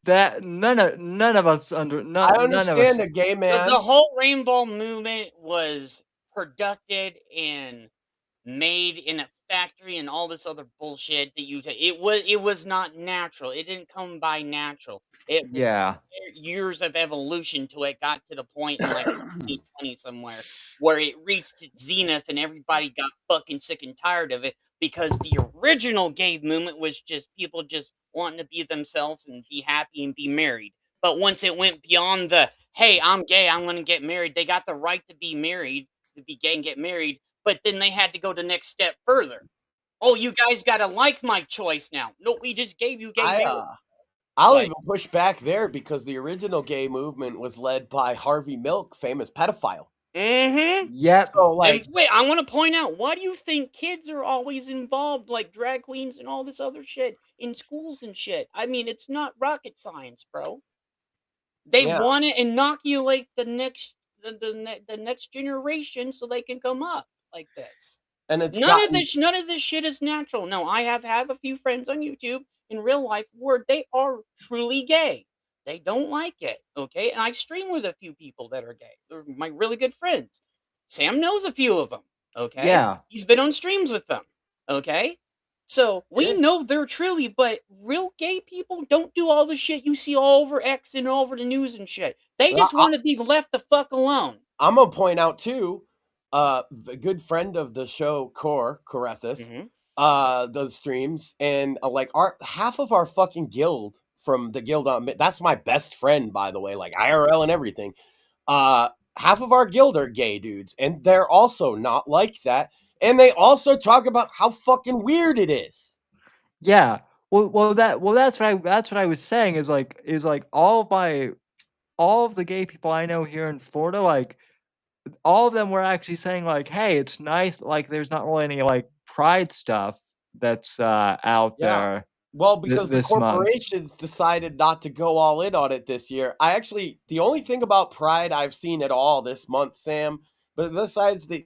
that none of us under I none of us understand a gay The man. whole rainbow movement was produced and made in a factory and all this other bullshit that it was not natural. It didn't come by natural. It was yeah. years of evolution till it got to the point in like 2020 somewhere where it reached its zenith and everybody got fucking sick and tired of it because the original gay movement was just people just wanting to be themselves and be happy and be married. But once it went beyond the hey, I'm gay, I'm going to get married, they got the right to be married, to be gay and get married, but then they had to go the next step further. Oh, you guys got to like my choice now. No, we just gave you gay marriage. I'll Like- even push back there because the original gay movement was led by Harvey Milk, famous pedophile. Mm-hmm. Yep. So, like, And wait, I want to point out, why do you think kids are always involved, like drag queens and all this other shit in schools and shit? I mean, it's not rocket science, bro. They yeah, want to inoculate the next generation so they can come up like this. and it's None gotten of this shit is natural. No, I have a few friends on YouTube in real life where they are truly gay. They don't like it, okay? And I stream with a few people that are gay. They're my really good friends. Sam knows a few of them, okay? Yeah. He's been on streams with them, okay? So we Yeah. know they're truly, but real gay people don't do all the shit you see all over X and all over the news and shit. They Well, just want to be left the fuck alone. I'm gonna point out too, the good friend of the show, Corethus, Mhm. does streams, and like our half of our fucking guild from the guild on that's my best friend, by the way, like IRL and everything. Half of our guild are gay dudes, and they're also not like that. And they also talk about how fucking weird it is. Yeah. That's what I was saying is like all of the gay people I know here in Florida, like all of them were actually saying like, hey, it's nice. Like, there's not really any like pride stuff that's out Yeah. there Well, because the this month. corporations decided not to go all in on it this year. The only thing about Pride I've seen at all this month, Sam, but besides the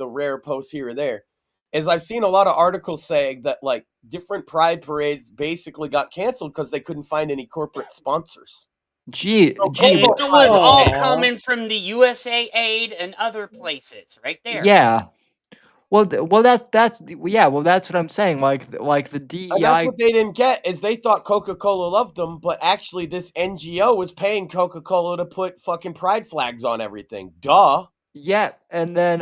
rare posts here and there, is I've seen a lot of articles saying that like different Pride parades basically got canceled because they couldn't find any corporate sponsors. Gee, So gee, Coco It was all Pride- coming from the USA Aid and other places, right there. yeah. Well, that's yeah. Well, that's what I'm saying. Like the And that's DEI. what they didn't get is they thought Coca-Cola loved them, but actually this NGO was paying Coca-Cola to put fucking pride flags on everything. Duh. Yeah, and then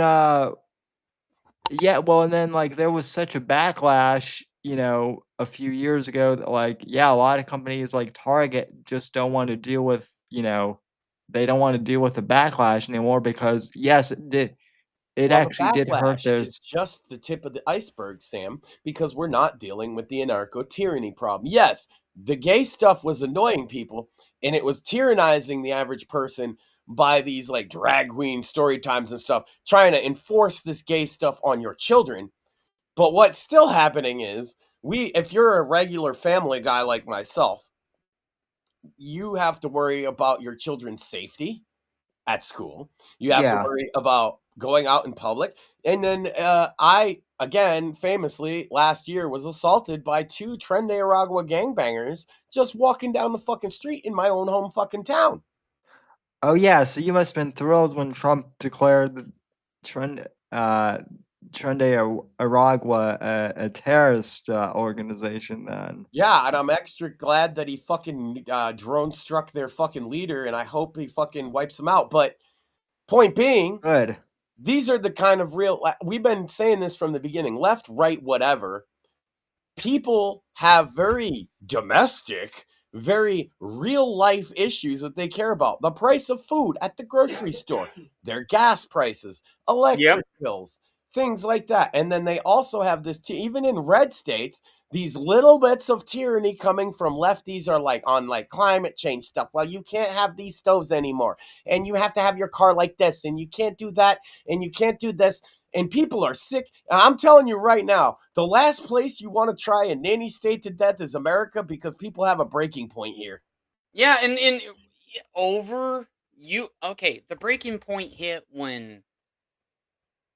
yeah, well, and then like there was such a backlash, you know, a few years ago that like yeah, a lot of companies like Target just don't want to deal with, you know, they don't want to deal with the backlash anymore because yes, it Well, the actually did hurt backlash their is just the tip of the iceberg, Sam, because we're not dealing with the anarcho-tyranny problem. Yes, the gay stuff was annoying people, and it was tyrannizing the average person by these like drag queen story times and stuff, trying to enforce this gay stuff on your children. But what's still happening is if you're a regular family guy like myself, you have to worry about your children's safety at school. You have to yeah. worry about going out in public. And then I, again, famously last year was assaulted by two Trende Aragua gangbangers just walking down the fucking street in my own home fucking town. Oh yeah, so you must have been thrilled when Trump declared the Trend Trende Aragua a terrorist organization then. Yeah, and I'm extra glad that he fucking drone struck their fucking leader, and I hope he fucking wipes them out. But point being, Good. these are the kind of we've been saying this from the beginning, left, right, whatever. People have very domestic, very real life issues that they care about. The price of food at the grocery store, their gas prices, electric bills, things like that. And then they also have this, even in red states, these little bits of tyranny coming from lefties are like on like climate change stuff. Well, you can't have these stoves anymore, and you have to have your car like this, and you can't do that, and you can't do this. And people are sick. I'm telling you right now, the last place you want to try and nanny state to death is America, because people have a breaking point here. Yeah, and the breaking point hit when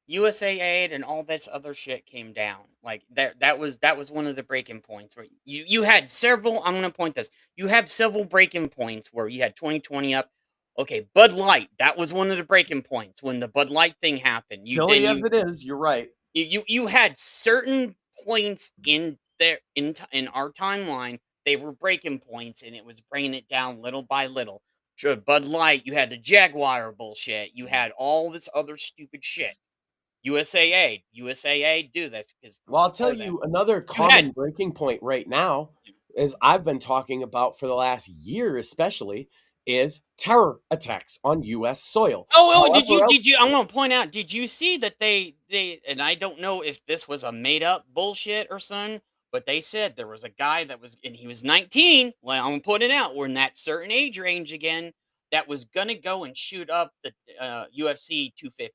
USAID and all this other shit came down. Like that was one of the breaking points where you had several. I'm gonna point this. You have several breaking points where you had 2020 up. Okay, Bud Light. That was one of the breaking points when the Bud Light thing happened. Silly as it is, you're right. You had certain points in there in our timeline. They were breaking points, and it was bringing it down little by little. Bud Light. You had the Jaguar bullshit. You had all this other stupid shit. USAA do this because. Well, I'll tell you another common breaking point right now, is I've been talking about for the last year, especially, is terror attacks on U.S. soil. Did you? I'm gonna point out. Did you see that they? And I don't know if this was a made up bullshit or something, but they said there was a guy that was, and he was 19. Well, I'm gonna put it out. We're in that certain age range again. That was gonna go and shoot up the UFC 250.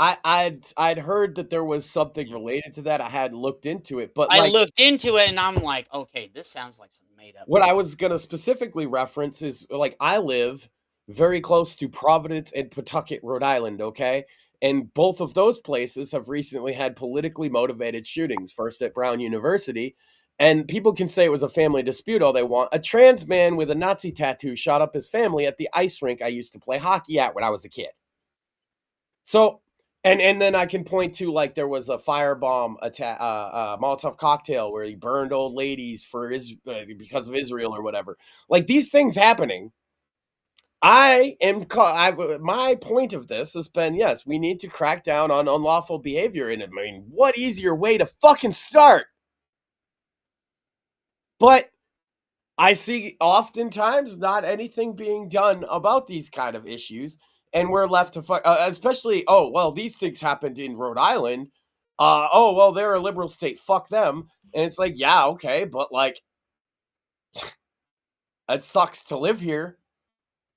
I'd heard that there was something related to that. I hadn't looked into it, but I looked into it and I'm like, okay, this sounds like some made up. What I was gonna specifically reference is, like, I live very close to Providence and Pawtucket, Rhode Island, okay? And both of those places have recently had politically motivated shootings, first at Brown University, and people can say it was a family dispute all they want. A trans man with a Nazi tattoo shot up his family at the ice rink I used to play hockey at when I was a kid. So, and then I can point to, like, there was a firebomb attack, Molotov cocktail where he burned old ladies for because of Israel or whatever. Like, these things happening. My point of this has been, yes, we need to crack down on unlawful behavior. And I mean, what easier way to fucking start? But I see oftentimes not anything being done about these kind of issues. And we're left to especially, these things happened in Rhode Island. They're a liberal state. Fuck them. And it's like, yeah, okay, but like, it sucks to live here.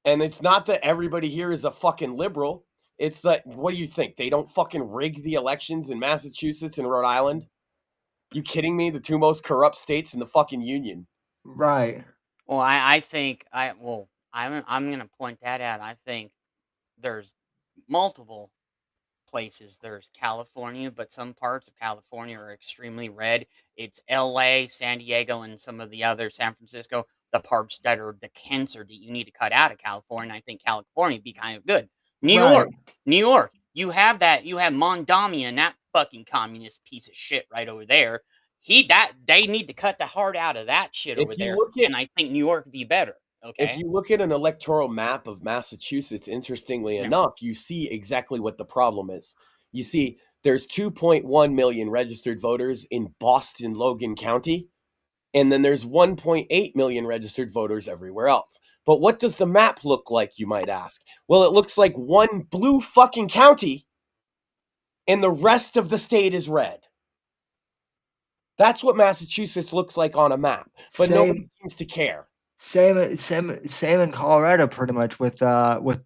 And it's not that everybody here is a fucking liberal. It's that, what do you think? They don't fucking rig the elections in Massachusetts and Rhode Island? You kidding me? The two most corrupt states in the fucking union. Right. Well, I'm going to point that out. I think there's multiple places. There's California, but some parts of California are extremely red. It's LA, San Diego, and some of the other, San Francisco, the parts that are the cancer that you need to cut out of California. I think California would be kind of good. New York, you have Mondami and that fucking communist piece of shit right over there. They need to cut the heart out of that shit over there. And I think New York would be better. Okay. If you look at an electoral map of Massachusetts, interestingly enough, you see exactly what the problem is. You see, there's 2.1 million registered voters in Boston, Logan County, and then there's 1.8 million registered voters everywhere else. But what does the map look like, you might ask? Well, it looks like one blue fucking county, and the rest of the state is red. That's what Massachusetts looks like on a map, but nobody seems to care. Same in Colorado, pretty much, with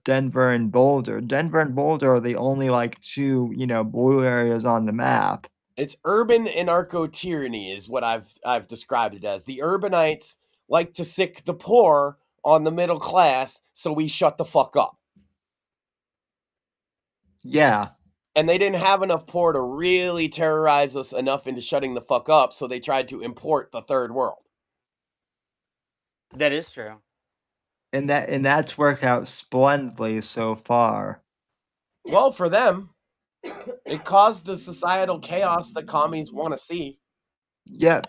Denver and Boulder. Denver and Boulder are the only like two, blue areas on the map. It's urban anarcho-tyranny is what I've described it as. The urbanites like to sick the poor on the middle class, so we shut the fuck up. Yeah. And they didn't have enough poor to really terrorize us enough into shutting the fuck up, so they tried to import the third world. That is true. And that's worked out splendidly so far. Well, for them, it caused the societal chaos that commies want to see. Yep.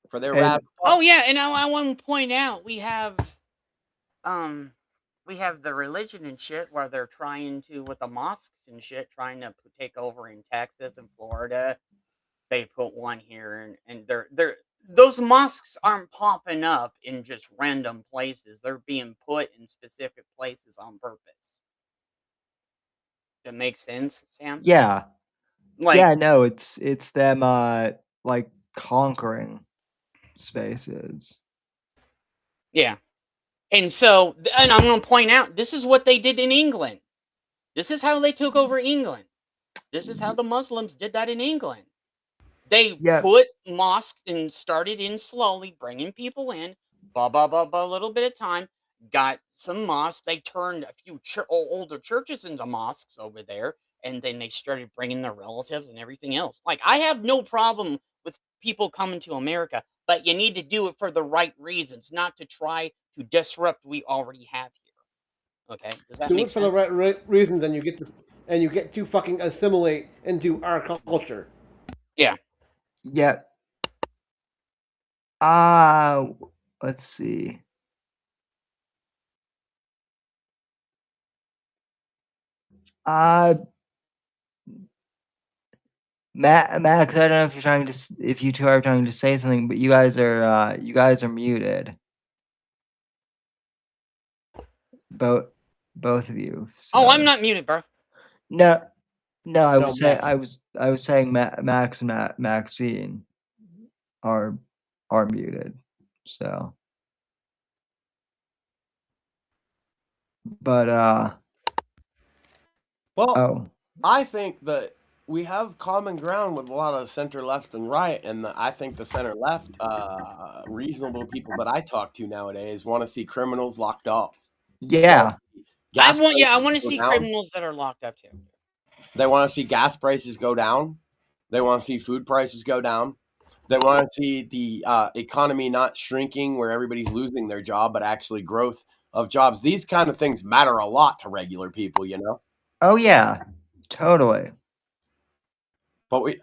For their rad. Oh yeah, and I want to point out we have the religion and shit where they're trying to, with the mosques and shit, trying to take over in Texas and Florida. They put one here, and they're those mosques aren't popping up in just random places. They're being put in specific places on purpose. That makes sense, Sam. Yeah. Like, Yeah, no, it's them like conquering spaces. yeah. And so, and I'm going to point out, this is what they did in England. This is how they took over England. This is how the Muslims did that in England. They Yeah. put mosques and started in slowly, bringing people in, a little bit of time. Got some mosques. They turned a few older churches into mosques over there, and then they started bringing their relatives and everything else. Like, I have no problem with people coming to America, but you need to do it for the right reasons, not to try to disrupt what we already have here. Okay, does that Do make it for the sense? right reasons, and you get to fucking assimilate into our culture. Yeah. Yeah. Ah, let's see. Uh, Max, I don't know if you're trying to, if you two are trying to say something, but you guys are muted. Both of you. Oh, I'm So not muted, bro. no, no, I No, was saying, Max. I was saying Max and Maxine are muted. So, but Well, oh I think that we have common ground with a lot of center left and right, and I think the center left, reasonable people that I talk to nowadays want to see criminals locked up. Want yeah, to see gas I prices want to go see down. criminals that are locked up too. They want to see gas prices go down. They want to see food prices go down. They want to see the economy not shrinking where everybody's losing their job, but actually growth of jobs. These kind of things matter a lot to regular people, you know? oh yeah, totally. But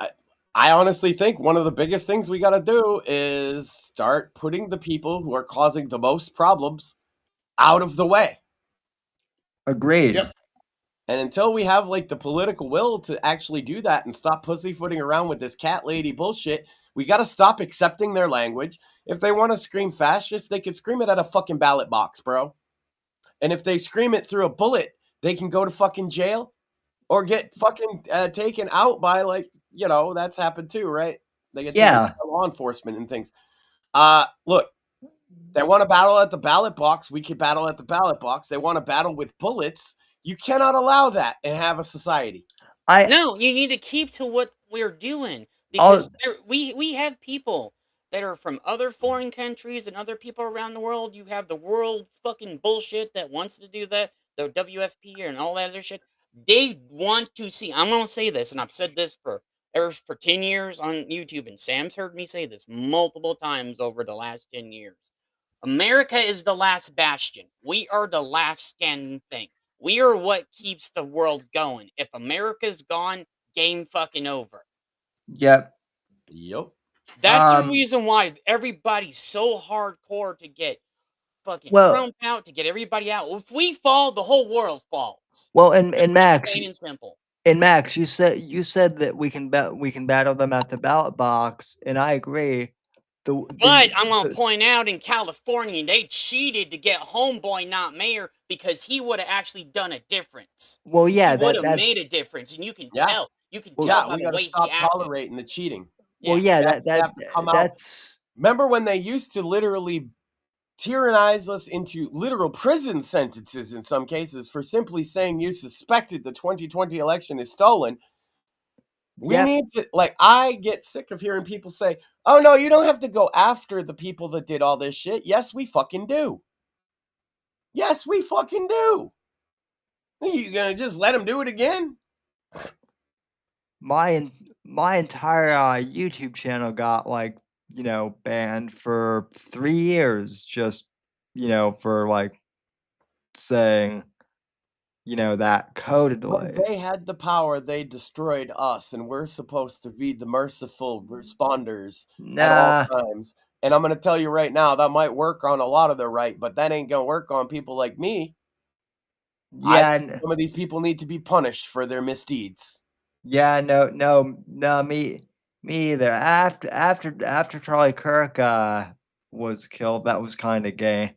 I honestly think one of the biggest things we got to do is start putting the people who are causing the most problems out of the way. Agreed. Yep. And until we have like the political will to actually do that and stop pussyfooting around with this cat lady bullshit, we got to stop accepting their language. If they want to scream fascist, they can scream it at a fucking ballot box, bro. And if they scream it through a bullet, they can go to fucking jail or get fucking taken out by, like, you know, that's happened too, right? They get taken Yeah, by law enforcement and things. Look, they want to battle at the ballot box. We can battle at the ballot box. They want to battle with bullets. You cannot allow that and have a society. I No, you need to keep to what we're doing I'll because we have people that are from other foreign countries and other people around the world. You have the world fucking bullshit that wants to do that, the WFP and all that other shit. They want to see. I'm gonna say this, and I've said this for 10 years on YouTube, and Sam's heard me say this multiple times over the last 10 years. America is the last bastion. We are the last standing thing. We are what keeps the world going. If America's gone, game fucking over. yep. Yep. That's the reason why everybody's so hardcore to get fucking Well, Trump out, to get everybody out. If we fall, the whole world falls. well, Just and Max, plain and simple. you said that we can battle them at the ballot box, and I agree. But I'm gonna point out in California, they cheated to get homeboy not mayor because he would have actually done a difference. well, He yeah, would have that made a difference, and you can Yeah. tell. You can Well, tell Yeah, by we the got to way he stop acted. tolerating the cheating. well, Yeah. yeah, We have to come out. that's Remember when they used to literally tyrannize us into literal prison sentences in some cases for simply saying you suspected the 2020 election is stolen? We yep, need to, like, I get sick of hearing people say, oh no, you don't have to go after the people that did all this shit. Yes, we fucking do. Yes, we fucking do. You gonna just let them do it again? my entire YouTube channel got like, banned for 3 years, just for like saying that When codedly. they had the power, they destroyed us, and we're supposed to be the merciful responders at all Nah, times. And I'm going to tell you right now, that might work on a lot of the right, but that ain't going to work on people like me. I yeah, think some of these people need to be punished for their misdeeds. yeah, no, me either. After Charlie Kirk was killed, that was kind of gay.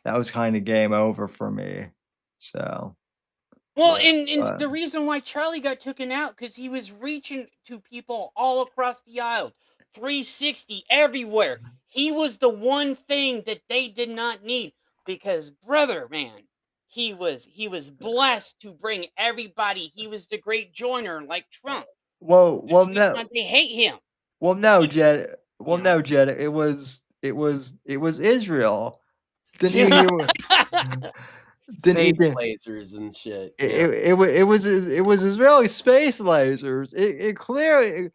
That was kind of game over for me. So Well, and the reason why Charlie got taken out, because he was reaching to people all across the aisle, 360 everywhere. He was the one thing that they did not need, because brother, man, he was blessed to bring everybody. He was the great joiner, like Trump. well, That's the reason no, why they hate him. well, no, Jed. Well, Yeah. no, Jed. It was Israel. Didn't you hear? Didn't you? Space lasers and shit. It was Israeli space lasers. It clearly,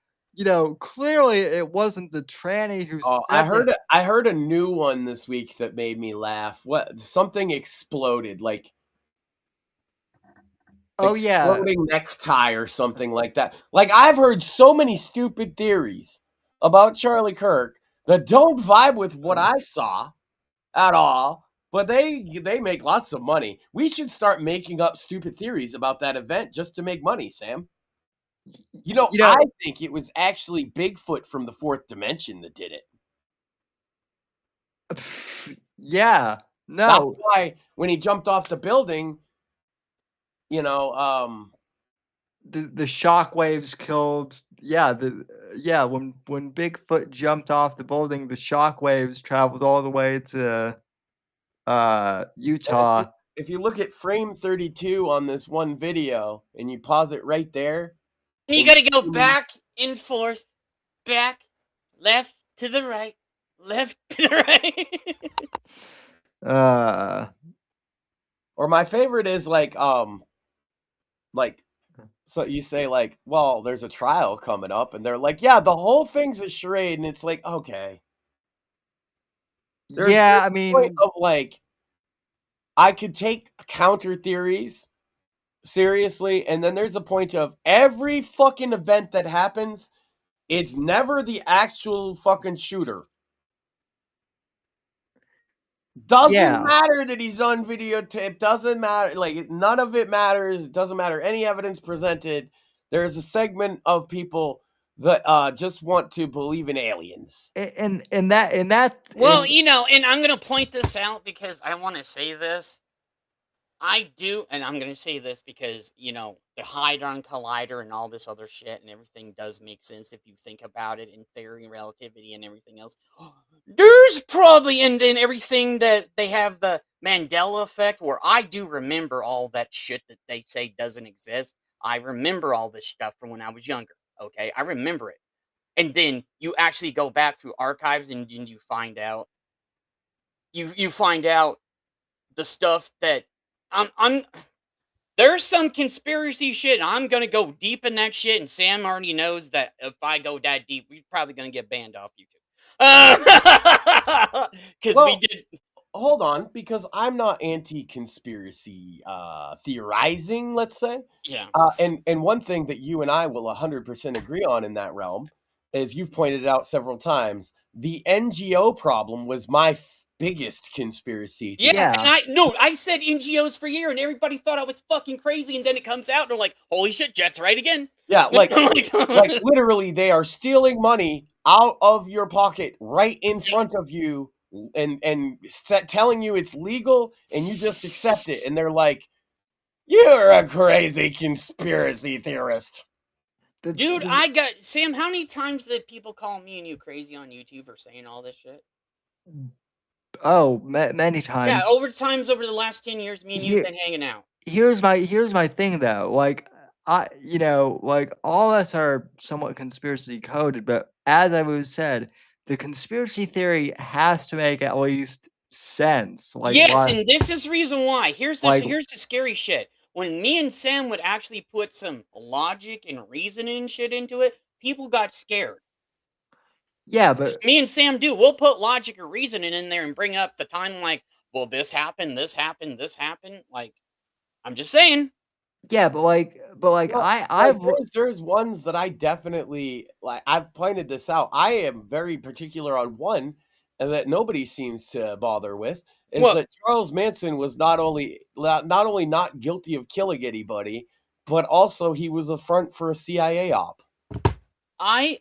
clearly it wasn't the tranny who Oh, said that. I heard a new one this week that made me laugh. What? Something exploded, like Oh yeah, exploding necktie or something like that. Like, I've heard so many stupid theories about Charlie Kirk that don't vibe with what I saw at all. But they make lots of money. We should start making up stupid theories about that event just to make money, Sam. I think it was actually Bigfoot from the fourth dimension that did it. yeah, That's no, why when he jumped off the building, the shock waves killed. Yeah, when Bigfoot jumped off the building, the shock waves traveled all the way to Utah. if you look at frame 32 on this one video and you pause it right there, You gotta go back and forth, back, left to the right, left to the right. Or my favorite is like so you say like, well, there's a trial coming up, and they're like, yeah, the whole thing's a charade, and it's like, okay. There's I a mean, point of like, I could take counter theories seriously, and then there's a point of every fucking event that happens, it's never the actual fucking shooter. Doesn't matter that he's on videotape. Doesn't matter. Like, none of it matters. It doesn't matter any evidence presented. There's a segment of people that just want to believe in aliens. Well, and I'm gonna point this out because I want to say this. I do, and I'm gonna say this because the Hadron Collider and all this other shit and everything does make sense if you think about it in theory and relativity and everything else. There's probably in everything that they have the Mandela effect, where I do remember all that shit that they say doesn't exist. I remember all this stuff from when I was younger. Okay, I remember it, and then you actually go back through archives and you find out. You find out the stuff that there's some conspiracy shit, and I'm gonna go deep in that shit, and Sam already knows that if I go that deep, we're probably gonna get banned off YouTube. Because we did. Hold on, because I'm not anti-conspiracy theorizing, let's say. Yeah. And one thing that you and I will 100% agree on in that realm, as you've pointed out several times, the NGO problem was my biggest conspiracy theory. Yeah, and I said NGOs for a year, and everybody thought I was fucking crazy, and then it comes out, and they're like, holy shit, Jet's right again. Yeah, like literally, they are stealing money out of your pocket right in front of you and telling you it's legal, and you just accept it, and they're like, you're a crazy conspiracy theorist. Dude, Sam, how many times did people call me and you crazy on YouTube for saying all this shit? Oh, many times. Yeah, over the last 10 years, me and you have been hanging out. Here's my thing though. Like like all of us are somewhat conspiracy coded, but as I was said, the conspiracy theory has to make at least sense. Like, yes, and this is the reason why. Here's the scary shit. When me and Sam would actually put some logic and reasoning and shit into it, people got scared. Yeah, but me and Sam do. We'll put logic or reasoning in there and bring up the time, like, well, this happened, this happened, this happened. Like, I'm just saying. Yeah, but there's ones that I definitely like. I've pointed this out. I am very particular on one that nobody seems to bother with. Is that Charles Manson was not only not guilty of killing anybody, but also he was a front for a CIA op. I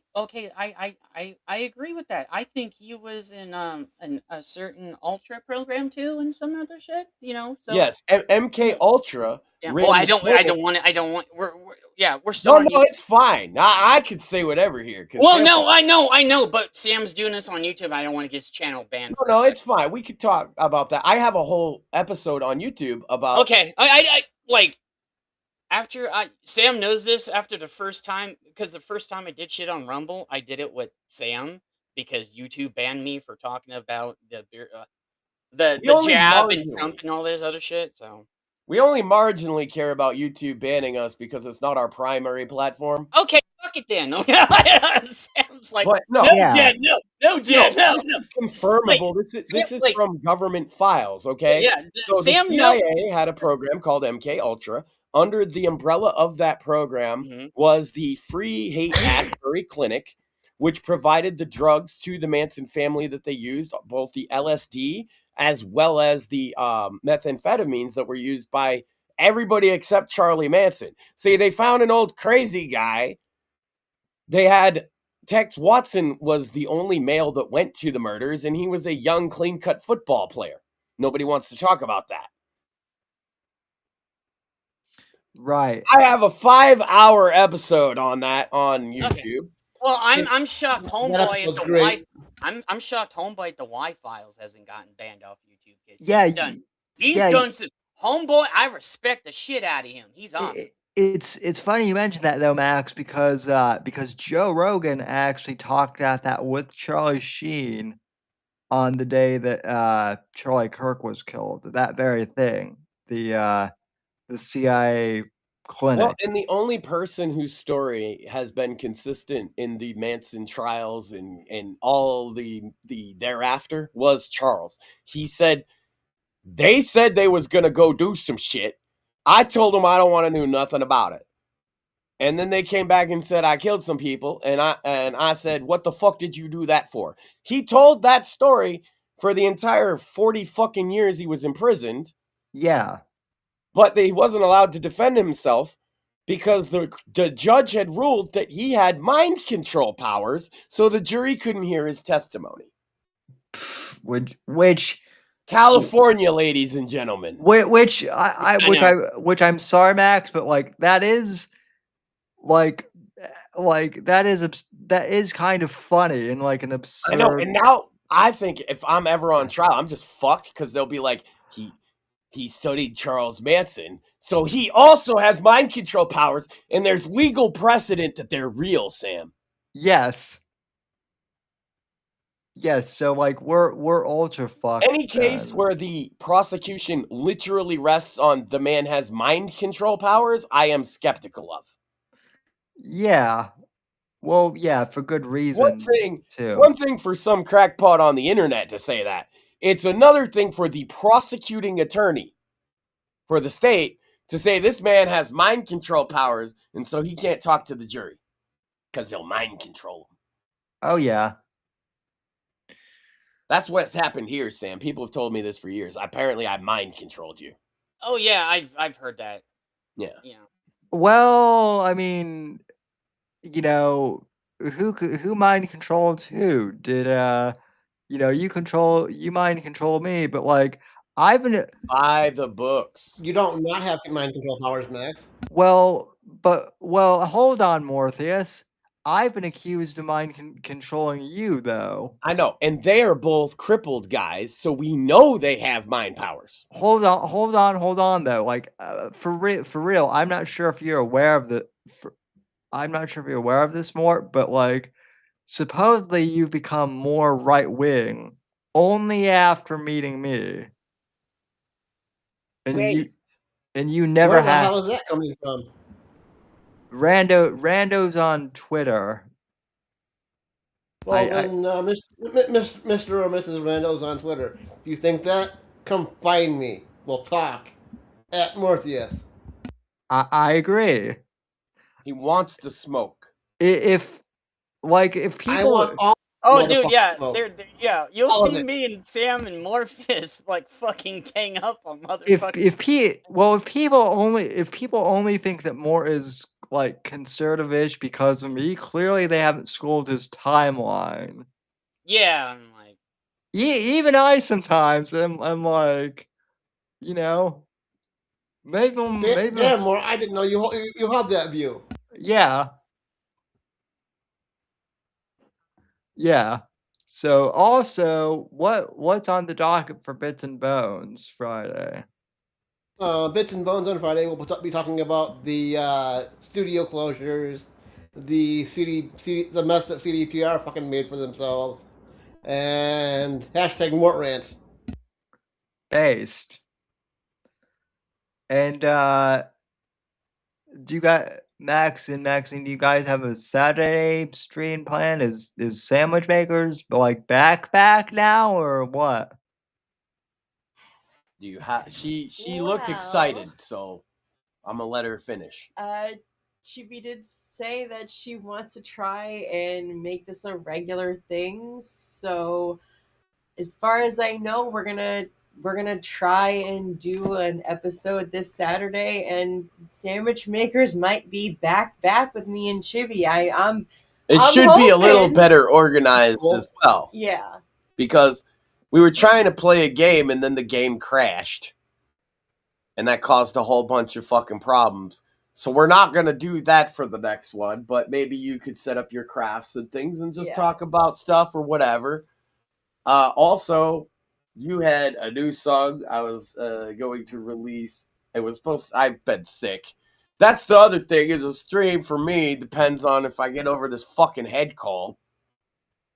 agree with that. I think he was in a certain Ultra program too, and some other shit. So Yes, MK Ultra yeah. Well, ran the I clinic. don't want to. I don't want. We're still No, on. no, it's fine. I could say whatever here. Well, no, I know, but Sam's doing this on YouTube. I don't want to get his channel banned. No, it's fine. We could talk about that. I have a whole episode on YouTube about. Okay, I like after Sam knows this after the first time, because the first time I did shit on Rumble, I did it with Sam because YouTube banned me for talking about the only jab and marginally- Trump and all this other shit. So We only marginally care about YouTube banning us because it's not our primary platform. okay, fuck it then. Okay, Sam's like, But no, no, Yeah. Jed, no, Jed, no. This is confirmable. This is from government files, okay? Yeah, So Sam, the CIA had a program called MK Ultra. Under the umbrella of that program was the Free Hate Ashbury Clinic, which provided the drugs to the Manson family that they used, both the LSD as well as the methamphetamines that were used by everybody except Charlie Manson. See, they found an old crazy guy. They had Tex Watson was the only male that went to the murders, and he was a young, clean-cut football player. Nobody wants to talk about that. Right. I have a 5-hour episode on that on YouTube. Okay. Well, I'm shocked Homeboy at episode's the great. I'm shocked Homeboy at the Y Files hasn't gotten banned off YouTube. 'Cause Yeah, he's yeah, done some Homeboy. I respect the shit out of him. He's awesome. It's funny you mentioned that though, Max, because Joe Rogan actually talked about that with Charlie Sheen on the day that Charlie Kirk was killed. That very thing, the CIA clinic. Well, and the only person whose story has been consistent in the Manson trials and all the thereafter was Charles. He said they said they was gonna go do some shit. I told them I don't want to know nothing about it. And then they came back and said I killed some people, and I said, what the fuck did you do that for? He told that story for the entire 40 fucking years he was imprisoned. Yeah. But he wasn't allowed to defend himself because the judge had ruled that he had mind control powers, so the jury couldn't hear his testimony. Which California, ladies and gentlemen. which I'm sorry, Max, but like that is that is kind of funny and like an absurd. I know, and now I think if I'm ever on trial, I'm just fucked because they'll be like, he studied Charles Manson, so he also has mind control powers, and there's legal precedent that they're real, Sam. Yes. Yes, so like we're ultra fucked. Any case where the prosecution literally rests on the man has mind control powers, I am skeptical of. Yeah. Well, yeah, for good reason. It's one thing for some crackpot on the internet to say that. It's another thing for the prosecuting attorney for the state to say this man has mind control powers and so he can't talk to the jury because he'll mind control them. Oh, yeah. That's what's happened here, Sam. People have told me this for years. Apparently, I mind controlled you. Oh yeah, I've heard that. Yeah. Well, I mean, you know, who mind controlled who? Did you mind control me, but like I've been by the books. You don't not have mind control powers, Max. Well, hold on, Morpheus. I've been accused of mind controlling you, though. I know, and they are both crippled guys, so we know they have mind powers. Hold on, though. Like, for real, I'm not sure if you're aware of this, Mort, but like, supposedly you've become more right wing only after meeting me, and you never Where the have. hell is that coming from? Randos on Twitter. Well, then, Mr. or Mrs. Randos on Twitter. If you think that, come find me. We'll talk. At Morpheus. I agree. He wants to smoke. If people. I want all Oh, dude, yeah, smoke. yeah. You'll All of see it. me and Sam and Morpheus like fucking gang up on motherfuckers. If people only think that Mort is like conservative-ish because of me. Clearly, they haven't scrolled his timeline. Yeah, I'm like, Even I sometimes am like, you know, maybe Damn, more. I didn't know you had that view. yeah. Yeah. So also, what's on the docket for Bits and Bones Friday? Bits and Bones on Friday. We'll be talking about the studio closures, the the mess that CDPR fucking made for themselves, and hashtag Mort rants. Based. And do you got Max and Maxine? Do you guys have a Saturday stream plan? Is Sandwich Makers like back now or what? Do you have? She looked excited, so I'm gonna let her finish. Chibi did say that she wants to try and make this a regular thing. So, as far as I know, we're gonna try and do an episode this Saturday, and Sandwich Makers might be back with me and Chibi. I'm should be a little hoping. better organized as well. Yeah. Because we were trying to play a game and then the game crashed. And that caused a whole bunch of fucking problems. So we're not going to do that for the next one, but maybe you could set up your crafts and things and just talk about stuff or whatever. Also, you had a new song I was going to release. I've been sick. That's the other thing, is a stream for me depends on if I get over this fucking head cold.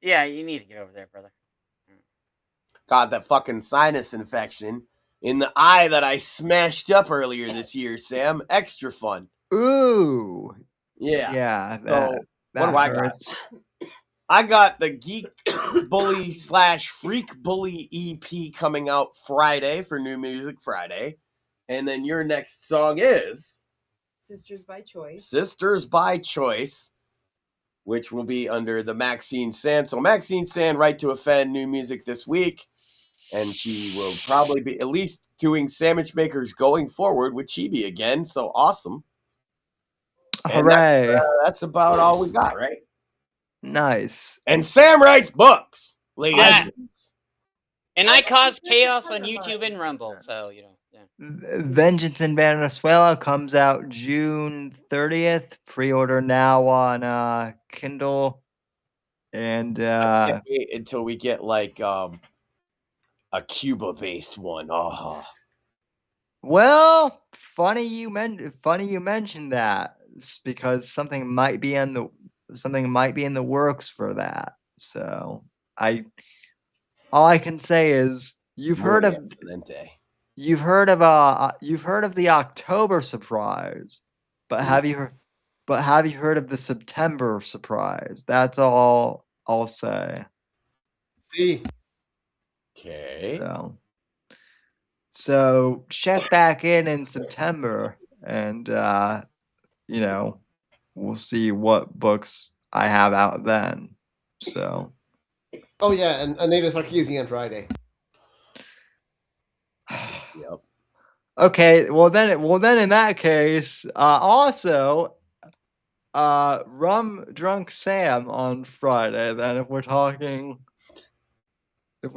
yeah, you need to get over there, brother. Got that fucking sinus infection in the eye that I smashed up earlier this year, Sam. Extra fun. Ooh. Yeah. Yeah. So, what do I got? hurts. I got the Geek Bully / Freak Bully EP coming out Friday for New Music Friday. And then your next song is Sisters by Choice. Sisters by Choice, which will be under the Maxine Sand. So Maxine Sand, Right to Offend, new music this week. And she will probably be at least doing Sandwich Makers going forward with Chibi again. So awesome. And Hooray. that's about all we got, right? Nice. And Sam writes books. Yeah. And I cause chaos on YouTube and Rumble. So, you know. Yeah. Vengeance in Venezuela comes out June 30th. Pre-order now on Kindle. And I can't wait until we get like a Cuba-based one. Oh. well, funny you mentioned that, because something might be in the works for that. So all I can say is you've heard of the October surprise, but have you heard of the September surprise? That's all I'll say. See. Okay. So check back in September, and we'll see what books I have out then. So. Oh yeah, and Anita Sarkeesian Friday. Yep. Okay, well then in that case, also Rum Drunk Sam on Friday. Then if we're talking Anita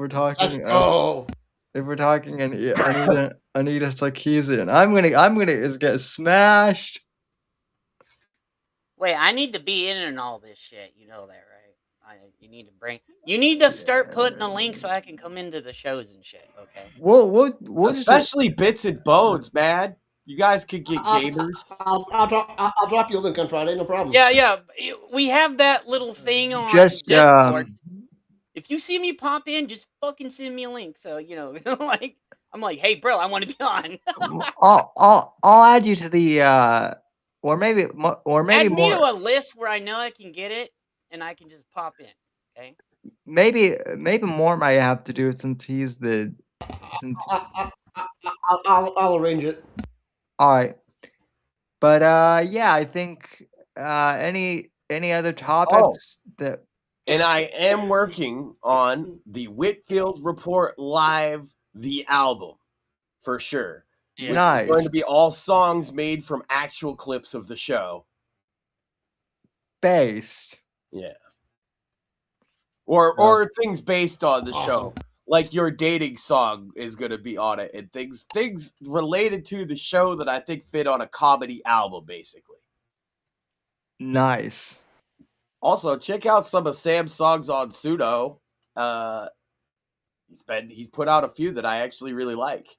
Sarkeesian, I'm gonna get smashed. Wait, I need to be in all this shit. You know that, right? You need to start putting a link so I can come into the shows and shit. Okay. We'll especially Bits and Bones, man. You guys could get gamers. I'll drop you a link on Friday, no problem. Yeah. We have that little thing on just Discord. If you see me pop in, just fucking send me a link. So like I'm like, hey, bro, I want to be on. I'll add you to the or maybe add more. Me to a list where I know I can get it, and I can just pop in. Okay. Maybe more might have to do it since he's the. I'll arrange it. All right, but yeah, I think any other topics that. And I am working on the Whitfield Report Live, the album, for sure. Yeah. Nice. It's going to be all songs made from actual clips of the show. based. Yeah. Or things based on the show. Awesome. Like your dating song is going to be on it, and things related to the show that I think fit on a comedy album, basically. Nice. Also, check out some of Sam's songs on Suno. He's put out a few that I actually really like.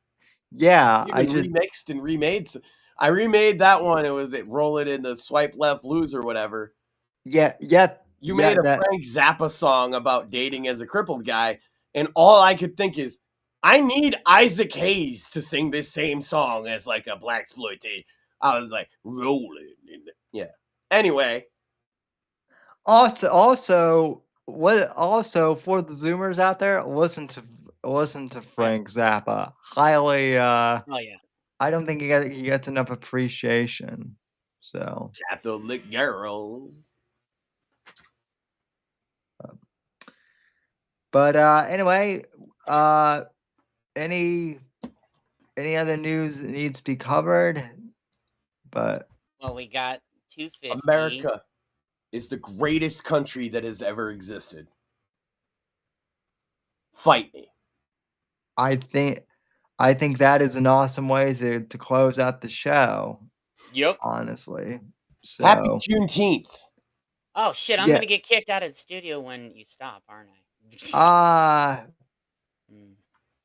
Yeah, Even remixed and remade. I remade that one. It was rolling in the swipe left lose or whatever. Yeah. You made a Frank Zappa song about dating as a crippled guy, and all I could think is, I need Isaac Hayes to sing this same song as like a blaxploitation. I was like rolling in the, yeah. Anyway. Also for the Zoomers out there, listen to Frank Zappa. Highly Oh yeah. I don't think he gets enough appreciation. So Catholic girls. But anyway, any other news that needs to be covered? But Well, we got 250. America is the greatest country that has ever existed. Fight me. I think that is an awesome way to close out the show. Yep. Honestly. So Happy Juneteenth. Oh shit! I'm Yeah. gonna get kicked out of the studio when you stop, aren't I?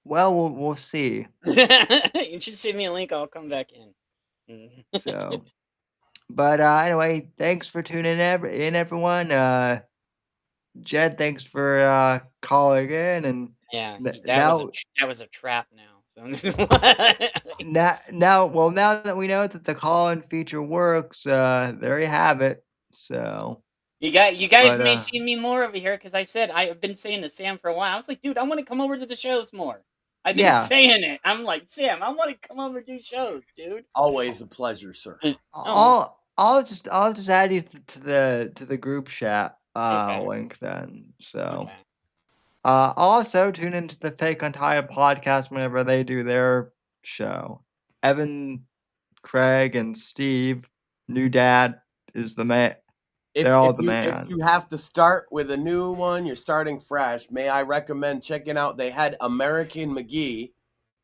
Well, we'll see. You just send me a link. I'll come back in. So, but anyway, thanks for tuning in, everyone. Jed, thanks for calling in, and Yeah, n- that now was a trap. Now, so now that we know that the call-in feature works, there you have it. So you guys But, may see me more over here because I said I've been saying to Sam for a while. I was like, dude, I want to come over to the shows more. I've been Yeah. saying it. I'm like, Sam, I want to come over and do shows, dude. Always a pleasure, sir. I'll just add you to the group chat Okay. link then. So. Okay. Also, tune into the Fake Untitled podcast whenever they do their show. Evan, Craig, and Steve, new dad, is the man. They're all the man. If you have to start with a new one, you're starting fresh, may I recommend checking out, they had American McGee,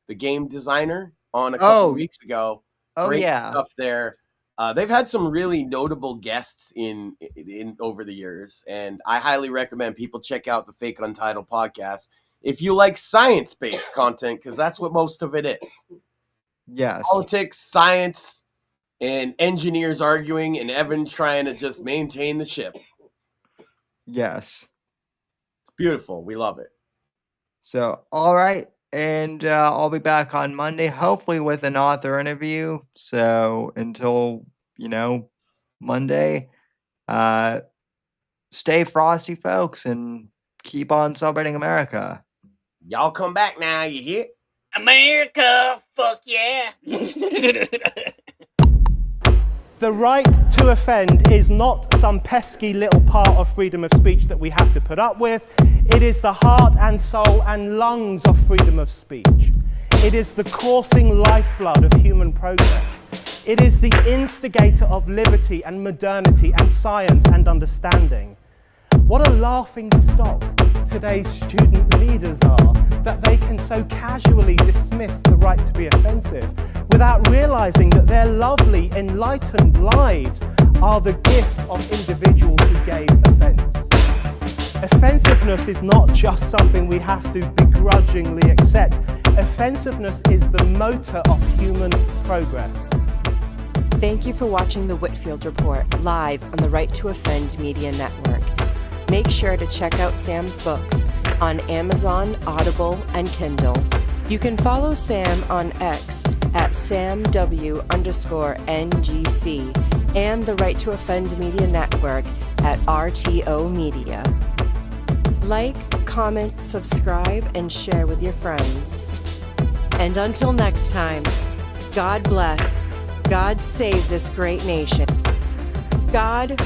the game designer, on a couple weeks ago. Oh, Great yeah. stuff there. They've had some really notable guests in over the years, and I highly recommend people check out the Fake Untitled podcast if you like science-based content, because that's what most of it is. Yes. Politics, science, and engineers arguing, and Evan trying to just maintain the ship. Yes. Beautiful. We love it. So, all right. And I'll be back on Monday, hopefully with an author interview. So until, Monday, stay frosty, folks, and keep on celebrating America. Y'all come back now, you hear? America, fuck yeah. The right to offend is not some pesky little part of freedom of speech that we have to put up with. It is the heart and soul and lungs of freedom of speech. It is the coursing lifeblood of human progress. It is the instigator of liberty and modernity and science and understanding. What a laughing stock today's student leaders are, that they can so casually dismiss the right to be offensive without realizing that their lovely, enlightened lives are the gift of individuals who gave offense. Offensiveness is not just something we have to begrudgingly accept. Offensiveness is the motor of human progress. Thank you for watching the Whitfield Report live on the Right to Offend Media Network. Make sure to check out Sam's books on Amazon, Audible, and Kindle. You can follow Sam on X at SamW_NGC and the Right to Offend Media Network at RTO Media. Like, comment, subscribe, and share with your friends. And until next time, God bless, God save this great nation. God